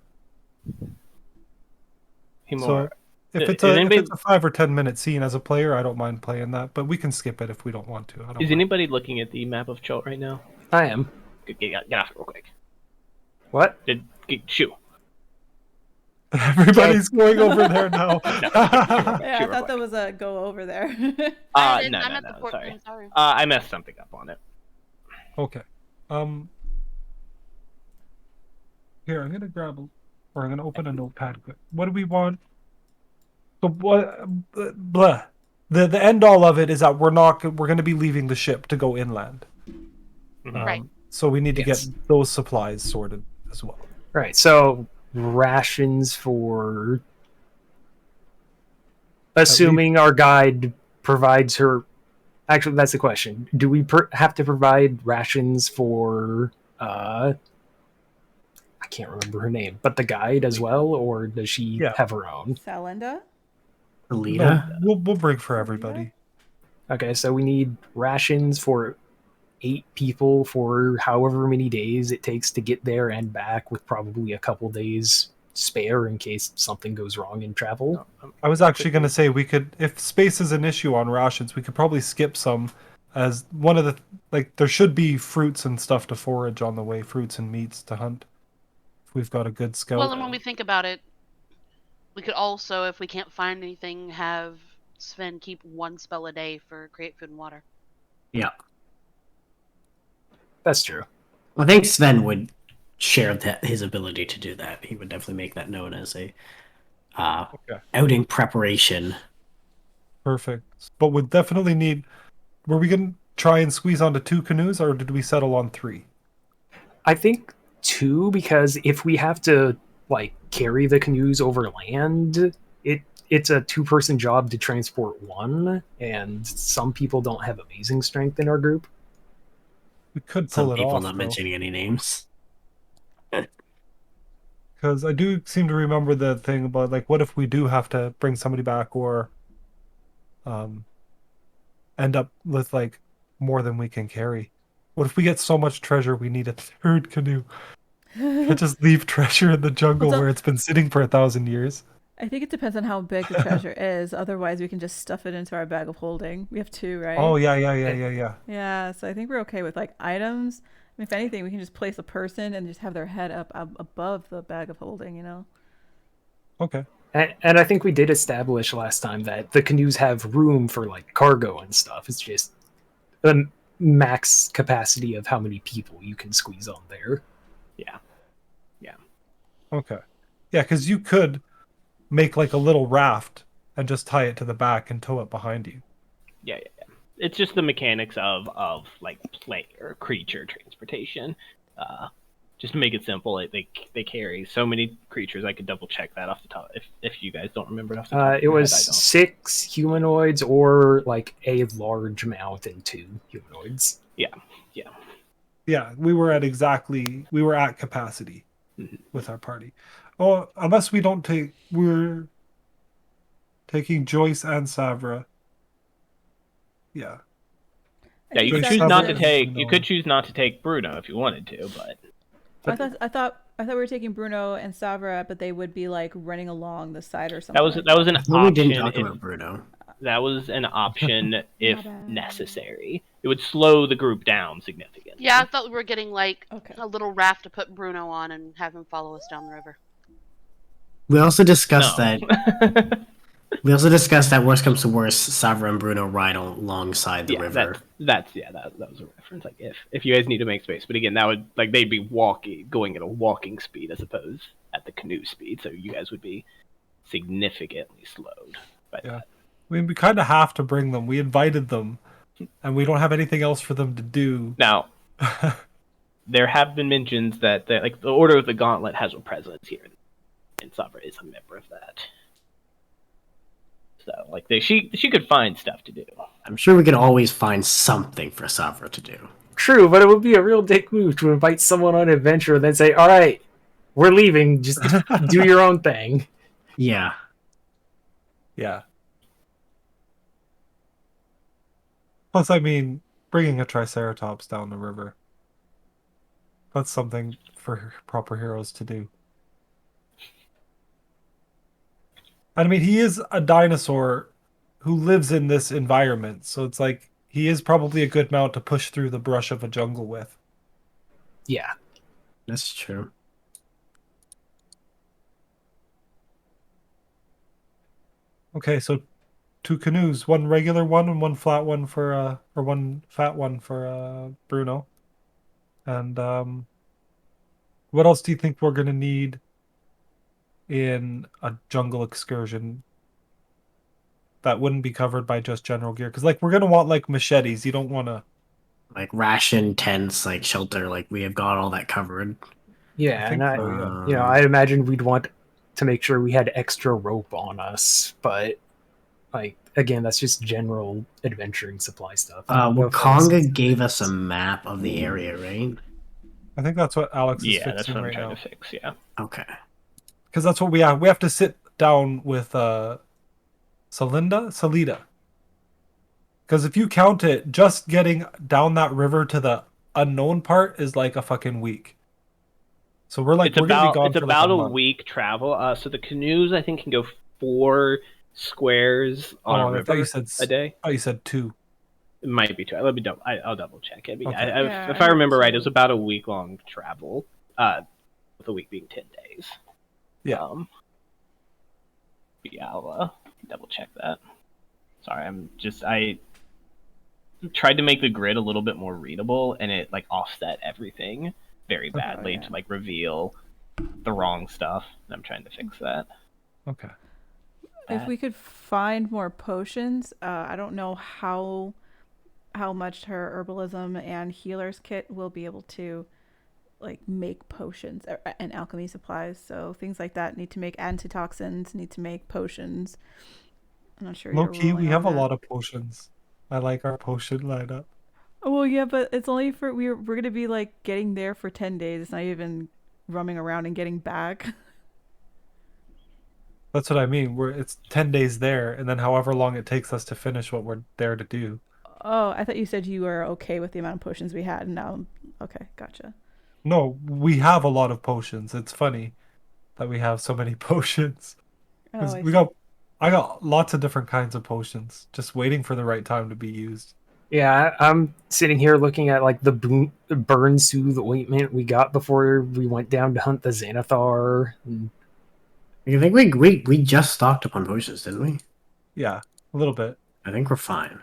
So if it's a 5 or 10 minute scene as a player, I don't mind playing that, but we can skip it if we don't want to. Is anybody looking at the map of Chult right now? I am. Get off it real quick. What? Shoot. Everybody's going over there now. Yeah, I thought that was a go over there. No, I'm at the port. sorry. I'm sorry. I messed something up on it. Okay. Here, I'm gonna I'm gonna open a notepad quick. What do we want? So what? Blah. The end all of it is that we're going to be leaving the ship to go inland. Right. So we need to get those supplies sorted as well. Right. So rations for. Assuming our guide provides her. Actually, that's the question. Do we have to provide rations for? I can't remember her name, but the guide as well, or does she have her own? Salinda? Alita? No, we'll bring for everybody. Okay, so we need rations for 8 people for however many days it takes to get there and back, with probably a couple days spare in case something goes wrong in travel. I was actually going to say we could, if space is an issue on rations, we could probably skip some, as one of the, there should be fruits and stuff to forage on the way, fruits and meats to hunt. If we've got a good scout. Well, and when we think about it, we could also, if we can't find anything, have Sven keep 1 spell a day for create food and water. Yeah. That's true. I think Sven would share his ability to do that. He would definitely make that known as a outing preparation. Perfect. But we'd definitely need... Were we going to try and squeeze onto 2 canoes, or did we settle on 3? I think 2, because if we have to carry the canoes over land, it's a 2-person job to transport 1, and some people don't have amazing strength in our group. We could pull it off. Some people not mentioning any names. Because I do seem to remember the thing about what if we do have to bring somebody back, or end up with more than we can carry? What if we get so much treasure we need a 3rd canoe? Can't just leave treasure in the jungle where it's been sitting for 1,000 years. I think it depends on how big the treasure is. Otherwise, we can just stuff it into our bag of holding. We have 2, right? Oh, yeah. Yeah, so I think we're okay with items. I mean, if anything, we can just place a person and just have their head up above the bag of holding, Okay. And I think we did establish last time that the canoes have room for cargo and stuff. It's just the max capacity of how many people you can squeeze on there. Yeah. Okay. Yeah, because you could make a little raft and just tie it to the back and tow it behind you. Yeah. It's just the mechanics of player creature transportation. Just to make it simple, they carry so many creatures. I could double check that off the top if you guys don't remember it off the top. It was 6 humanoids or a large mount and 2 humanoids. Yeah, we were at capacity with our party. Oh, unless we don't we're taking Joyce and Savra. Yeah. I Yeah, you think could Joyce, choose Savra's not Savra, to in. and take. You Bruno. could choose not to take Bruno if you wanted to, but I thought we were taking Bruno and Savra, but they would be like running along the side or something. that was like that was an I thought we didn't option talk if about Bruno. that was an option if bad. necessary. It would slow the group down significantly. Yeah, I thought we were getting like Okay. a little raft to put Bruno on and have him follow us down the river. We also discussed No. that. We also discussed that worst comes to worst, Savra and Bruno ride alongside the yeah, river. that was a reference. Like if you guys need to make space, but again, that would like they'd be going at a walking speed as opposed at the canoe speed, so you guys would be significantly slowed by Yeah. that. I mean, we kind of have to bring them. We invited them, and we don't have anything else for them to do. Now, there have been mentions that like the Order of the Gauntlet has a presence here, and Savra is a member of that. So, like, she could find stuff to do. I'm sure we could always find something for Savra to do. True, but it would be a real dick move to invite someone on an adventure and then say, "All right, we're leaving. Just do your own thing." Yeah. Yeah. Plus, I mean, bringing a Triceratops down the river. That's something for proper heroes to do. And I mean, he is a dinosaur who lives in this environment, so it's like he is probably a good mount to push through the brush of a jungle with. Yeah. That's true. Okay, so 2 canoes, one regular one and one flat one for or one fat one for Bruno. And what else do you think we're gonna need in a jungle excursion that wouldn't be covered by just general gear? Because like we're gonna want like machetes. You don't want to Like ration, tents, like shelter, like we have got all that covered. Yeah, think and so, you know, I'd imagine we'd want to make sure we had extra rope on us, but like again, that's just general adventuring supply stuff. Wakanga gave us a map of the area, right? I think that's what Alex is Yeah, that's fixing what I'm right trying now. to fix. Yeah. Okay. Because that's what we have. We have to sit down with Salida. Because if you count it, just getting down that river to the unknown part is like a fucking week. So we're gonna be gone it's for like about a a month. week travel. So the canoes I think can go 4 squares on a I river thought you said a day. Oh, you said 2. It might be 2. Let me I'll double check it. But Okay. Yeah, if I I heard remember right, 2. it was about a week long travel. With a week being 10 days. Yeah. Yeah, I'll double check that. Sorry, I tried to make the grid a little bit more readable, and it like offset everything very badly yeah. to like reveal the wrong stuff. And I'm trying to fix that. Okay. If we could find more potions, I don't know how much her herbalism and healer's kit will be able to like make potions and alchemy supplies. So things like that need to make antitoxins, need to make potions. I'm not sure. Low you're key, we rolling have a on that. lot of potions. I like our potion lineup. Oh, well, yeah, but it's only for we're gonna be like getting there for 10 days. It's not even roaming around and getting back. That's what I mean. It's 10 days there, and then however long it takes us to finish what we're there to do. Oh, I thought you said you were okay with the amount of potions we had. Now, okay, gotcha. No, we have a lot of potions. It's funny that we have so many potions. Oh, 'Cause I I got lots of different kinds of potions, just waiting for the right time to be used. Yeah, I'm sitting here looking at like the burn soothe ointment we got before we went down to hunt the Xanathar. And I think we just stocked up on potions, didn't we? Yeah, a little bit. I think we're fine.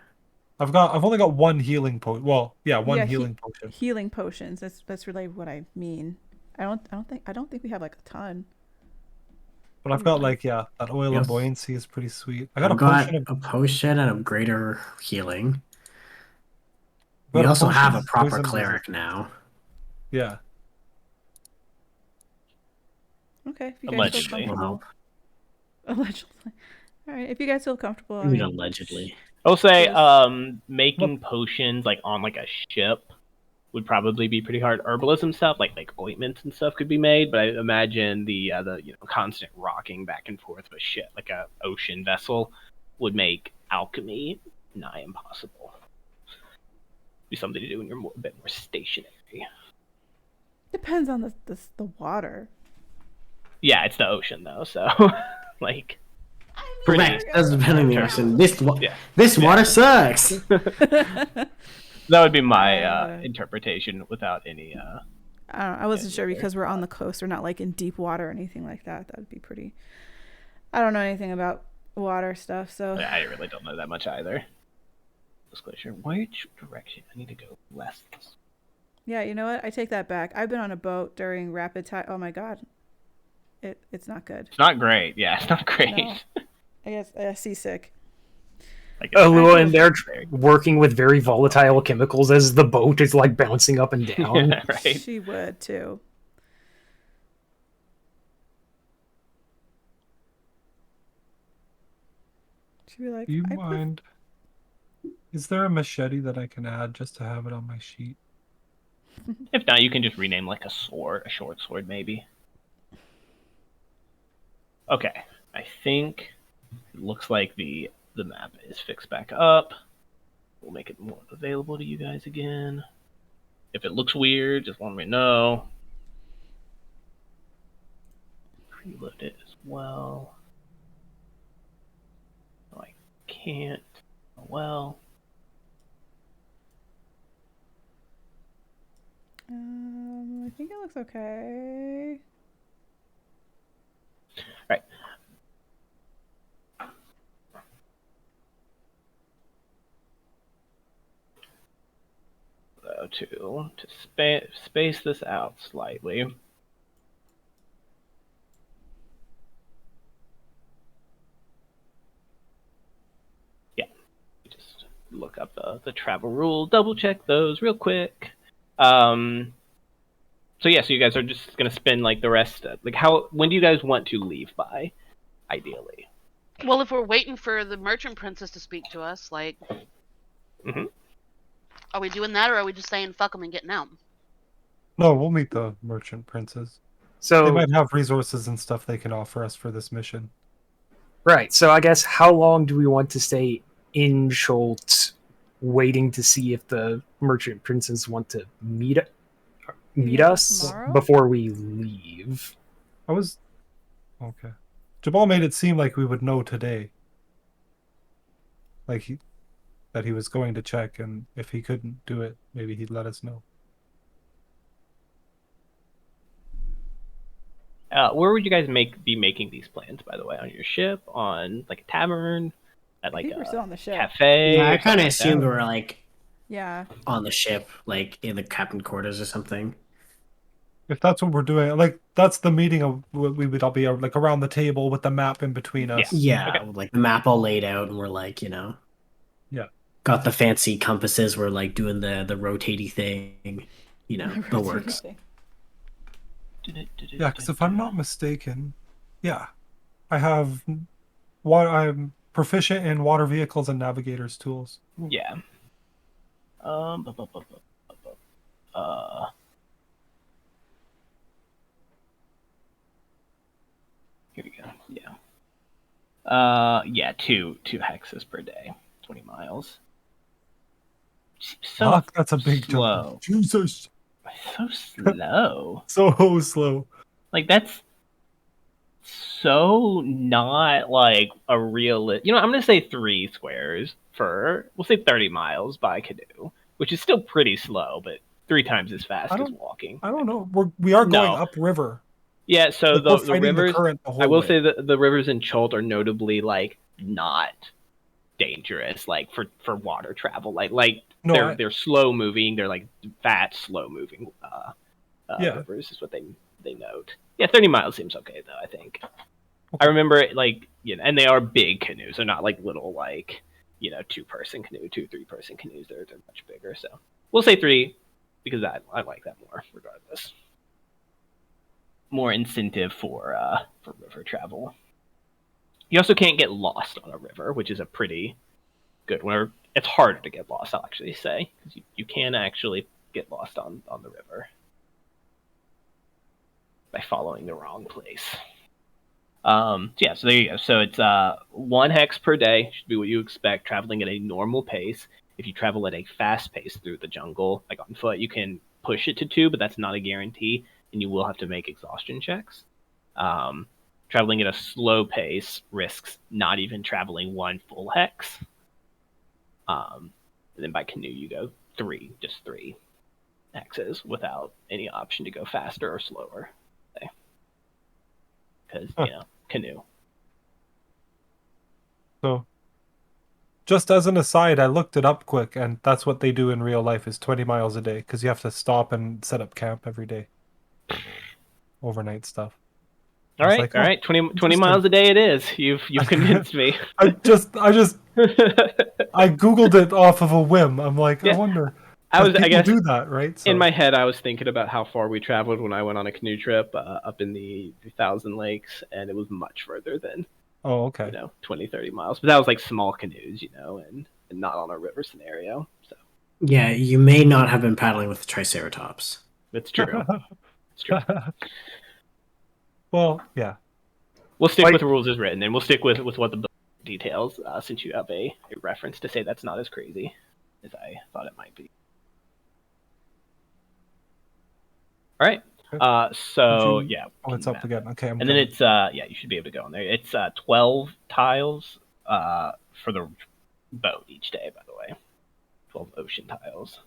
I've only got one healing potion. Well, yeah, one healing potion. Healing potions. That's really what I mean. I don't think we have like a ton. But I've got like that oil of buoyancy is pretty sweet. I got a potion and a greater healing. We a also potion have a of proper poison cleric now. Yeah. Okay, if you guys Allegedly. feel comfortable. Allegedly. All right, if you guys feel comfortable. I mean, allegedly. I'll say Yes. making potions like on like a ship would probably be pretty hard. Herbalism stuff, like ointments and stuff, could be made, but I imagine the constant rocking back and forth of a ship, like a ocean vessel, would make alchemy nigh impossible. Be something to do when you're a bit more stationary. Depends on the water. Yeah, it's the ocean though, so like. Correct. That's depending on the ocean. This water sucks. That would be my interpretation without any. I don't know. I wasn't sure because we're on the coast. We're not like in deep water or anything like that. That would be pretty. I don't know anything about water stuff, so. I really don't know that much either. Disclosure. Which direction? I need to go west. Yeah, you know what? I take that back. I've been on a boat during rapid tide. Oh my god. It's not good. It's not great. Yeah, it's not great. No. I guess seasick. Alua and they're working with very volatile chemicals as the boat is like bouncing up and down. Yeah, right. She would too. She'd be like, Do you mind? Is there a machete that I can add just to have it on my sheet? If not, you can just rename like a sword, a short sword maybe. Okay, I think it looks like the map is fixed back up. We'll make it more available to you guys again. If it looks weird, just let me know. Preload it as well. No, I can't. Oh, well. I think it looks okay. Right. So to space this out slightly. Yeah. Just look up the travel rule, double check those real quick. So yeah, so you guys are just gonna spend like the rest. When do you guys want to leave by, ideally? Well, if we're waiting for the merchant princess to speak to us, like, are we doing that, or are we just saying fuck them and getting out? No, we'll meet the merchant princes. So they might have resources and stuff they can offer us for this mission. Right. So I guess how long do we want to stay in Chult, waiting to see if the merchant princes want to meet us tomorrow? before we leave? Okay. Jabal made it seem like we would know today. Like that he was going to check, and if he couldn't do it, maybe he'd let us know. Where would you guys be making these plans, by the way? On your ship? On like a tavern? At like we're still on the ship. Cafe? Yeah, I kind of assumed we were like on the ship, like in the captain quarters or something. If that's what we're doing, like that's the meeting of we would all be like around the table with the map in between us. Yeah, okay. Like the map all laid out, and we're like, got the fancy compasses. We're like doing the rotating thing, the works. Yeah, because if I'm not mistaken, I'm proficient in water vehicles and navigators tools. Yeah. Here we go. Yeah. Two hexes per day, 20 miles. So that's a big slow. Jump. Jesus. So slow. So slow. Like that's so not like a real. I'm gonna say 3 squares we'll say 30 miles by canoe, which is still pretty slow, but 3 times as fast as walking. I don't know. We are going upriver. Yeah, so the rivers. I will say that the rivers in Chult are notably like not dangerous, like for water travel. They're slow moving. They're like fat, slow moving rivers is what they note. Yeah, 30 miles seems okay though. I think. Okay. I remember and they are big canoes. They're not like little 2-person canoe, 2-3-person canoes. They're much bigger. So we'll say 3 because I like that more regardless. More incentive for river travel. You also can't get lost on a river, which is a pretty good one. It's harder to get lost, I'll actually say, because you can actually get lost on the river by following the wrong place. So there you go. So it's 1 hex per day should be what you expect, traveling at a normal pace. If you travel at a fast pace through the jungle, like on foot, you can push it to 2, but that's not a guarantee, and you will have to make exhaustion checks. Traveling at a slow pace risks not even traveling 1 full hex. And then by canoe, you go 3 hexes without any option to go faster or slower. Because, canoe. So, just as an aside, I looked it up quick, and that's what they do in real life is 20 miles a day, because you have to stop and set up camp every day. Overnight stuff. All right, 20 miles a day it is. You've convinced me. I Googled it off of a whim. I'm like, I wonder. I guess do that, right? So. In my head, I was thinking about how far we traveled when I went on a canoe trip up in the Thousand Lakes, and it was much further than 20, 30 miles. But that was like small canoes, and not on a river scenario. So yeah, you may not have been paddling with the Triceratops. That's true. It's true. Well, yeah. We'll stick with the rules as written, and we'll stick with what the book details, since you have a reference to say that's not as crazy as I thought it might be. All right. So yeah. Oh, it's up again. Okay. And then it's you should be able to go in there. It's 12 tiles for the boat each day, by the way. 12 ocean tiles.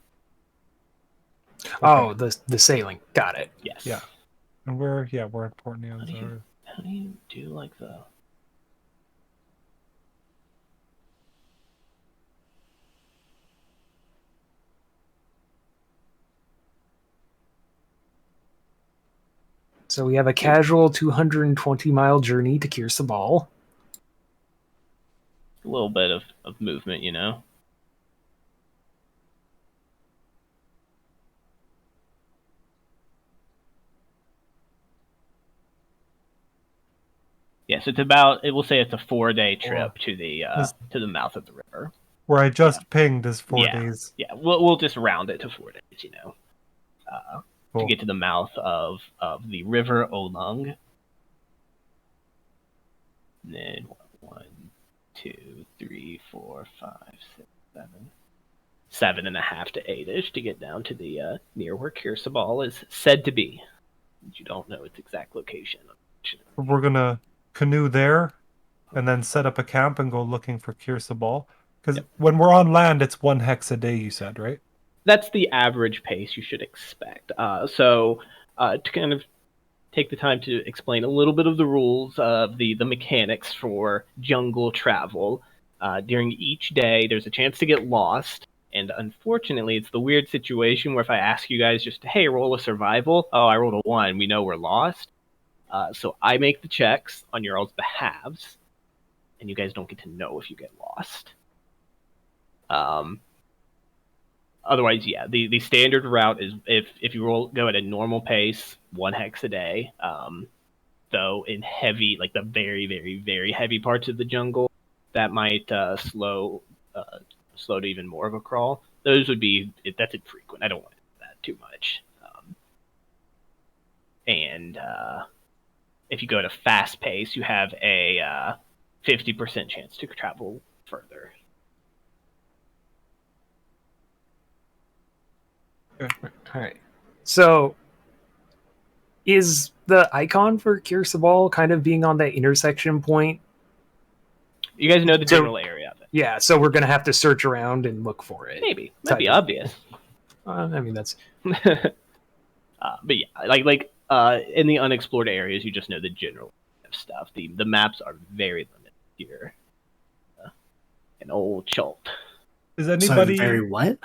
Okay. Oh, the sailing. Got it. Yes. Yeah. And where in Port Neons are. How do you do like the? So we have a casual 220-mile journey to Kirsabal. A little bit of movement, Yes, it's about. It will say it's a 4-day trip to the mouth of the river. Where I just pinged is 4 days. Yeah, we'll just round it to 4 days, to get to the mouth of the river Olung. And then 1, 2, 3, 4, 5, 6, 7. 7.5 to 8-ish to get down to the near where Kirsabal is said to be. You don't know its exact location. We're gonna canoe there, and then set up a camp and go looking for Kirsabal. Because when we're on land, it's 1 hex a day. You said, right? That's the average pace you should expect. So to kind of take the time to explain a little bit of the rules of the mechanics for jungle travel. During each day, there's a chance to get lost. And unfortunately, it's the weird situation where if I ask you guys just, hey, roll a survival. Oh, I rolled a 1. We know we're lost. So I make the checks on your all's behalves. And you guys don't get to know if you get lost. Otherwise, the standard route is if you go at a normal pace, 1 hex a day. Though in heavy, like the very, very, very heavy parts of the jungle, that might slow to even more of a crawl. Those would be that's infrequent. I don't want to do that too much. And if you go at a fast pace, you have a 50% chance to travel further. All right. So, is the icon for Kirsabal kind of being on that intersection point? You guys know the general area of it. Yeah, so we're gonna have to search around and look for it. Maybe might be obvious. I mean, that's. But yeah, like in the unexplored areas, you just know the general stuff. The maps are very limited here. An old Chult. Is anybody very what?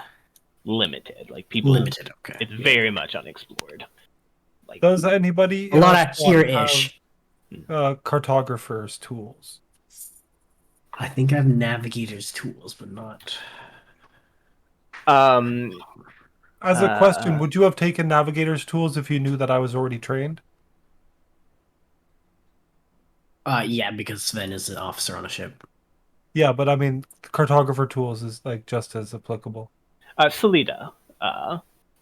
Limited, like people. Limited. Okay. It's very much unexplored. Like, does anybody a lot of here-ish cartographer's tools? I think I have navigator's tools, but not. As a question, would you have taken navigator's tools if you knew that I was already trained? Yeah, because Sven is an officer on a ship. Yeah, but I mean, cartographer tools is like just as applicable. Salida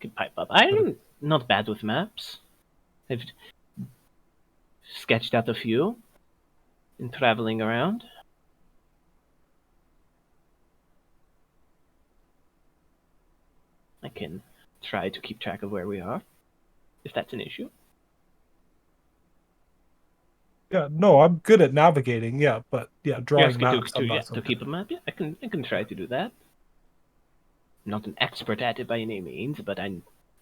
Could pipe up. I'm not bad with maps. I've sketched out a few in traveling around. I can try to keep track of where we are, if that's an issue. Yeah, no, I'm good at navigating. Yeah, but yeah, You're drawing asking maps. I'm not so to good keep at. a map. Yeah, I can try to do that. I'm not an expert at it by any means, but I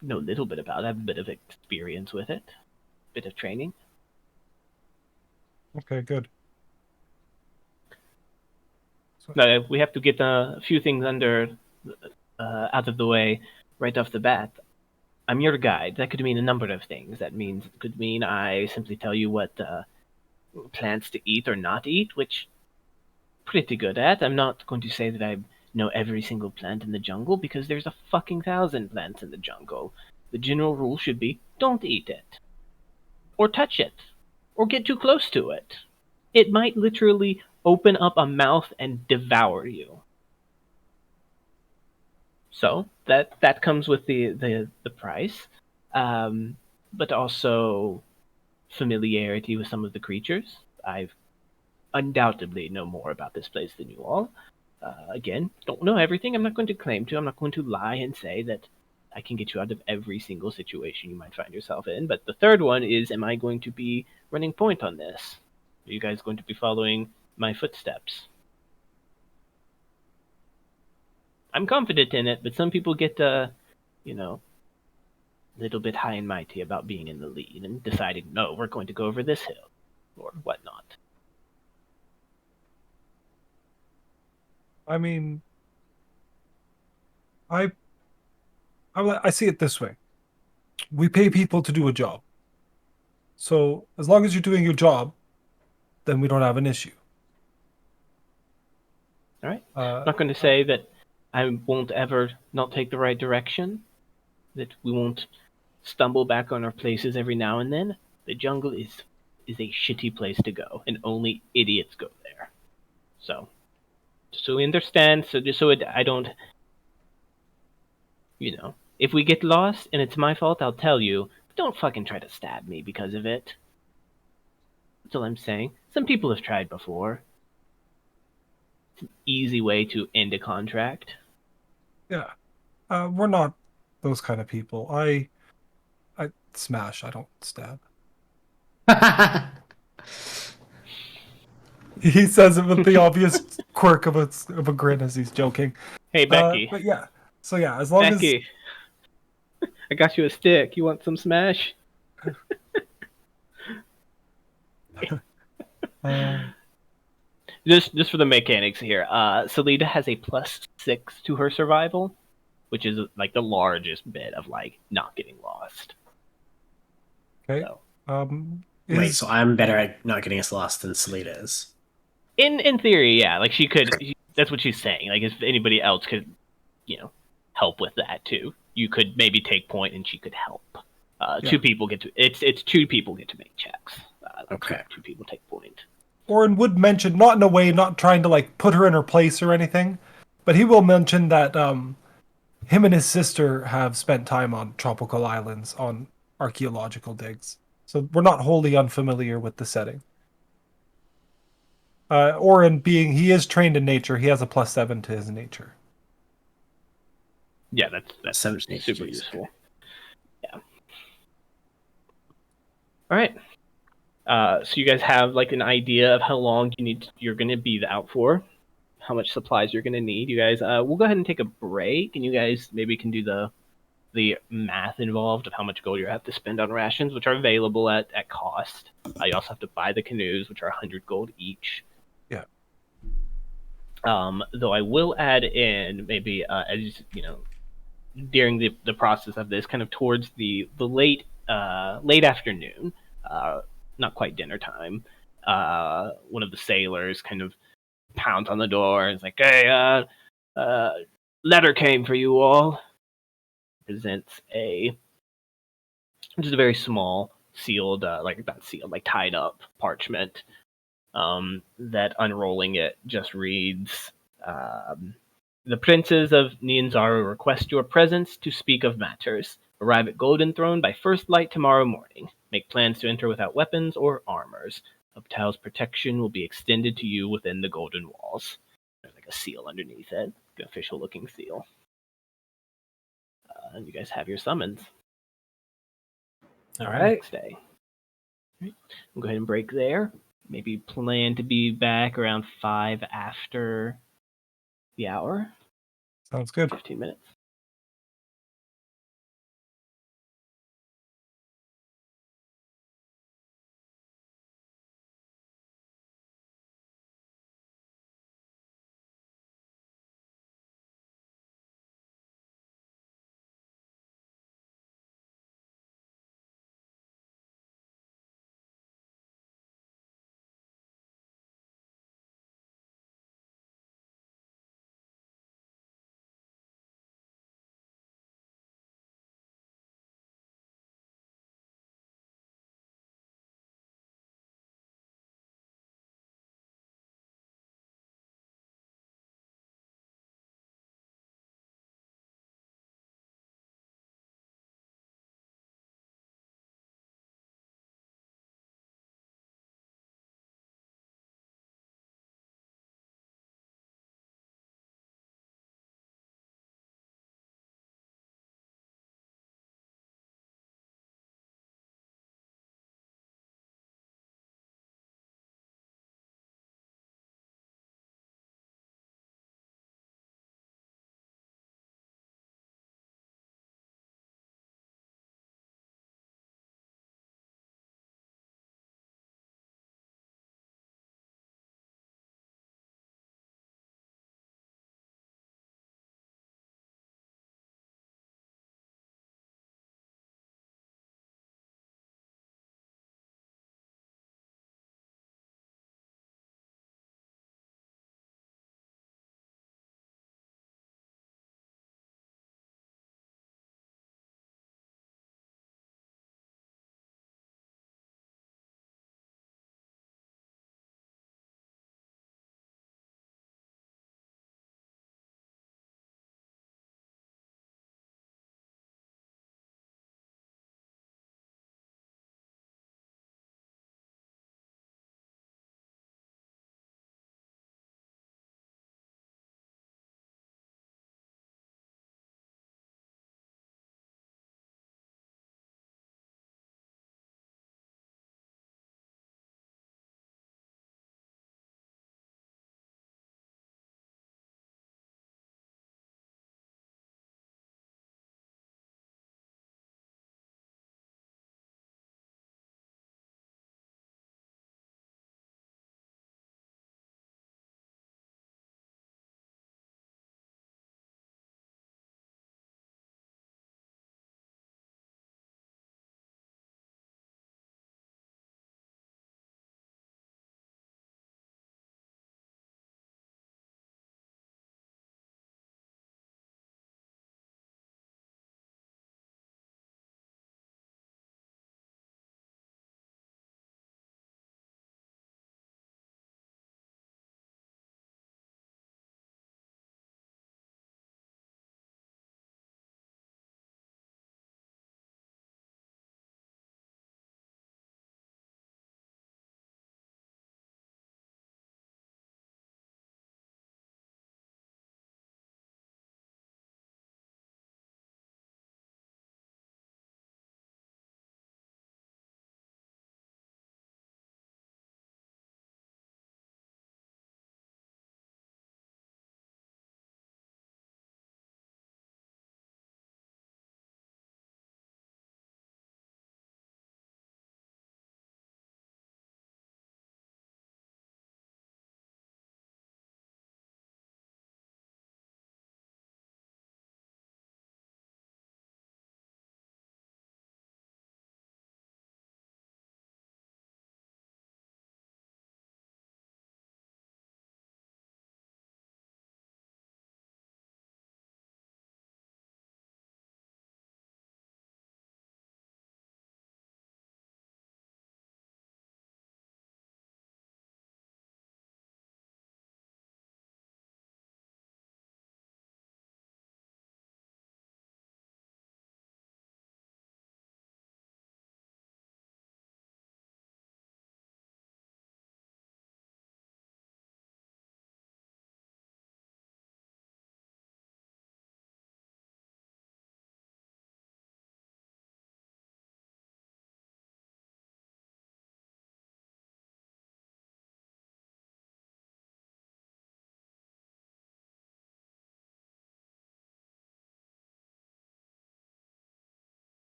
know a little bit about it. I have a bit of experience with it, a bit of training. Okay, good. No, we have to get a few things out of the way right off the bat. I'm your guide. That could mean a number of things. It could mean I simply tell you what plants to eat or not eat, which I'm pretty good at. I'm not going to say that I know every single plant in the jungle because there's a fucking 1,000 plants in the jungle. The general rule should be don't eat it, or touch it, or get too close to it. It might literally open up a mouth and devour you. So that comes with the price, but also familiarity with some of the creatures. I've undoubtedly know more about this place than you all. Again, don't know everything. I'm not going to claim to. I'm not going to lie and say that I can get you out of every single situation you might find yourself in. But the third one is, am I going to be running point on this? Are you guys going to be following my footsteps? I'm confident in it, but some people get, a little bit high and mighty about being in the lead and deciding, no, we're going to go over this hill, or whatnot. I mean, I see it this way. We pay people to do a job. So as long as you're doing your job, then we don't have an issue. All right. I'm not going to say that I won't ever not take the right direction, that we won't stumble back on our places every now and then. The jungle is a shitty place to go, and only idiots go there. So, just so we understand, I don't, if we get lost and it's my fault, I'll tell you. But don't fucking try to stab me because of it. That's all I'm saying. Some people have tried before. It's an easy way to end a contract. Yeah. We're not those kind of people. I smash, I don't stab. He says it with the obvious quirk of a grin as he's joking. Hey, Becky. But yeah. So yeah, as long Becky, I got you a stick. You want some smash? Just for the mechanics here, Salida has a +6 to her survival, which is like the largest bit of like not getting lost. Okay. So. Wait, so I'm better at not getting us lost than Salida is. In theory, yeah. Like she could. That's what she's saying. Like if anybody else could, help with that too. You could maybe take point, and she could help. Yeah. 2 people get to. It's 2 people get to make checks. Okay. 2 people take point. Oren would mention, not in a way, not trying to like put her in her place or anything, but he will mention that him and his sister have spent time on tropical islands on archaeological digs. So we're not wholly unfamiliar with the setting. Oren, he is trained in nature, he has a +7 to his nature. Yeah, that's super useful. Yeah. All right. So you guys have like an idea of how long you're going to be out for, how much supplies you're going to need. You guys, we'll go ahead and take a break, and you guys maybe can do the math involved of how much gold you have to spend on rations, which are available at cost. You also have to buy the canoes, which are 100 gold each. Yeah. Though I will add in maybe as during the process of this, kind of towards the late afternoon, not quite dinner time, one of the sailors kind of pounds on the door and is like, "Hey, letter came for you all." Presents just a very small sealed, not sealed, like tied up parchment. That unrolling it just reads, The princes of Nianzaro request your presence to speak of matters. Arrive at Golden Throne by first light tomorrow morning. Make plans to enter without weapons or armors. Uptal's protection will be extended to you within the Golden Walls. There's like a seal underneath it, an official-looking seal. And you guys have your summons. All right. Next day. Right. We'll go ahead and break there. Maybe plan to be back around 5 after the hour. Sounds good. 15 minutes.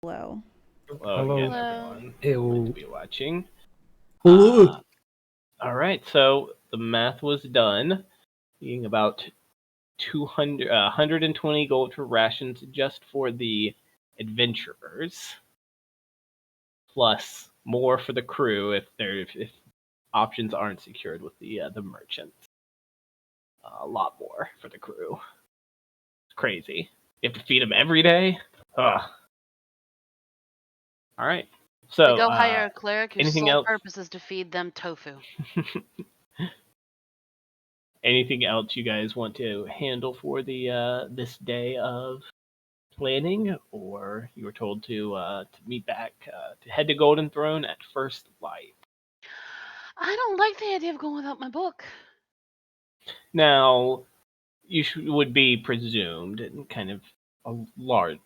Hello. Hello Hello. again, Hello. everyone. Ew. Nice to be watching. Ooh. All right, so the math was done, being about 120 gold for rations just for the adventurers, plus more for the crew if options aren't secured with the merchants. A lot more for the crew. It's crazy. You have to feed them every day. Ugh. All right. So To go hire a cleric whose anything sole else? purpose is to feed them tofu. Anything else you guys want to handle for the this day of planning, or you were told to meet back to head to Golden Throne at first light? I don't like the idea of going without my book. Now, would be presumed in kind of a large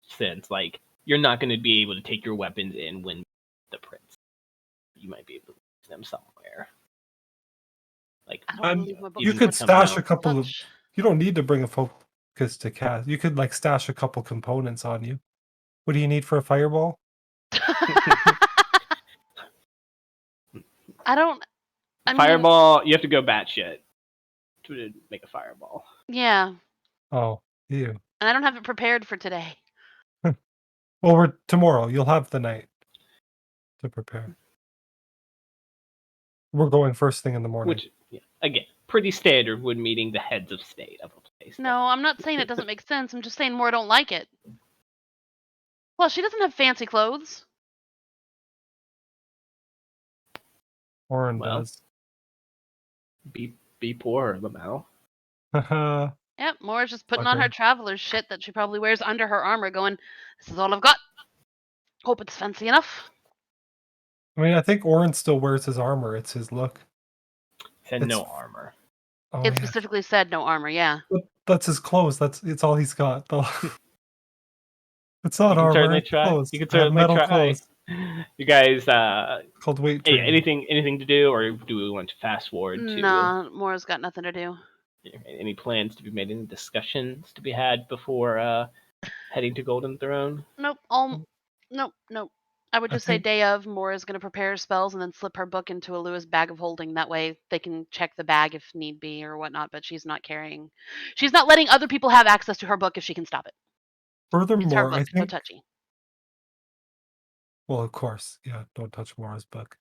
sense, like you're not going to be able to take your weapons in when the prince. You might be able to leave them somewhere. Like I don't want to leave my book. You even could somehow- stash a couple of. You don't need to bring a focus to cast. You could like stash a couple components on you. What do you need for a fireball? I don't. I mean, fireball. You have to go batshit to make a fireball. yeah, Oh, you. and I don't have it prepared for today. Well, we're tomorrow. You'll have the night to prepare. We're going first thing in the morning. Which, yeah, again, pretty standard when meeting the heads of state of a place. No, I'm not saying it doesn't make sense. I'm just saying more don't like it. Well, she doesn't have fancy clothes. Oren Well. does. Be poor, Lamau. Haha. Yep, Mora's just putting on her Okay. traveler's shit that she probably wears under her armor, going, "This is all I've got. Hope it's fancy enough." I mean, I think Oren still wears his armor. It's his look. And It's- no armor. Oh, It yeah. specifically said no armor. Yeah. But that's his clothes. It's all he's got. It's not You can armor. certainly It's try. clothes. You can I have certainly metal try. clothes. You guys, Called weight training. anything to do, or do we want to fast forward to Nah, Mora's got nothing to do. any plans to be made, any discussions to be had before heading to Golden Throne? Nope. Nope. I would I just say think- day of, Mora's going to prepare spells and then slip her book into Alua's bag of holding. That way they can check the bag if need be or whatnot, but she's not carrying. She's not letting other people have access to her book if she can stop it. It's her Furthermore, book. I It's no think. touchy. Well, of course, yeah. Don't touch Mora's book.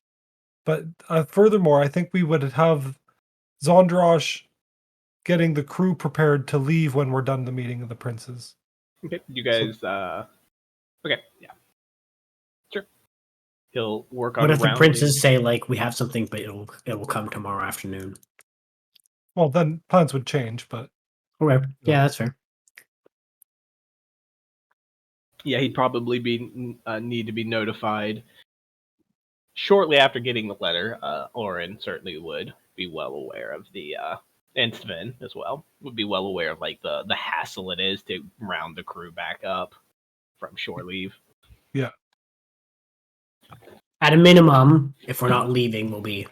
But furthermore, I think we would have Zondrosh getting the crew prepared to leave when we're done the meeting of the princes. Okay, you guys. Okay, yeah, sure. He'll work on. What if the rounding- princes say like we have something, but it'll come tomorrow afternoon? Well, then plans would change, but Okay, yeah, that's fair. Yeah, he'd probably need to be notified shortly after getting the letter. Oren certainly would be well aware of and Sven as well would be well aware of like the hassle it is to round the crew back up from shore leave. At a minimum, if we're not leaving, we'll be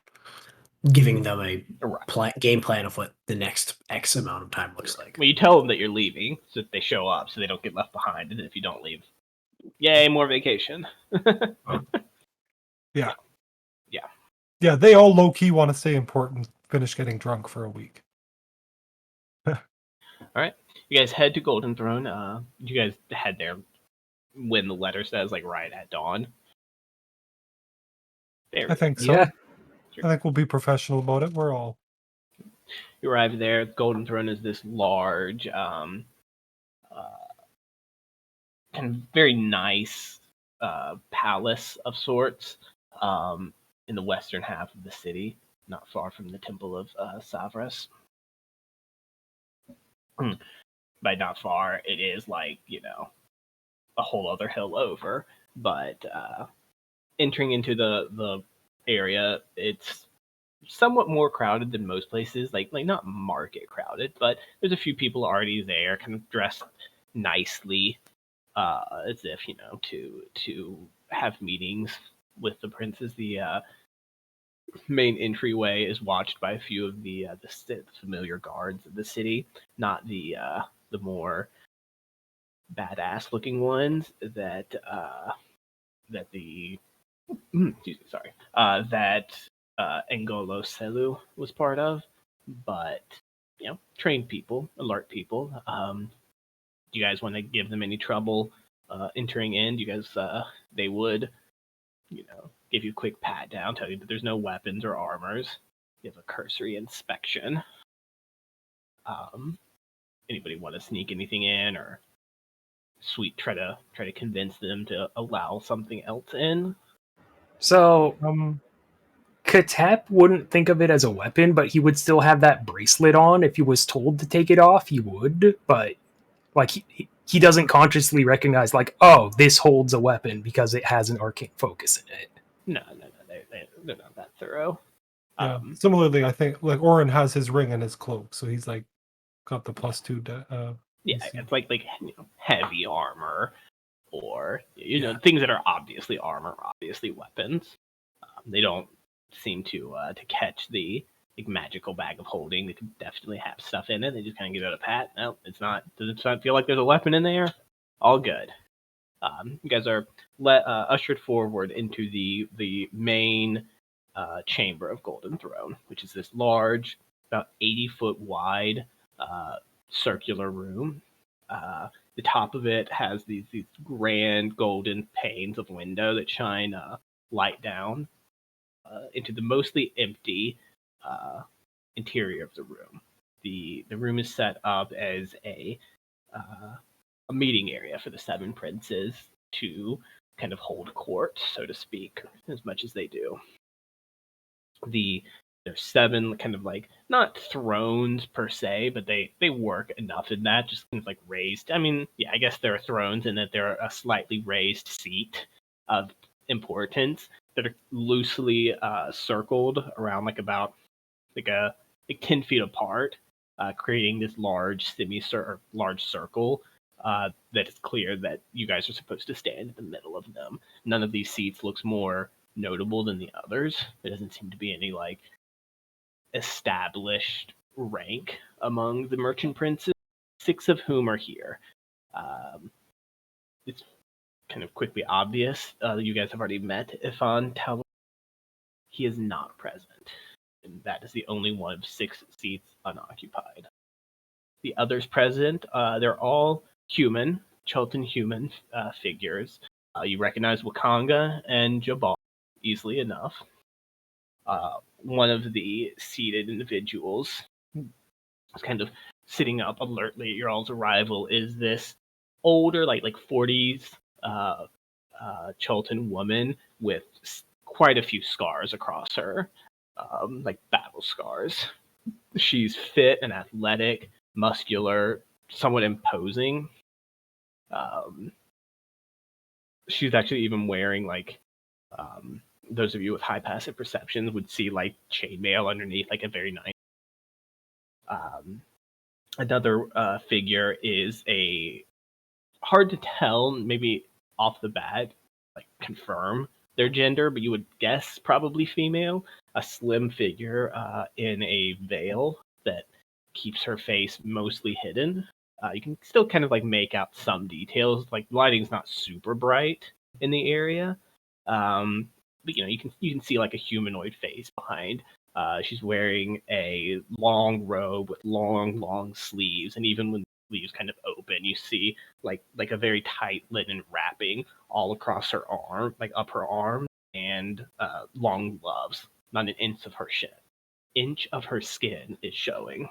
giving them a Right. game plan of what the next X amount of time looks like. Well, you tell them that you're leaving so that they show up so they don't get left behind, and if you don't leave, yay, more vacation. yeah, they all low key want to stay important, finish getting drunk for a week. You guys head to Golden Throne. You guys head there when the letter says like right at dawn. There I think so. Yeah. I think we'll be professional about it. We're all. You arrive there. Golden Throne is this large, kind of very nice palace of sorts in the western half of the city, not far from the Temple of Savras. By not far, it is like, a whole other hill over. But entering into the area, it's somewhat more crowded than most places, like not market crowded, but there's a few people already there, kind of dressed nicely, as if to have meetings with the princes. The main entryway is watched by a few of the familiar guards of the city, not the more badass looking ones that that the that Engolo Selu was part of, but trained people, alert people. Do you guys want to give them any trouble entering in? Do you guys they would give you a quick pat down, tell you that there's no weapons or armors. You have a cursory inspection. Anybody want to sneak anything in or try to convince them to allow something else in? So Katep wouldn't think of it as a weapon, but he would still have that bracelet on. If he was told to take it off, he would. But like he doesn't consciously recognize like, oh, this holds a weapon because it has an arcane focus in it. No, they're not that thorough. Yeah. Similarly, I think like Orin has his ring and his cloak, so he's like got the +2. It's like heavy armor, or things that are obviously armor, obviously weapons. They don't seem to catch the magical bag of holding. They could definitely have stuff in it. They just kind of give it a pat. No, it's not. Does it not feel like there's a weapon in there? All good. You guys are ushered forward into the main chamber of Golden Throne, which is this large, about 80-foot wide circular room. The top of it has these grand golden panes of window that shine light down into the mostly empty interior of the room. The room is set up as a meeting area for the seven princes to kind of hold court, so to speak, as much as they do. There's seven kind of like not thrones per se, but they work enough in that, just kind of like raised. I mean, yeah, I guess there are thrones in that they're a slightly raised seat of importance that are loosely circled around like 10 feet apart, creating this large large circle that is clear that you guys are supposed to stand in the middle of them. None of these seats looks more notable than the others. There doesn't seem to be any like established rank among the merchant princes, 6 of whom are here. It's kind of quickly obvious that you guys have already met Ifan Tal. He is not present, and that is the only one of 6 seats unoccupied. The others present, they're all human, Chultan human figures. You recognize Wakanga and Jabal easily enough. One of the seated individuals is kind of sitting up alertly at your all's arrival is this older, like 40s Chultan woman with quite a few scars across her, like battle scars. She's fit and athletic, muscular, somewhat imposing. She's actually even wearing like those of you with high passive perceptions would see like chainmail underneath, like a very nice. Another figure is hard to tell, maybe off the bat, like confirm their gender, but you would guess probably female. A slim figure in a veil that keeps her face mostly hidden. You can still kind of like make out some details. Like lighting's not super bright in the area, but you can see like a humanoid face behind. She's wearing a long robe with long sleeves, and even when the sleeves kind of open, you see like a very tight linen wrapping all across her arm, like up her arm, and long gloves. Not an inch of her skin is showing.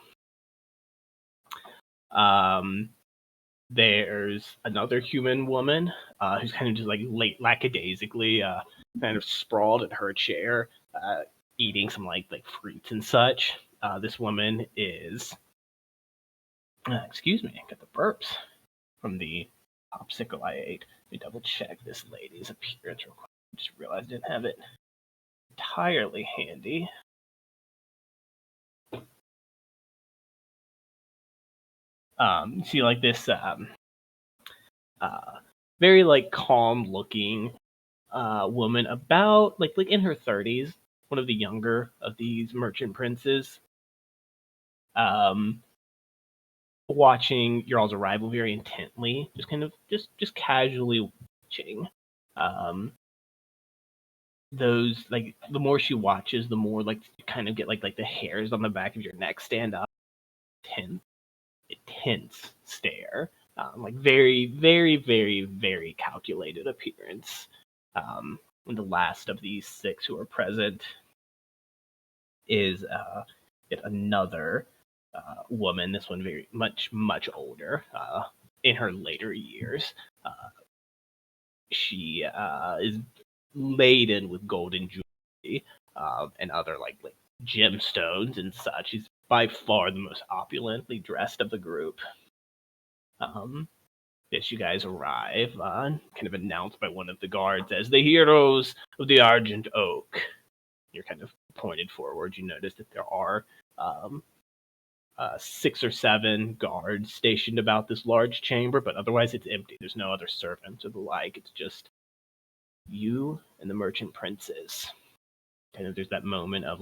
There's another human woman who's kind of just like lackadaisically kind of sprawled in her chair, eating some like fruits and such. This woman is excuse me, I got the burps from the popsicle I ate. Let me double check this lady's appearance real quick. I just realized I didn't have it entirely handy. See like this very like calm looking woman, about like in her 30s, one of the younger of these merchant princes. watching your all's arrival very intently, just kind of just casually watching. Those like the more she watches, the more like you kind of get like the hairs on the back of your neck stand up. Intense stare, like very, very, very, very calculated appearance. And the last of these 6 who are present is yet another woman. This one very much older, in her later years. She is laden with golden jewelry and other like gemstones and such. She's by far the most opulently dressed of the group. As you guys arrive, kind of announced by one of the guards as the heroes of the Argent Oak. You're kind of pointed forward. You notice that there are 6 or 7 guards stationed about this large chamber, but otherwise it's empty. There's no other servants or the like. It's just you and the merchant princes. Kind of there's that moment of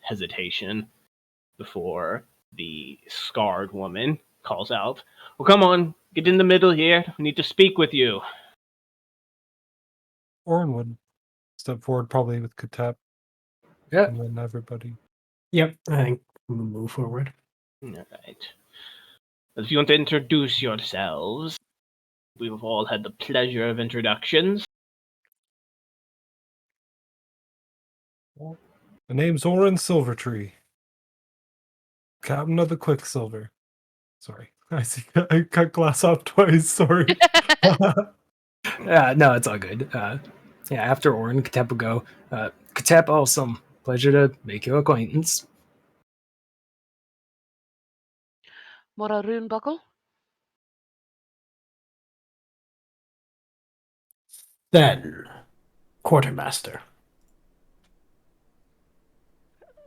hesitation before the scarred woman calls out, "Well, come on, get in the middle here. We need to speak with you." Orin would step forward, probably with Katep, Yeah. and then everybody. Yep, I think we'll move forward. All right. If you want to introduce yourselves, we've all had the pleasure of introductions. The name's Orin Silvertree, Captain of the Quicksilver. Sorry, I see. I cut glass off twice. Sorry. No, it's all good. After Orin, Katep will go. Katep, awesome. Pleasure to make your acquaintance. Mora Rune Buckle. Then, Quartermaster.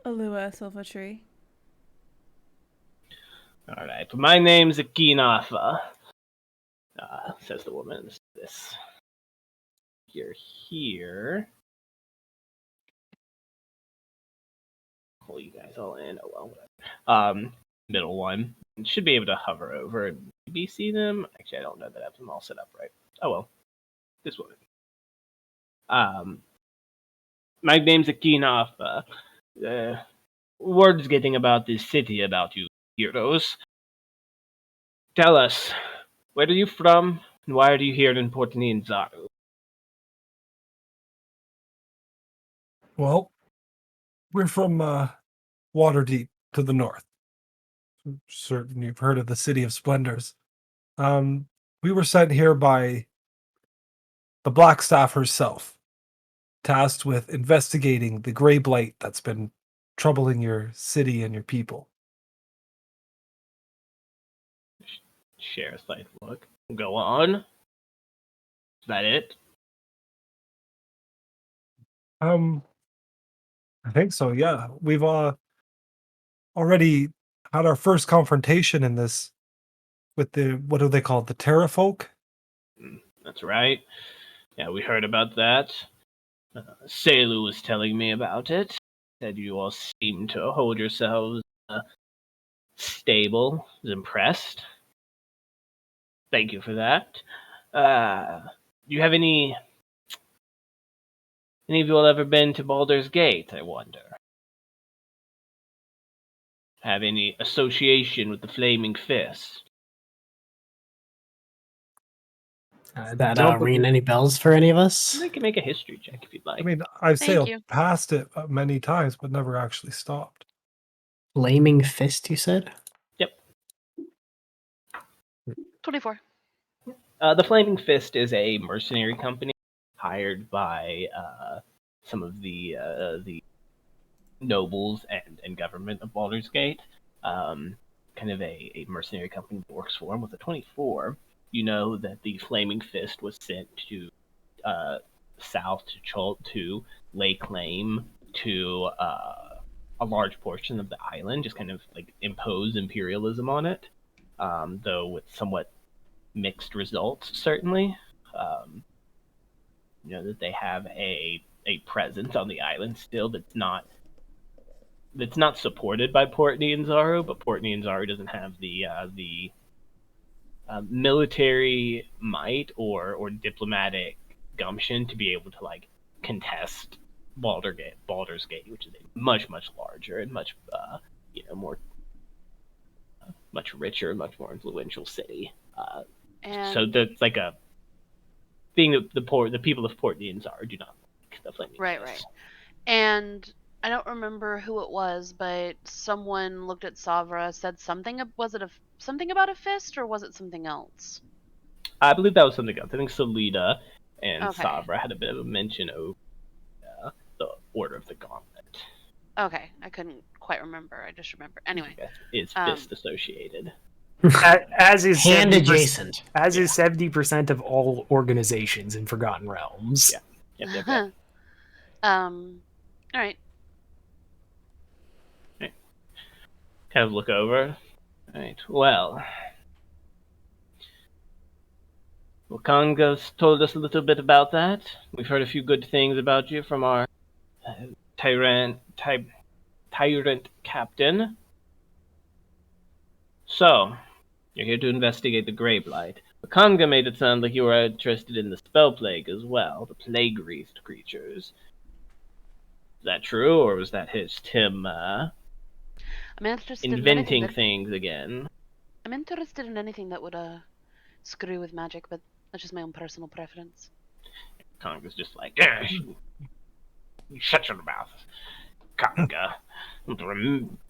Alua Silvertree. All right, but my name's Akinafa, says the woman. This you're here. Pull you guys all in. Oh well, whatever. Middle one should be able to hover over and maybe see them. Actually, I don't know that I have them all set up right. Oh well, this woman. My name's Akinafa. Word's getting about this city about you heroes. Tell us, where are you from, and why are you here in Port Nianzaru? Well, we're from Waterdeep to the north. Certain you've heard of the City of Splendors. We were sent here by the Blackstaff herself, tasked with investigating the Grey Blight that's been troubling your city and your people. Share a slight look. Go on. Is that it? I think so, yeah. We've already had our first confrontation in this with the, what do they call it, the Terrafolk? That's right. Yeah, we heard about that. Selu was telling me about it. Said you all seem to hold yourselves stable. Was impressed. Thank you for that. Do you have any of you all ever been to Baldur's Gate, I wonder? Have any association with the Flaming Fist? That ring any bells for any of us? You can make a history check if you'd like. I mean, I've Thank sailed you. past it many times, but never actually stopped. Flaming Fist, you said? Yep. 24. The Flaming Fist is a mercenary company hired by some of the nobles and government of Baldur's Gate. Kind of a mercenary company that works for them. With a 24, you know that the Flaming Fist was sent to south to Chult to lay claim to a large portion of the island, just kind of like impose imperialism on it, though with somewhat mixed results, certainly. You know that they have a presence on the island still that's not It's not supported by Port Nianzaru, but Port Nianzaru doesn't have the military might or diplomatic gumption to be able to like contest Baldur's Gate, which is a much larger and much more much richer, much more influential city. So that's like a being the people of Port Nianzaru do not like the Flaming Fists. And I don't remember who it was, but someone looked at Savra, said something. Was it something about a fist, or was it something else? I believe that was something else. I think Solida and Savra had a bit of a mention over the Order of the Gauntlet. Okay, I couldn't quite remember. I just remember. Anyway, is fist associated. As is hand 70%, adjacent. As is 70% of all organizations in Forgotten Realms. Yeah. Yep. All right. Kind of look over. All right. Well, Wakanga's told us a little bit about that. We've heard a few good things about you from our tyrant captain. So, you're here to investigate the Grey Blight. Wakanga made it sound like you were interested in the Spell Plague as well, the plague-wreathed creatures. Is that true, or was that him I'm interested inventing things again? I'm interested in anything that would screw with magic, but that's just my own personal preference. Wakanga's just like, shut your mouth, Wakanga.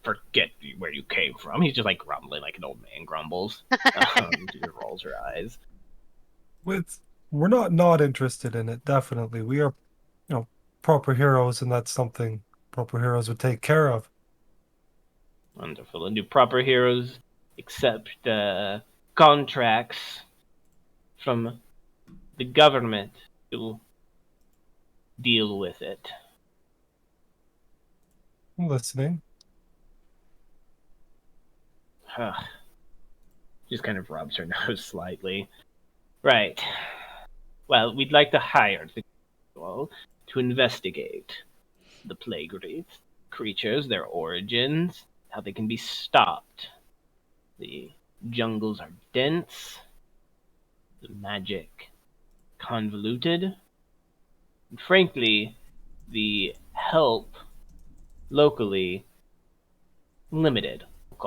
Forget where you came from. He's just like grumbling like an old man grumbles. He rolls her eyes. We're not interested in it, definitely. We are, proper heroes, and that's something proper heroes would take care of. Wonderful. And do proper heroes accept contracts from the government to deal with it? I'm listening. Just kind of rubs her nose slightly. Right. Well, we'd like to hire the people to investigate the plague-wreathed creatures, their origins, how they can be stopped. The jungles are dense, the magic convoluted, and frankly, the help locally limited. We'll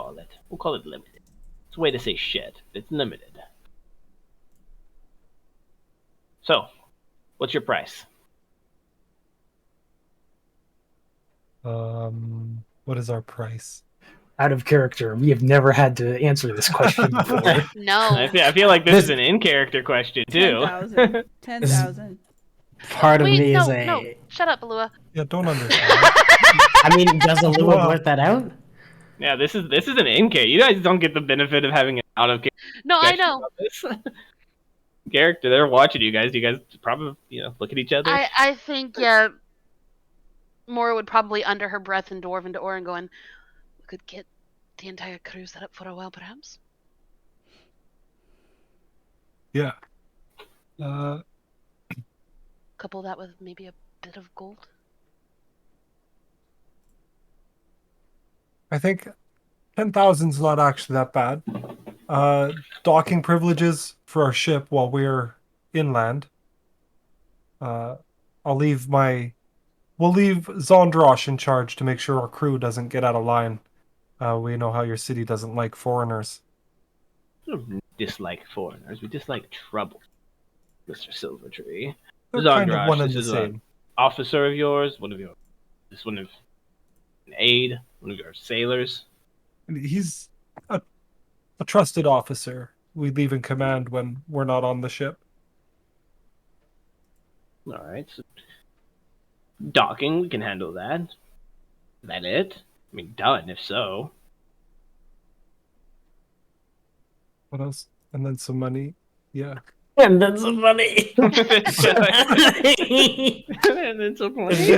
call it limited. It's a way to say shit. It's limited. So, what's your price? What is our price? Out of character, we have never had to answer this question before. No. I feel like this is an in-character question, too. 10,000. 10,000. Part of me is no. Shut up, Alua. Yeah, don't understand. I mean, does Alua blurt that out? Yeah, this is an in-character. You guys don't get the benefit of having an out-of-character. No, I know. Character, they're watching you guys. You guys probably, look at each other. I think, Mora would probably under her breath and Dwarven to Orin going, we could get the entire crew set up for a while, perhaps? Yeah. Couple that with maybe a bit of gold? I think 10,000 is not actually that bad. Docking privileges for our ship while we're inland. We'll leave Zondrosh in charge to make sure our crew doesn't get out of line. We know how your city doesn't like foreigners. We don't dislike foreigners. We dislike trouble, Mr. Silvertree. They're kind of Zondrosh, one and this the is same. an officer of yours? An aide? One of your sailors? He's a trusted officer. We leave in command when we're not on the ship. All right. So docking, we can handle that. Is that it? I mean, done, if so. What else? And then some money. Yeah. And then some money. And then some money.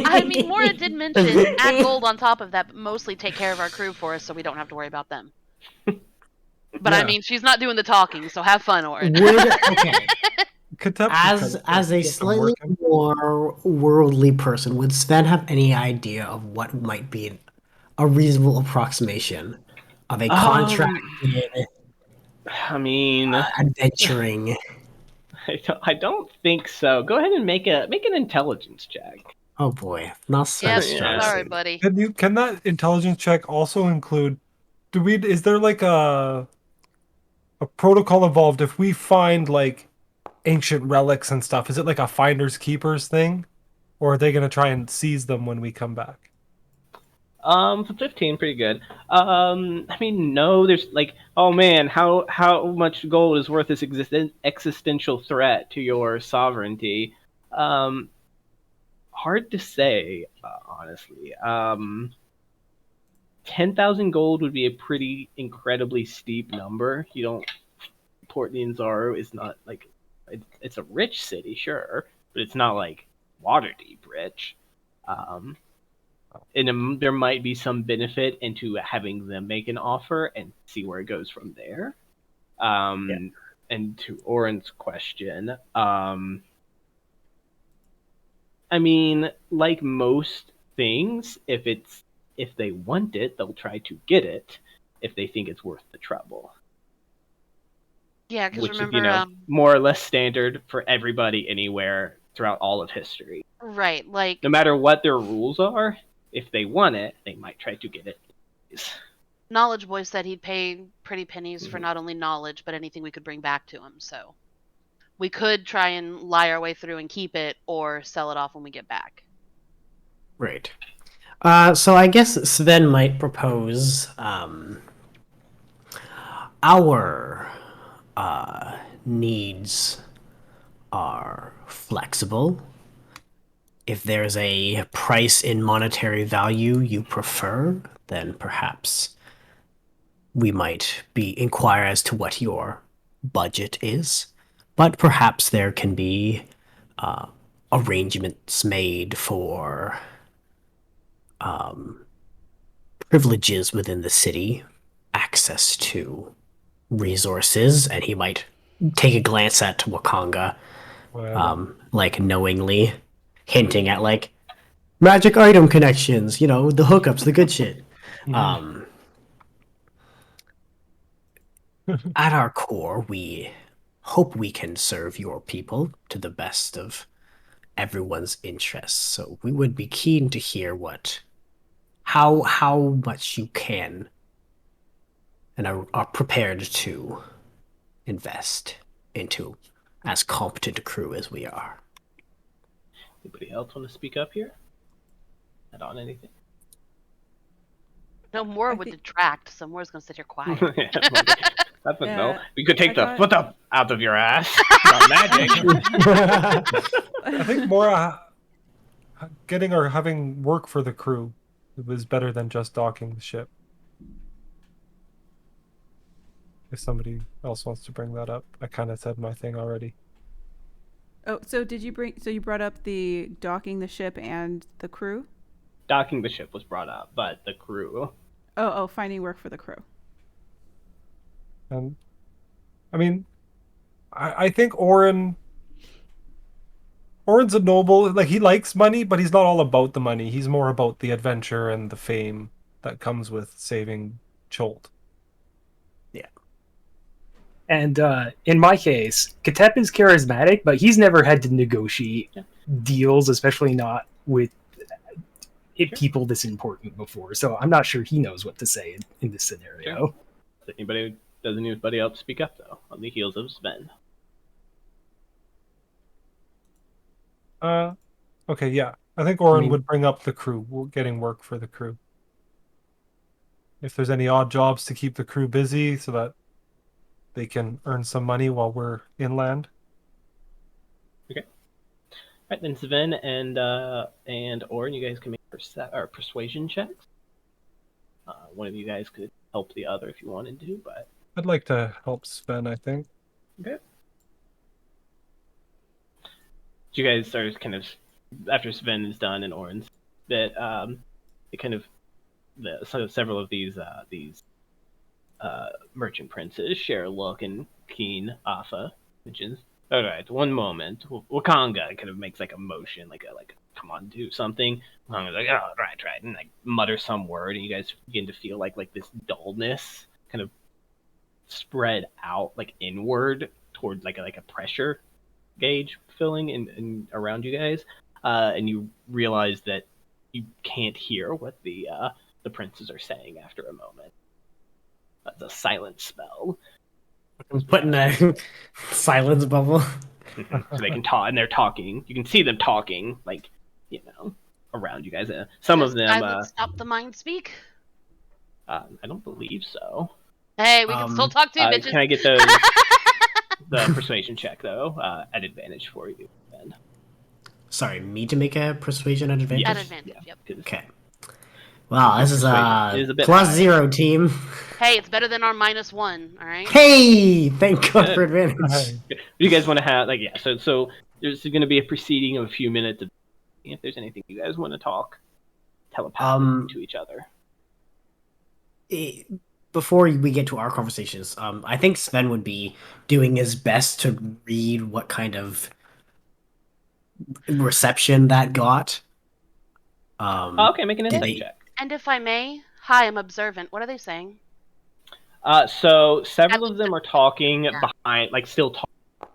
I mean, Mora did mention add gold on top of that, but mostly take care of our crew for us so we don't have to worry about them. But Yeah. I mean, she's not doing the talking, so have fun, Orin. Okay. Katep As a slightly more worldly person, would Sven have any idea of what might be a reasonable approximation of a contracted I mean, adventuring? I don't think so. Go ahead and make an intelligence check. Oh boy, not so Yep. strong Sorry, suit. buddy. Can that intelligence check also include? Is there like a protocol involved if we find like ancient relics and stuff? Is it like a finders keepers thing, or are they gonna try and seize them when we come back? For 15, pretty good. I mean, no, there's like, oh man, how much gold is worth this existential threat to your sovereignty? Hard to say, honestly. 10,000 gold would be a pretty incredibly steep number. You don't. Port Nianzaro is not like it's a rich city, sure, but it's not like Waterdeep rich. And there might be some benefit into having them make an offer and see where it goes from there. And to Oren's question, I mean, like most things, if they want it, they'll try to get it if they think it's worth the trouble. Yeah, because Which remember, is, more or less standard for everybody anywhere throughout all of history. right, like No matter what their rules are, if they want it, they might try to get it. Knowledge Boy said he'd pay pretty pennies for not only knowledge, but anything we could bring back to him, so we could try and lie our way through and keep it, or sell it off when we get back. Right. So I guess Sven might propose our needs are flexible. If there's a price in monetary value you prefer, then perhaps we might inquire as to what your budget is. But perhaps there can be arrangements made for privileges within the city, access to resources, and he might take a glance at Wakanga, like knowingly, hinting at like magic item connections, the hookups, the good shit. At our core, we hope we can serve your people to the best of everyone's interests. So we would be keen to hear how much you can and are prepared to invest into as competent a crew as we are. Anybody else want to speak up here? Add on anything? No, more would detract, so Moore's gonna sit here quiet. No. We could take the foot up out of your ass. Not magic. I think more getting or having work for the crew was better than just docking the ship. If somebody else wants to bring that up, I kind of said my thing already. Oh, so you brought up the docking the ship and the crew? Docking the ship was brought up, but the crew. Finding work for the crew. And I mean, I think Oren's a noble. Like, he likes money, but he's not all about the money. He's more about the adventure and the fame that comes with saving Chult. Yeah. And in my case, Katep is charismatic, but he's never had to negotiate deals, especially not with people this important before. So I'm not sure he knows what to say in this scenario. Sure. Does anybody else speak up, though, on the heels of Sven? Okay, yeah. I think Oren would bring up the crew, getting work for the crew. If there's any odd jobs to keep the crew busy so that they can earn some money while we're inland. Okay. All right, then Sven and Oren, you guys can make persuasion checks. One of you guys could help the other if you wanted to, but I'd like to help Sven, I think. Okay. You guys are kind of, after Sven is done and Oren's bit, several of these merchant princes share a look and keen Afa mentions, All right, one moment. Wakanga kind of makes like a motion, like come on, do something. Wakanga's like, oh, right, and like mutter some word, and you guys begin to feel like this dullness kind of spread out like inward towards like a pressure gauge filling in around you guys, and you realize that you can't hear what the princes are saying after a moment. That's a silent spell. I'm putting a silence bubble. So they can talk, and they're talking. You can see them talking, like, around you guys. Some Does of them, silence stop the mind speak? I don't believe so. Hey, we can still talk too, bitches. Can I get the persuasion check though at advantage for you, Ben? Sorry, me to make a persuasion at advantage? At advantage, yep. Okay. Wow, this is Persuasion is a bit plus high. 0 team. Hey, it's better than our -1, alright? Hey! Thank God for Good. advantage. You guys want to have so there's going to be a proceeding of a few minutes. If there's anything you guys want to talk telepathically to each other. Before we get to our conversations, I think Sven would be doing his best to read what kind of reception that got. Okay, make an insight check. And if I may, hi, I'm observant. What are they saying? So several of them are talking behind, like still talking,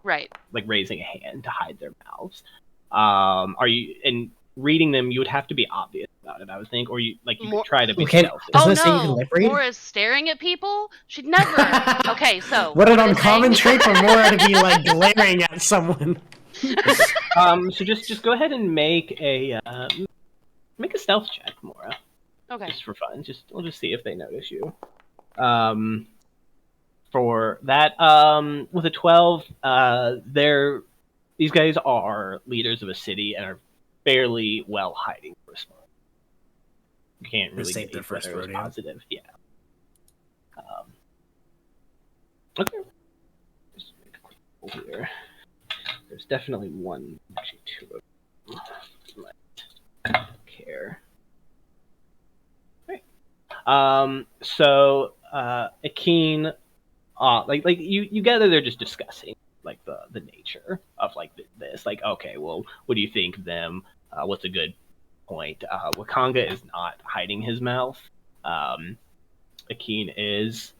right? Like raising a hand to hide their mouths. Are you and reading them? You would have to be obvious about it, I would think, or you could try to be stealthy. Doesn't it say you can lip read? Mora is staring at people. She'd never. Okay, so what an uncommon trait for Mora to be like glaring at someone. So just go ahead and make a stealth check, Mora. Okay. Just for fun. We'll just see if they notice you. For that, with a 12, these guys are leaders of a city and are fairly well hiding the response. You can't really save their first rodeo. Positive, yeah. Okay. Just make a quick roll here. There's definitely one, actually two of them. Might care. Right. So Akeen, like you gather they're just discussing like the nature of like this. Like, okay, well, what do you think of them? What's a good point? Wakanga is not hiding his mouth. Akeen is.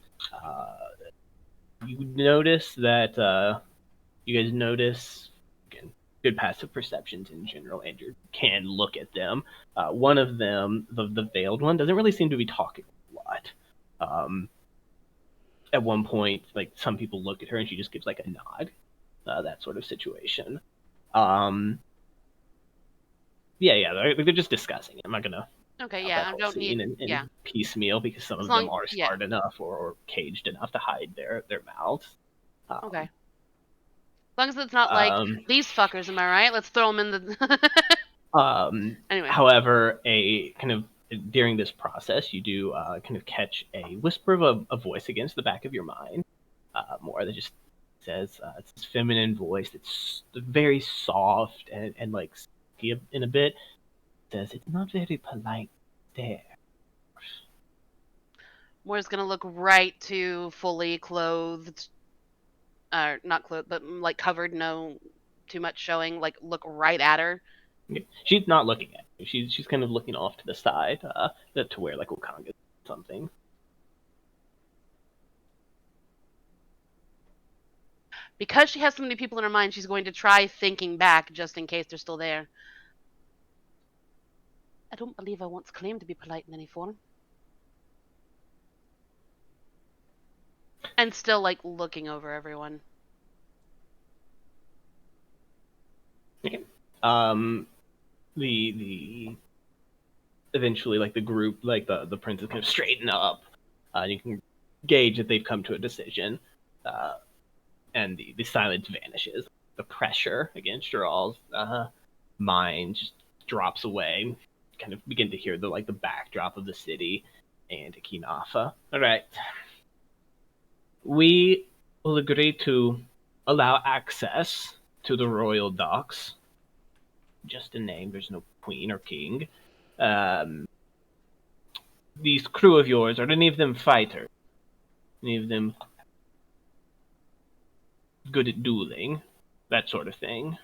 You notice that you guys notice again good passive perceptions in general, and you can look at them. One of them, the veiled one, doesn't really seem to be talking a lot. At one point, like some people look at her and she just gives like a nod, that sort of situation. They're just discussing. I'm not gonna. Okay, yeah, I don't need. In piecemeal because some of them are smart enough or caged enough to hide their mouths. Okay. As long as it's not like these fuckers, am I right? Let's throw them in the. Anyway. However, during this process, you do kind of catch a whisper of a voice against the back of your mind. More that just says it's this feminine voice. It's very soft and like in a bit. It says it's not very polite there. Moore's gonna look right to fully clothed, not clothed, but like covered, no too much showing. Like look right at her. She's not looking at you. She's kind of looking off to the side, to where like Wakanga something. Because she has so many people in her mind, she's going to try thinking back just in case they're still there. I don't believe I once claimed to be polite in any form. And still like looking over everyone. Okay. The eventually like the group, like the princes kind of straighten up. You can gauge that they've come to a decision. And the silence vanishes. The pressure against your all's mind just drops away. Kind of begin to hear the backdrop of the city and Akinafa. All right. We will agree to allow access to the royal docks. Just a name. There's no queen or king. These crew of yours, are any of them fighters? Any of them good at dueling? that sort of thing.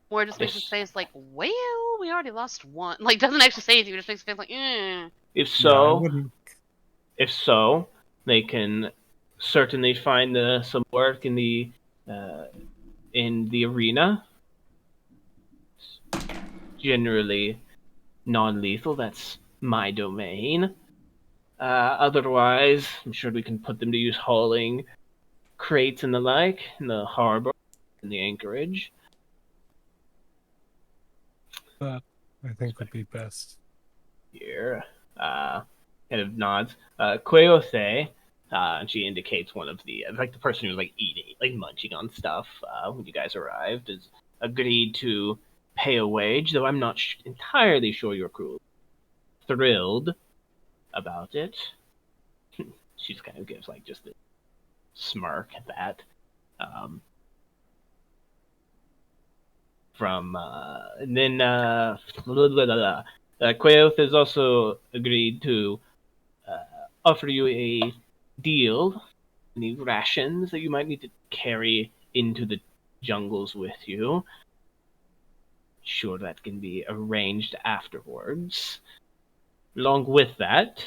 Or just makes Yes. his face like, well, we already lost one. Like, doesn't actually say anything, just makes his face like, If Yeah, I so, wouldn't. they can certainly find some work in the arena. Generally non-lethal. That's my domain. Otherwise, I'm sure we can put them to use hauling crates and the like in the harbor, in the anchorage. That I think would be best. Here, kind of nods. Queose, and she indicates one of the like the person who's like eating, like munching on stuff when you guys arrived, has agreed to pay a wage, though I'm not entirely sure your crew is thrilled about it. She just kind of gives like just a smirk at that. And then Quaoth has also agreed to offer you a deal, any rations that you might need to carry into the jungles with you. Sure, that can be arranged afterwards. Along with that,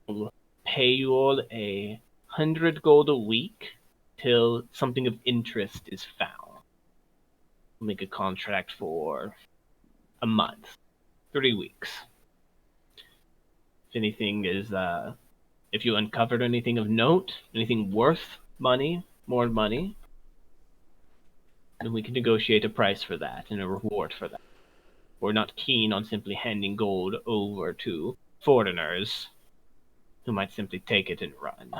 we'll pay you all 100 gold a week till something of interest is found. We'll make a contract for a month, 3 weeks. If anything is, if you uncovered anything of note, anything worth money, more money, then we can negotiate a price for that and a reward for that. We're not keen on simply handing gold over to foreigners who might simply take it and run.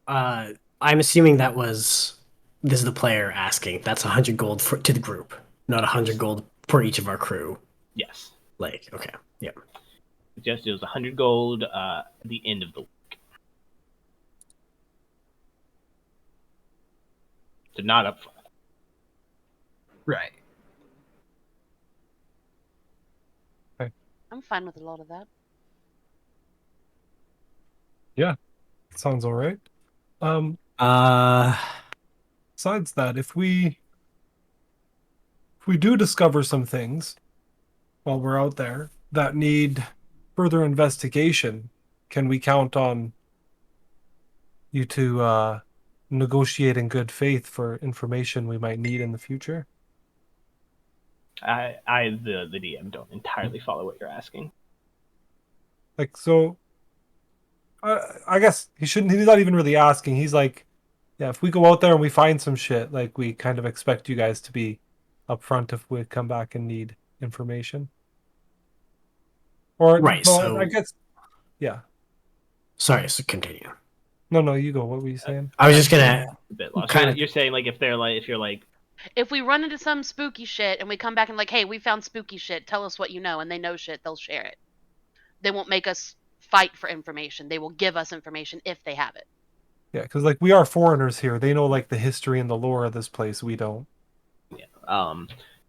I'm assuming this is the player asking. That's 100 gold to the group, not 100 gold for each of our crew. Yes. Like, okay, yeah. Just it was 100 gold at the end of the week. So not up front. Right. I'm fine with a lot of that. Yeah, sounds all right. Besides that, if we do discover some things while we're out there that need further investigation, can we count on you to negotiate in good faith for information we might need in the future? The DM, don't entirely follow what you're asking. Like, so I guess he's not even really asking. He's like, yeah, if we go out there and we find some shit, like, we kind of expect you guys to be upfront if we come back and need information. Or, Right, no, so I guess, yeah. Sorry, so continue. No, you go. What were you saying? I was just gonna A bit lost. kind of. You're saying like if you're like, If we run into some spooky shit and we come back and like, hey, we found spooky shit, tell us what you know, and they know shit, they'll share it. They won't make us fight for information. They will give us information if they have it. Yeah, because like we are foreigners here. They know like the history and the lore of this place. We don't. yeah,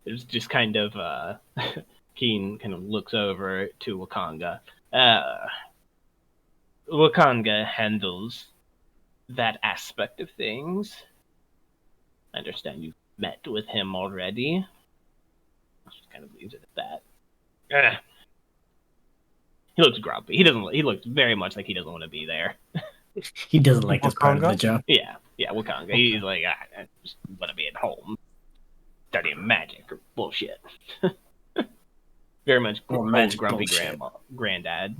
it's just kind of Keen kind of looks over to Wakanga. Wakanga handles that aspect of things. I understand you've met with him already. Just kind of leaves it at that. He looks grumpy. He looks very much like he doesn't want to be there. He doesn't like this part of the Wakanga? job. Yeah, Wakanga. He's like, I just want to be at home, studying magic or bullshit. Very much old magic grumpy bullshit. granddad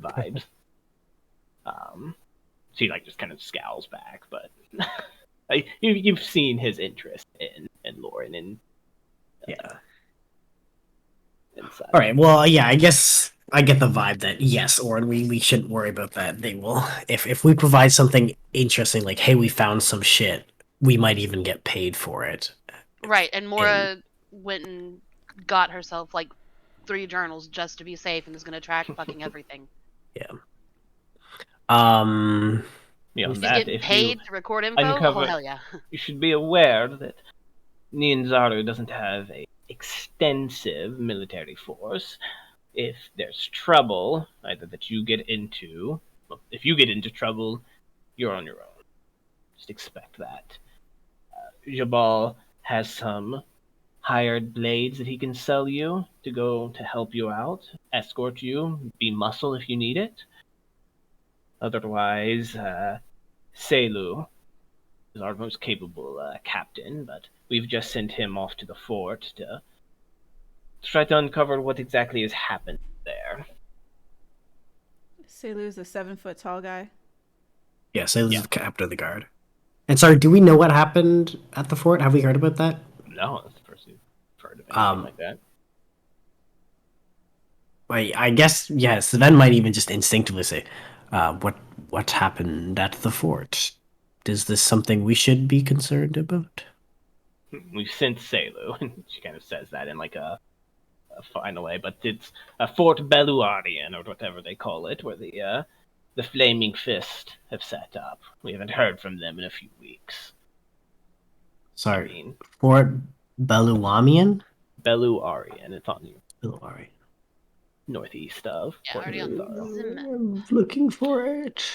vibes. So he like just kind of scowls back, but like, you've seen his interest in Lauren and Yeah. and such. All right. Well, yeah. I guess I get the vibe that yes, or we shouldn't worry about that. They will if we provide something interesting, like hey, we found some shit, we might even get paid for it. Right, and Mora went and got herself like 3 journals just to be safe and is going to track fucking everything. Yeah. Beyond She's that, getting if paid you to record info? uncover, Oh, hell yeah. you should be aware that Nianzaru doesn't have a extensive military force. If there's trouble, either that you get into, well, if you get into trouble, you're on your own. just expect that. Jabal has some hired blades that he can sell you to go to help you out, escort you, be muscle if you need it. Otherwise, Selu is our most capable captain, but we've just sent him off to the fort to try to uncover what exactly has happened there. Selu's a 7-foot tall guy. Yes, I was the captain of the guard. And sorry, do we know what happened at the fort? Have we heard about that? No, that's the first we've heard of anything like that. I guess, yes, Sven might even just instinctively say, what happened at the fort? Is this something we should be concerned about? We've sent Selu, and she kind of says that in like a final way, but it's a Fort Beluarian, or whatever they call it, where the Flaming Fist have set up. We haven't heard from them in a few weeks. Sorry, Fort Beluamian? Beluarian, it's on you. Beluarian. Northeast of. Yeah, already on the map. I'm looking for it.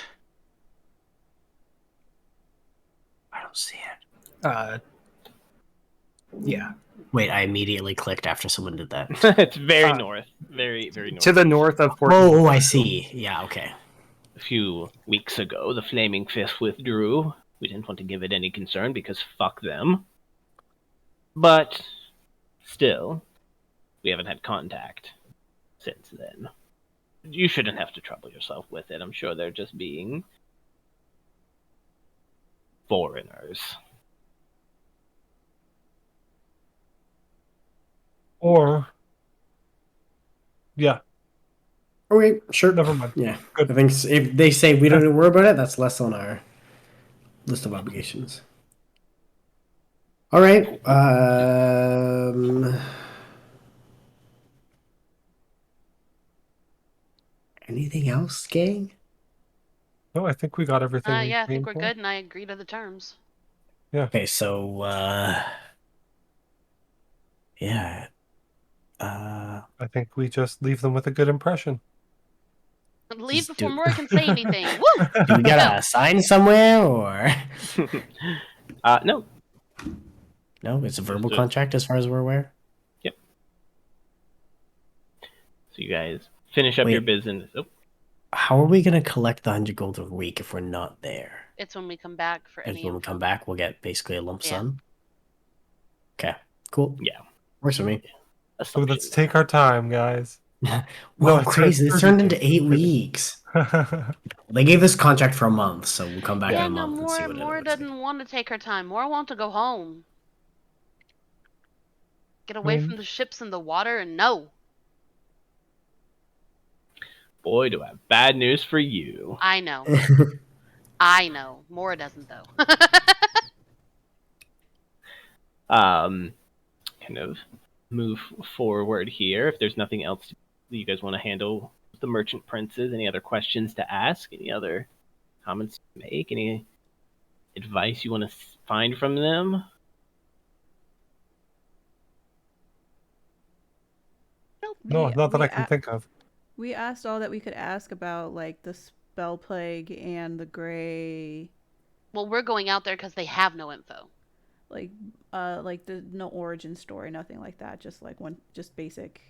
I don't see it. Yeah. Wait, I immediately clicked after someone did that. It's very north. Very, very north. To the north of Port. Oh, I see. Yeah, okay. A few weeks ago, the Flaming Fist withdrew. We didn't want to give it any concern because fuck them. But still, we haven't had contact since then. You shouldn't have to trouble yourself with it. I'm sure they're just being foreigners. Or, yeah, Okay, sure. never mind. Yeah, Good. I think if they say we don't need to worry about it, that's less on our list of obligations. All right. Anything else, gang? No, I think we got everything. we Yeah, I think came we're for. good, and I agree to the terms. Okay, so yeah. I think we just leave them with a good impression. Leave Just before do- Mora can say anything. Woo! Do we got a sign somewhere, or No. no? It's a verbal Just- contract, as far as we're aware. Yep. So you guys finish up Wait. your business. Oh, How are we gonna collect the 100 gold a week if we're not there? It's when we come back for If any. when we come back, we'll get basically a lump Yeah. sum. Okay, cool. yeah. Works for me. So let's take our time, guys. Whoa, it's crazy! This 30 turned into days. 8 weeks. They gave us contract for a month, so we'll come back Yeah, in a no, month and see Mora, what it Mora looks like. doesn't want to take her time. Mora wants to go home. Get away from the ships and the water, and no. Boy, do I have bad news for you. I know. I know. Mora doesn't, though. Kind of move forward here. If there's nothing else that you guys want to handle with the merchant princes, any other questions to ask, any other comments to make, any advice you want to find from them? No, not that I can think of. We asked all that we could ask about, like, the spell plague and the gray, Well, we're going out there because they have no info. like the no origin story, nothing like that. Just like just basic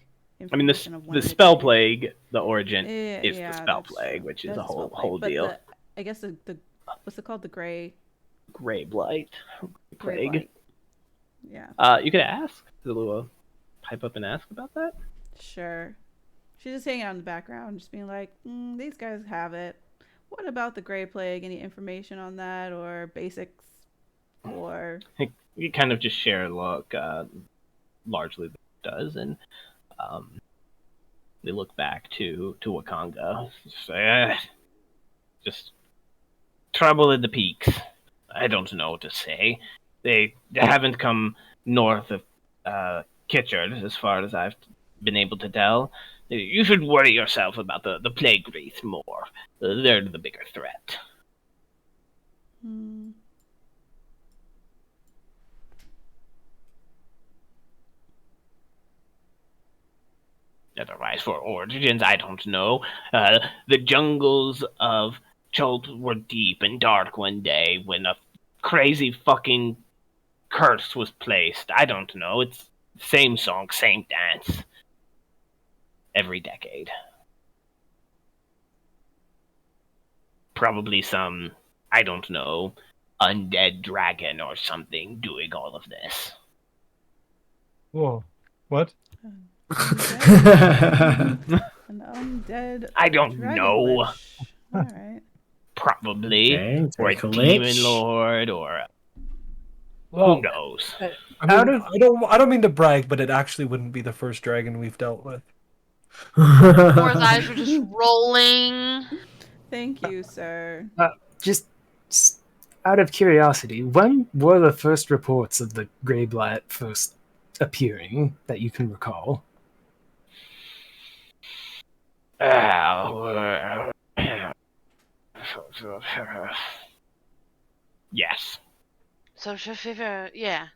I mean, information of when the it spell came. plague, the origin is Yeah, the spell that's plague, true. which is That's a the spell whole plague, but deal. I guess the what's it called? The gray Gray blight, plague. blight. Yeah. You could ask Zalua, pipe up and ask about that. Sure. She's just hanging out in the background, just being like, these guys have it. What about the Gray Plague? Any information on that, or basics, or You kind of just share a look, largely does, and they look back to Wakanga. Just trouble at the peaks. I don't know what to say. They haven't come north of Kitchard, as far as I've been able to tell. You should worry yourself about the plague wraith more. They're the bigger threat. Otherwise, for origins, I don't know. The jungles of Chult were deep and dark one day when a crazy fucking curse was placed. I don't know. It's same song, same dance. Every decade. Probably some, I don't know, undead dragon or something doing all of this. Whoa. What? An undead I don't dragon know. lich. All right. Probably. Okay, Or a Draco demon Lich. lord, or Well, who knows? I mean, I don't mean to brag, but it actually wouldn't be the first dragon we've dealt with. Mora's eyes were just rolling. Thank you, sir. Just out of curiosity, when were the first reports of the Grey Blight first appearing that you can recall? Yes. Social fever, yeah.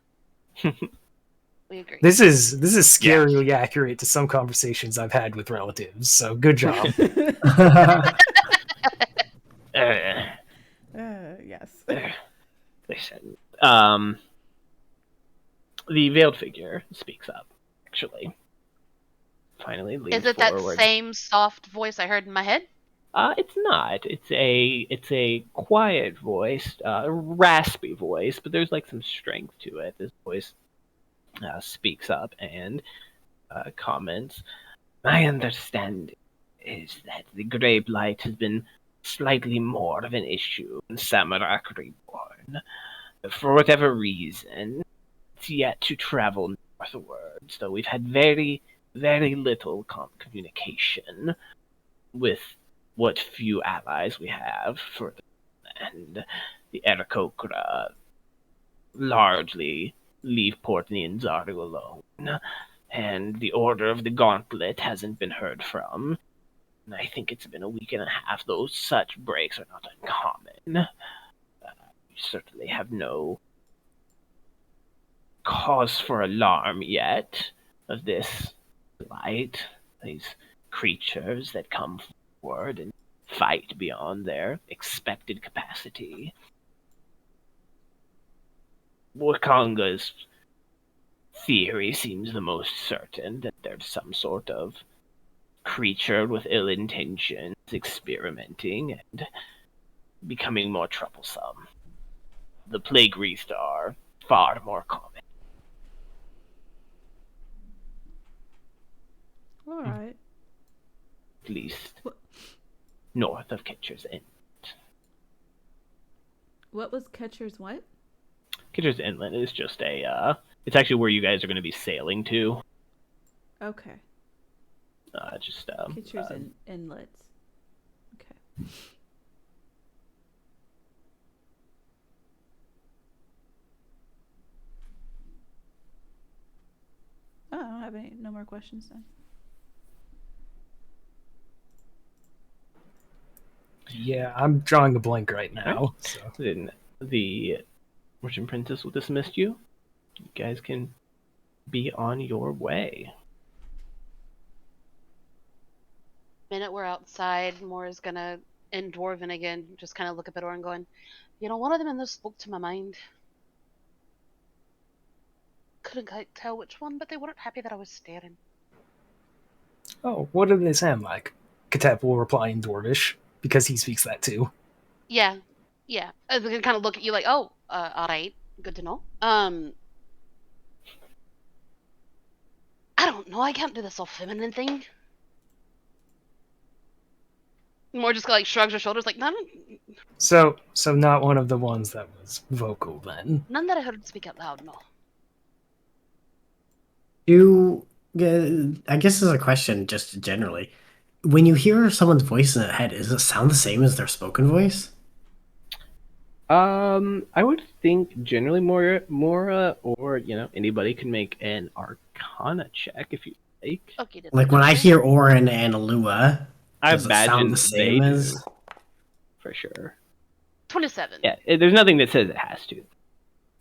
We agree. This is scarily accurate to some conversations I've had with relatives. So good job. Yes. Listen. The veiled figure speaks up, actually. Finally leans Is it that forward. same soft voice I heard in my head? It's not. It's a quiet voice, raspy voice, but there's like some strength to it. This voice speaks up and comments. My understanding is that the Grey Blight has been slightly more of an issue in Samarak Reborn. For whatever reason, it's yet to travel northwards, though we've had very, very little communication with what few allies we have further, and the Aarakocra largely leave Port Nianzaru alone, and the Order of the Gauntlet hasn't been heard from. And I think it's been a week and a half, though such breaks are not uncommon. We certainly have no cause for alarm yet of this light, these creatures that come forward and fight beyond their expected capacity. Wakanga's theory seems the most certain, that there's some sort of creature with ill intentions experimenting and becoming more troublesome. The plague wreaths are far more common. All right. At least north of Kitcher's Inlet. What was Catcher's what? Kitcher's Inlet is just it's actually where you guys are going to be sailing to. Okay. Catcher's inlets. Okay. Oh, I don't have no more questions then. Yeah, I'm drawing a blank right now. So. Then the Merchant Princess will dismiss you. You guys can be on your way. Minute we're outside, Mora's gonna, in Dwarven again, just kind of look up at Orin going, you know, one of them in there spoke to my mind. Couldn't quite tell which one, but they weren't happy that I was staring. Oh, what do they sound like? Katep will reply in Dwarvish, because he speaks that too. Yeah. They're gonna kind of look at you like, oh, alright, good to know. I don't know, I can't do this all feminine thing. More just like shrugs her shoulders like, none So not one of the ones that was vocal then. that I heard speak out loud, no. I guess as a question, just generally, when you hear someone's voice in the head, does it sound the same as their spoken voice? I would think generally Mora or anybody can make an Arcana check if you like. Okay, Like when I hear Orin and Alua, I does it imagine sound the same they as? do, for sure. 27. Yeah, there's nothing that says it has to.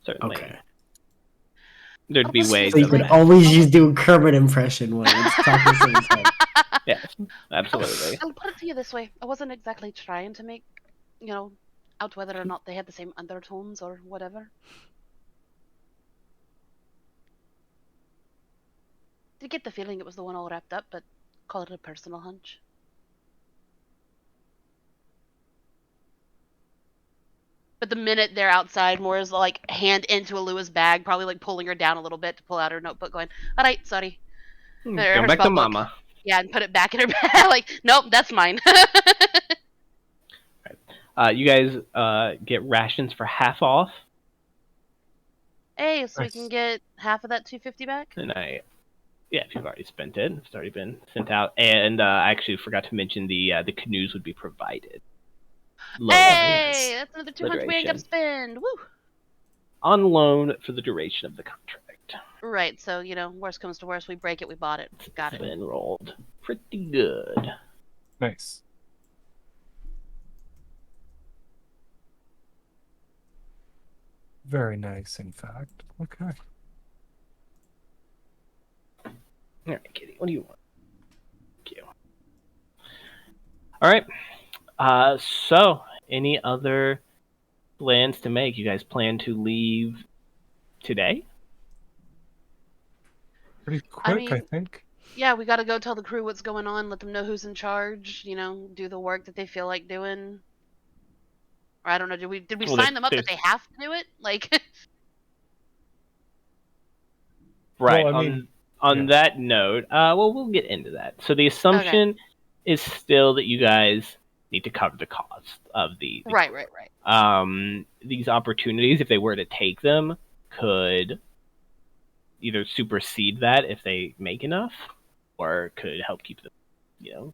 Certainly. Okay. There'd be ways. So you could always just do a Kermit impression when it's talking to his head. Yes, absolutely. I'll put it to you this way. I wasn't exactly trying to make, out whether or not they had the same undertones or whatever. Did get the feeling it was the one all wrapped up, but call it a personal hunch. But the minute they're outside, Moira's like hand into Alua's bag, probably like pulling her down a little bit to pull out her notebook, going, "All right, sorry." Go back to spell book. Mama. Yeah, and put it back in her bag. Like, nope, that's mine. You guys get rations for half off. Hey, so we Nice. can get half of that 250 back? And if you've already spent it, it's already been sent out. And I actually forgot to mention the canoes would be provided. Hey, that's another 200 we ain't gonna Liberation. spend. Woo! On loan for the duration of the contract. Right, so, worst comes to worst, we break it, we bought it. Got It's it. been rolled pretty good. Nice. Very nice, in fact. Okay. All right, Kitty, what do you want? Thank you. All right. So, any other plans to make? You guys plan to leave today? Pretty quick, I mean- think. Yeah, we gotta go tell the crew what's going on, let them know who's in charge, do the work that they feel like doing. Or I don't know, did we Well, sign them up that there's- they have to do it? Like, Right. Well, I mean, on yeah. that note, well, we'll get into that. So the assumption is still that you guys need to cover the cost of the right. these opportunities, if they were to take them, could either supersede that if they make enough, or could help keep them,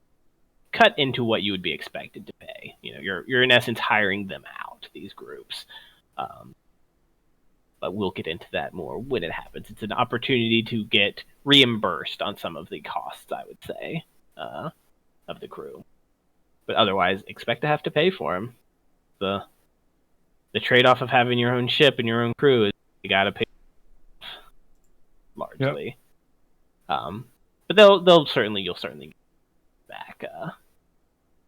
cut into what you would be expected to pay. You're in essence hiring them out, these groups. But we'll get into that more when it happens. It's an opportunity to get reimbursed on some of the costs, I would say, of the crew. But otherwise, expect to have to pay for them. The trade-off of having your own ship and your own crew is you got to pay largely. Yep. But you'll certainly get back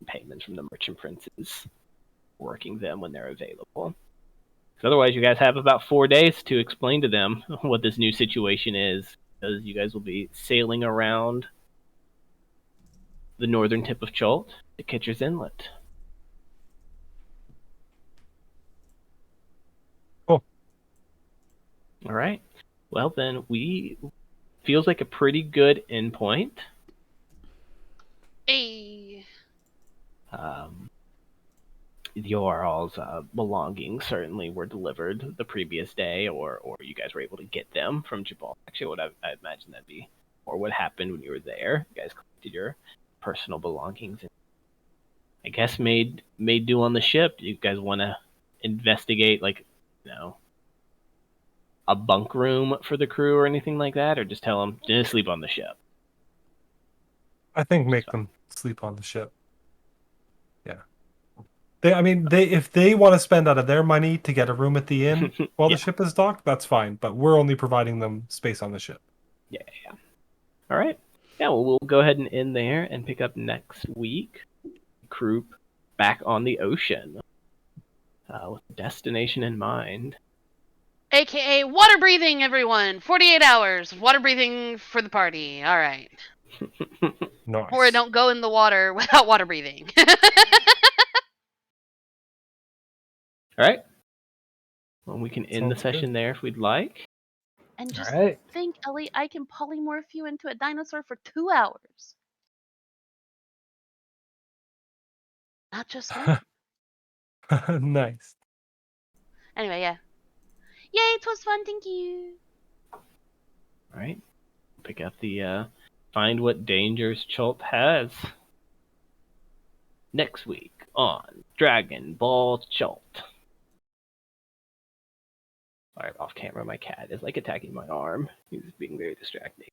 payments from the merchant princes, working them when they're available. Because otherwise, you guys have about 4 days to explain to them what this new situation is, because you guys will be sailing around the northern tip of Chult to Kitcher's Inlet. Cool. All right. Well, then feels like a pretty good endpoint. Hey. Your all's belongings certainly were delivered the previous day, or you guys were able to get them from Jabal. Actually, what I imagine that'd be, or what happened when you were there. You guys collected your personal belongings and I guess made do on the ship. Do you guys want to investigate, a bunk room for the crew or anything like that, or just tell them to sleep on the ship? I think make them sleep on the ship. Yeah. If they want to spend out of their money to get a room at the inn while the ship is docked, that's fine. But we're only providing them space on the ship. Yeah. All right. Yeah, well, we'll go ahead and end there and pick up next week. Crew back on the ocean with a destination in mind. AKA water breathing, everyone. 48 hours. Water breathing for the party. All right. Nice. Or don't go in the water without water breathing. All right. Well, we can end the Sounds session there if we'd like. And just All right. think, Ellie, I can polymorph you into a dinosaur for 2 hours. Not just one. Nice. Anyway, yeah. Yay, it was fun. Thank you. All right. Pick up the find what dangers Chult has next week on Dragon Ball Chult. All right, off camera, my cat is attacking my arm. He's being very distracting.